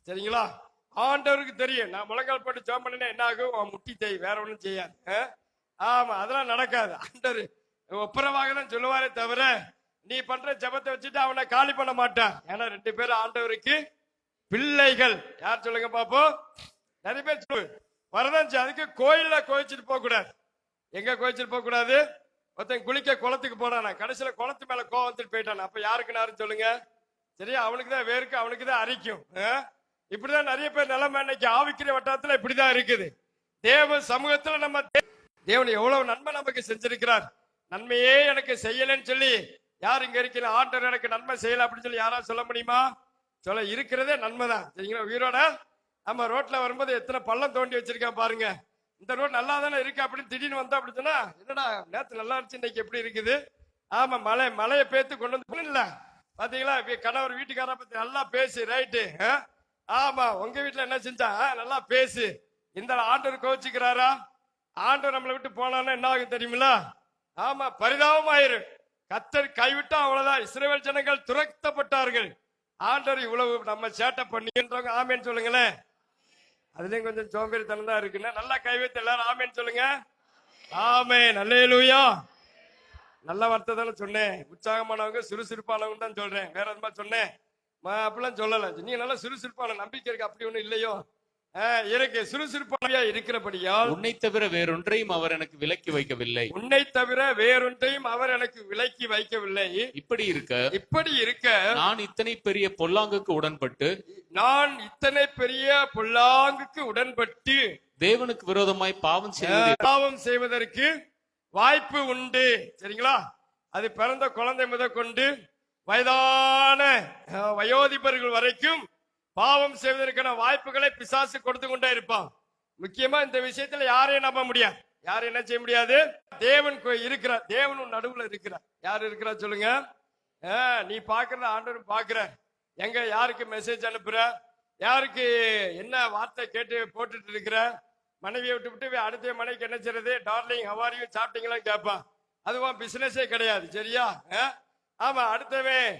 சரிங்களா? ஆண்டவருக்கு தெரியும், நான் முழங்கால் போட்டு ஜெபம் பண்ணேன்னா என்ன ஆகும், அவன் முட்டி தேய், வேற ஒண்ணும் செய்யாது. ஆமா, அதெல்லாம் நடக்காது. ஆண்டவர் ஒப்புரவாக தான் சொல்லுவாரே தவிர நீ பண்ற ஜெபத்தை வச்சுட்டு அவனை காலி பண்ண மாட்டான். ஏன்னா 2 பேரும் ஆண்டவருக்கு பிள்ளைகள். யார் சொல்லுங்க பாப்போம்? நிறைய பேர் சொல்லு வரதான். அதுக்கு கோயில்ல கோயிச்சுட்டு போக கூடாது. எங்க கோயிச்சுட்டு போக கூடாது? ஒருத்தன் குளிக்க குளத்துக்கு போனானா, கடைசியில குளத்து மேல கோவம் வந்துட்டு போயிட்டான். அப்ப யாருக்கு நேரம் சொல்லுங்க? சரியா? அவனுக்கு தான் வேர்க்கு, அவனுக்கு தான் அரிக்கும். இப்படிதான் நிறைய பேர் நிலைமை இன்னைக்கு ஆவிக்கிற வட்டாரத்துல இப்படிதான் இருக்குது. தேவ சமூகத்துல நம்ம தேவன் எவ்வளவு நன்மை நமக்கு செஞ்சிருக்கிறார். நன்மையே எனக்கு செய்யலன்னு சொல்லி யார் இங்க இருக்கிற, ஆண்டவர் எனக்கு நன்மை செய்யல அப்படின்னு சொல்லி யாராவது சொல்ல முடியுமா? சொல்ல இருக்கிறதே நன்மைதான். சரிங்களா? உயிரோட நம்ம ரோட்ல வரும்போது எத்தனை பள்ளம் தோண்டி வச்சிருக்கேன் பாருங்க. இந்த ரோட் நல்லா தானே இருக்கு அப்படின்னு திடீர்னு வந்தா அப்படி சொன்னா, என்னடா நேத்து நல்லா இருந்துச்சு, இன்னைக்கு எப்படி இருக்குது? ஆமா, மழையை பேத்து கொண்டு வந்து இல்ல பாத்தீங்களா? கணவர் வீட்டுக்கார பத்தி நல்லா பேசு, ரைட்டு. ஆமா, உங்க வீட்டுல என்ன செஞ்சா நல்லா பேசு. இந்த ஆண்டவர் கோச்சிக்கிறாரா? ஆண்டவர் நம்மளை விட்டு போனான்னா என்ன ஆகும் தெரியுமில்ல? ஆமா, பரிதாபமாயிரு. கர்த்தர் கைவிட்டா அவ்வளவுதான். இஸ்ரவேல் ஜனங்கள் துரத்தப்பட்டார்கள். ஆண்டவர் இவ்வளவு நம்ம சேட்டை பண்ணின்றவங்க ஆமேன்னு சொல்லுங்களேன். அதுலயும் கொஞ்சம் சோம்பேறித்தனம் தான் இருக்குன்னா நல்லா கைவிட்டு எல்லாரும் ஆமேன்னு சொல்லுங்க. ஆமென், அல்லேலூயா. நல்ல வார்த்தை தானே சொன்னேன். உற்சாகமானவங்க சுறுசுறுப்பானவங்க தான் சொல்றேன், வேற எதுமா சொன்னேன் அப்படிலாம் சொல்லல. நீங்க நல்லா சுறுசுறுப்பான நம்பிக்கை இருக்கு, அப்படி ஒண்ணு இல்லையோ? இருக்கு, சுறுசுறுப்பான இருக்கிறபடியால் உன்னை தவிர வேறொன்றையும் அவர் எனக்கு விலக்கி வைக்கவில்லை. உன்னை தவிர வேறொன்றையும் அவர் எனக்கு விலக்கி வைக்கவில்லை. இப்படி இருக்க நான் இத்தனை பெரிய பொல்லாங்குக்கு உடன்பட்டு தேவனுக்கு விரோதமாய் பாவம் செய்வதற்கு வாய்ப்பு உண்டு. சரிங்களா? அது பிறந்த குழந்தை முதல் கொண்டு வயதான வயோதிபர்கள் வரைக்கும் பாவம் செய்வதற்கான வாய்ப்புகளை பிசாசு கொடுத்து கொண்டே இருப்பான். முக்கியமா இந்த விஷயத்துல யாரையும் நம்ப முடியாது, யாரும் என்ன செய்ய முடியாது. தேவன் இருக்கிறார், தேவனும் நடுவுல இருக்கிறார். யார் இருக்கிறா சொல்லுங்க? நீ பாக்குறத ஆண்டவரும் பாக்குற. எங்க யாருக்கு மெசேஜ் அனுப்புற, யாருக்கு என்ன வார்த்தை கேட்டு போட்டுட்டு இருக்கிற, மனைவியை விட்டு அடுத்த மனைவிக்கு என்ன செய்யறது, டார்லிங் ஹவாரியும் சாப்பிட்டீங்களா கேட்பான். அதுவும் பிசினஸே கிடையாது. சரியா? ஆமா, அடுத்தவன்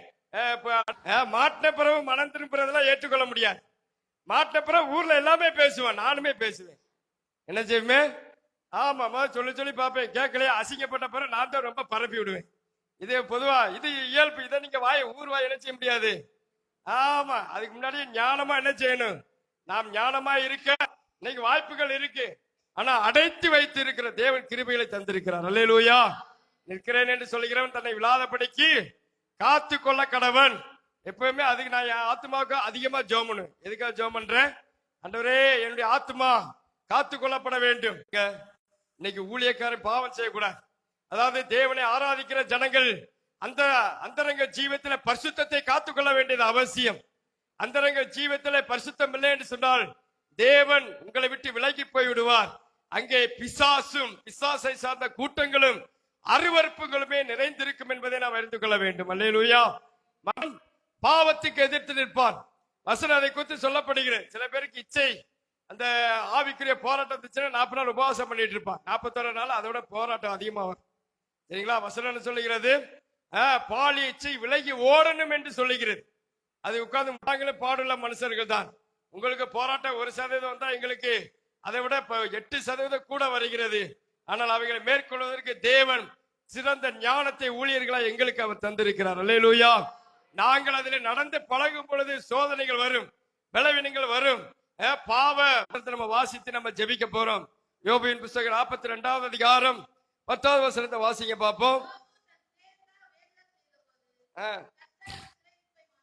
மாட்டின பிறகு மனம் திரும்புறதெல்லாம் ஏற்றுக்கொள்ள முடியாது. மாட்டின பிறகு ஊர்ல எல்லாமே பேசுவான், நானுமே பேசுவேன். என்ன செய்யுமே? ஆமா, சொல்லி பார்ப்பேன், கேட்கலையே, அசிங்கப்பட்ட பிறகு நான் தான் ரொம்ப பரப்பி விடுவேன். இது பொதுவா, இது இயல்பு. இதை நீங்க ஊர் வாய் என்ன செய்ய முடியாது. ஆமா, அதுக்கு முன்னாடி ஞானமா என்ன செய்யணும்? நாம் ஞானமா இருக்க இன்னைக்கு வாய்ப்புகள் இருக்கு. ஆனா அடைத்து வைத்து இருக்கிற தேவன் கிருபைகளை தந்திருக்கிறார். அல்லேலூயா. நிற்கிறேன் என்று சொல்லுகிறவன் தன்னை விழாதபடிக்கு காத்து கொள்ள கடவன். எப்பவுமே அதுக்கு நான் என் ஆத்மாவுக்கு அதிகமா ஜெபம் பண்ணுவேன். எதுக்காக ஜெபம் பண்றேன்? ஆண்டவரே, என்னுடைய ஆத்மா காத்து கொள்ளப்பட வேண்டும். இன்னைக்கு ஊழியக்காரன் பாவம் செய்யக்கூடாது. அதாவது தேவனை ஆராதிக்கிற ஜனங்கள் அந்த அந்தரங்க ஜீவத்தில பரிசுத்தத்தை காத்துக்கொள்ள வேண்டியது அவசியம். அந்தரங்க ஜீவத்தில பரிசுத்தம் இல்லை என்று சொன்னால் தேவன் உங்களை விட்டு விலகி போய் விடுவார். அங்கே பிசாசும் பிசாசை சார்ந்த கூட்டங்களும் அருவருப்புகளுமே நிறைந்திருக்கும் என்பதை நாம் அறிந்து கொள்ள வேண்டும். அல்லேலூயா. பாவத்துக்கு எதிர்த்து நிற்பான். வசனம் அதை குறித்து சொல்லப்படுகிறது. சில பேருக்கு இச்சை, அந்த ஆவிக்குரிய போராட்டம் இருந்துச்சுன்னா 40 நாள் உபவாசம் பண்ணிட்டு இருப்பான். 41 நாள் அதோட போராட்டம் அதிகமா வரும். சரிங்களா? வசனம் சொல்லுகிறது, பாலி இச்சை விலகி ஓடணும் என்று சொல்லுகிறது. அது உட்கார்ந்து முட்டாங்களே பாடுள்ள மனுஷர்கள் தான். உங்களுக்கு போராட்டம் 1% வந்தா எங்களுக்கு அதை விட 8% கூட வருகிறது. ஆனால் அவைகளை மேற்கொள்வதற்கு தேவன் சிறந்த ஞானத்தை ஊழியர்களா எங்களுக்கு அவர் தந்திருக்கிறார். அல்லேலூயா. நாங்கள் அதில் நடந்து பழகும் பொழுது சோதனைகள் வரும், பலவீனங்கள் வரும். பாவ நம்ம வாசித்து நம்ம ஜெபிக்க போறோம். யோபுவின் புத்தகம் 42வது அதிகாரம் 10வது வசனத்தை வாசிங்க பார்ப்போம்.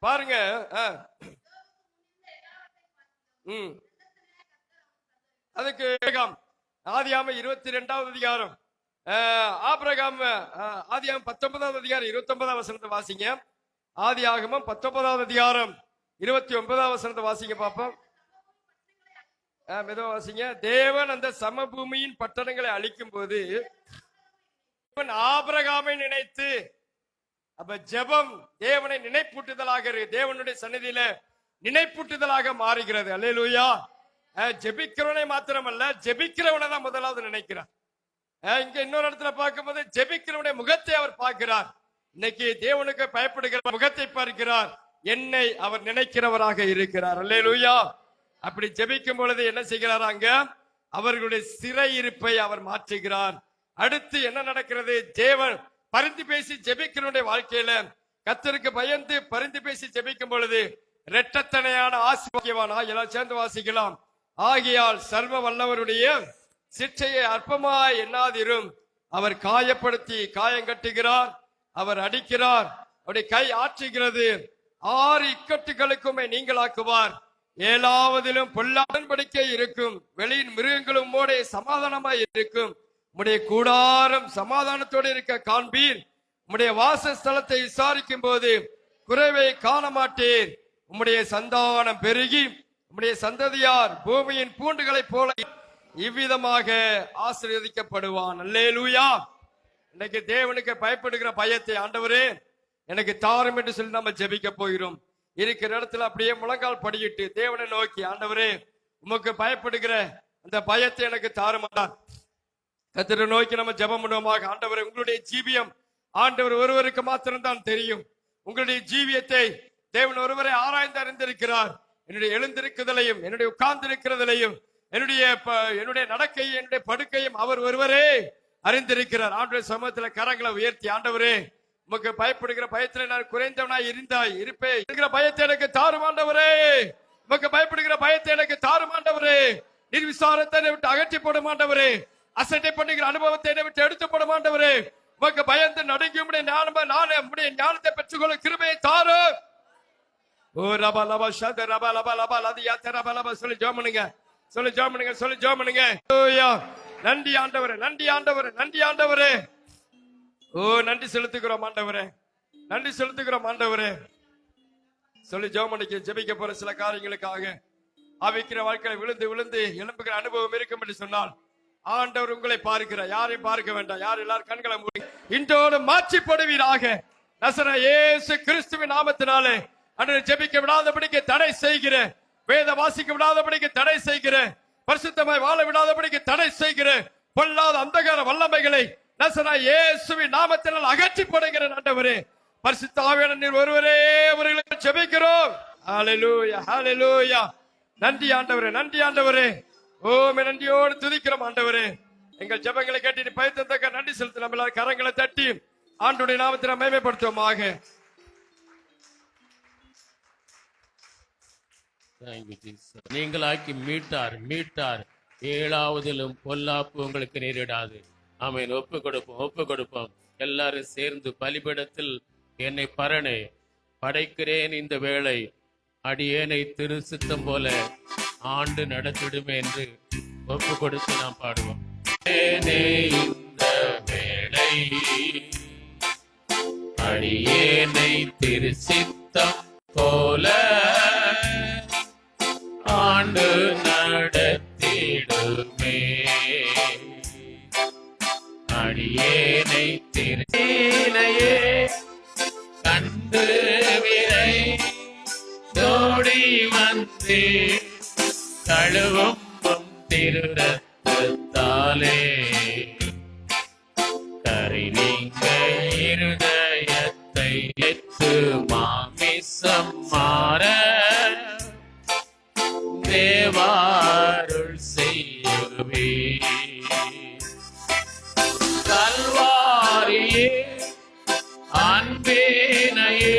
பாருங்க. அதுக்கு ஆதியாகமம் 22வது அதிகாரம், ஆபிரகாம் ஆதியாகமம் 19வது அதிகாரம் 29வது வசனத்தை வாசிங்க. ஆதியாகமம் 19வது அதிகாரம் 29வது வசனத்தை வாசிங்க பாப்போம். மெதுவா வாசிங்க. தேவன் அந்த சமபூமியின் பட்டணங்களை அழிக்கும் போது ஆபிரகாமை நினைத்து, அப்ப ஜெபம் தேவனை நினைப்பூட்டுதலாக தேவனுடைய சந்நிதியில நினைப்பூட்டுதலாக மாறுகிறது. அல்லேலூயா. ஜெபிக்கிறவனை மாத்திரமல்ல, ஜெபிக்கிறவனை தான் முதலாவது நினைக்கிறார். இங்க இன்னொரு இடத்துல பார்க்கும்போது ஜெபிக்கிறவனுடைய முகத்தை அவர் பார்க்கிறார். இன்னைக்கு தேவனுக்கு பயப்படுகிற முகத்தை பார்க்கிறார். என்னை அவர் நினைக்கிறவராக இருக்கிறார். அல்லேலூயா. அப்படி ஜெபிக்கும் பொழுது என்ன செய்கிறாராங்க? அவர்களுடைய சிறையிருப்பை அவர் மாற்றுகிறார். அடுத்து என்ன நடக்கிறது? தேவன் பரிந்து பேசி ஜெபிக்கிறவனுடைய வாழ்க்கையில கர்த்தருக்கு பயந்து பரிந்து பேசி ஜெபிக்கும் பொழுது இரட்டத்தனையான ஆசீர்வாதவானா எல்லாம் சேர்ந்து வாசிக்கலாம். ஆகையால் சர்வ வல்லவருடைய சிற்றையை அற்பமாய் எண்ணாதிரும். அவர் காயப்படுத்தி காயங்கட்டுகிறார், அவர் அடிக்கிறார், அவருடைய கை ஆற்றுகிறது. 6 இக்கட்டுகளுக்குமே நீங்களாக்குவார். 7வதிலும் பொல்லாதபடிக்கே இருக்கும். வெளியின் மிருகங்களும் உம்மோடே சமாதானமாய் இருக்கும். உம்முடைய கூடாரம் சமாதானத்தோடு இருக்க காண்பீர். உம்முடைய வாசஸ்தலத்தை விசாரிக்கும் போது குறைவை காண மாட்டீர். உம்முடைய சந்தானம் பெருகி உம்முடைய சந்ததியார் பூமியின் பூண்டுகளைப் போல இவ்விதமாக ஆசீர்வதிக்கப்படுவான். அல்லேலூயா. இன்னைக்கு தேவனுக்கு பயப்படுகிற பயத்தை ஆண்டவரே எனக்கு தாரும் என்று சொல்லி நம்ம ஜெபிக்க போகிறோம். இருக்கிற இடத்துல அப்படியே முழங்கால் படியிட்டு தேவனை நோக்கி, ஆண்டவரே உமக்கு பயப்படுகிற அந்த பயத்தை எனக்கு தாருமாட்டார். கர்த்தரை நோக்கி நம்ம ஜெபம் பண்ணுவோமாக. ஆண்டவரே, உங்களுடைய ஜீவியம் ஆண்டவர் ஒருவருக்கு மாத்திரம்தான் தெரியும். உங்களுடைய ஜீவியத்தை தேவன் ஒருவரை ஆராய்ந்து அறிந்திருக்கிறார். என்னுடைய எழுந்திருக்குதலையும் என்னுடைய உட்கார்ந்திருக்கிறதையும் என்னுடைய நடக்கையும் என்னுடைய படுக்கையும் அவர் ஒருவரே அறிந்திருக்கிறார். ஆண்டவருடைய சமூகத்துல கரங்களை உயர்த்தி, ஆண்டவரே உமக்கு பயப்படுகிற பயத்துல நான் குறைந்தவனாய் இருப்பேன். இருக்கிற பயத்தை எனக்கு தாரும் ஆண்டவரே. உமக்கு பயப்படுகிற பயத்தை எனக்கு தாரும் ஆண்டவரே. நிர்விசாரத்தை விட்டு அகற்றி போடும் ஆண்டவரே. அசட்டை பண்ணுகிற அனுபவத்தை விட்டு எடுத்து போடும் ஆண்டவரே. உமக்கு பயந்து நடுங்கி உடைய ஞானத்தை பெற்றுக்கொள்ள கிருபையை தாரும். ஓ ரபா லபா ஷத ரபா லபா லபா லதி யாத்த ரபா லபா சொல்லி ஜெபம் பண்ணுங்க. சொல்லி ஜெபம் பண்ணுங்க. நன்றி ஆண்டவரே, நன்றி ஆண்டவரே, நன்றி ஆண்டவரே. ஓ நன்றி செலுத்துகிறோம் ஆண்டவரே, நன்றி செலுத்துகிறோம் ஆண்டவரே. சொல்லி ஜெபம் ஜெபிக்க போற சில காரியங்களுக்காக ஆவிக்கிற வாழ்க்கையில விழுந்து விழுந்து எழும்புகிற அனுபவம் இருக்கும் என்று சொன்னால் ஆண்டவர் உங்களை பார்க்கிறார். யாரையும் பார்க்க வேண்டாம். யார் எல்லாரும் கண்களை மூடி இன்றோடு மாற்றி போடுவீராக. நசரேயனாகிய இயேசு கிறிஸ்துவின் நாமத்தினாலே அன்று ஜெபிக்க விடாதபடிக்கு தடை செய்கிற, வேத வாசிக்க விடாதபடிக்கு தடை செய்கிற, பரிசுத்தமாய் வாழ விடாதபடிக்கு தடை செய்கிற பொல்லாத அந்தகார வல்லமைகளை நசரேயனாகிய இயேசுவின் நாமத்தினால் அகற்றி போடுகிற ஆண்டவரே, பரிசுத்த ஆவியானவர் நீர் ஒருவரே அவர்களுக்கு ஜெபிக்கிறோம். ஹல்லேலூயா, ஹல்லேலூயா. நன்றி ஆண்டவரே, நன்றி ஆண்டவரே. ஓமே நன்றியோடு துதிக்கிறோம் ஆண்டவரே. எங்கள் ஜெபங்களை கேட்டு பயத்தக்க நன்றி செலுத்த நம்ம எல்லாரும் கரங்களை தட்டி ஆண்டவருடைய நாமத்தை மேன்மைப்படுத்துவோமாக. நீங்களாக்கி மீட்டார் 7வதிலும் பொல்லாப்பு உங்களுக்கு நேரிடாது. ஆமென். ஒப்பு கொடுப்போம். எல்லாரும் சேர்ந்து பலிபீடத்தில் என்னை பரணே படைக்கிறேன். இந்த வேளை அடியேனை திரு சித்தம் போல ஆண்டு நடத்திடுமே என்று ஒப்பு கொடுத்து நாம் பாடுவோம். இந்த வேளை அடியேனை திரு சித்தம் போல ஆண்டு நடத்திடுமே. அடியேனை திருநேயே கண்டு விரை தோடி வந்தே கழுவும் திருரத்தாலே கரிநீங்க இருதயத்தை எத்து மாமிசம் மாற தேவாருள் செய்யுவே. கல்வாரியே அன்பினையே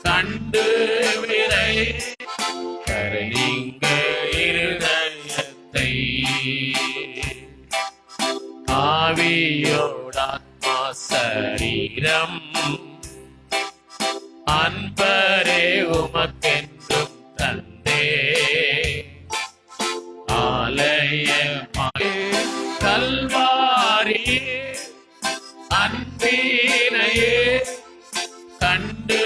கண்டு விரை கரிநீங்க இருதயத்தை ஆவியோடாத்மா சரீரம் அன்பரே உமக்கென்றும் தந்தே ஆலயமாய் கல்வாரி அன்பினையே கண்டு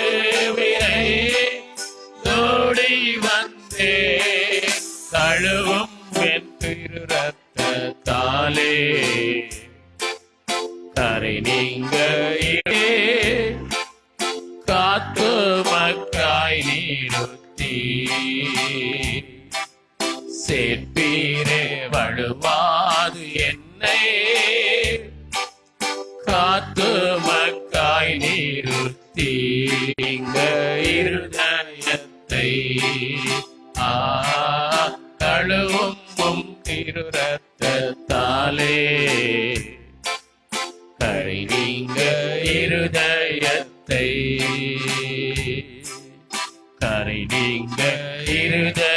கரை நீங்க காத்து மக்காய் நிறுத்தி சேர்ப்பீரே வழுவாது என்னை காத்து மக்காய் நிறுத்தி இங்க இருதயத்தை கழுவும் திருரத்தாலே கரை நீங்க இருதயத்தை கரை நீங்க இருதயத்தை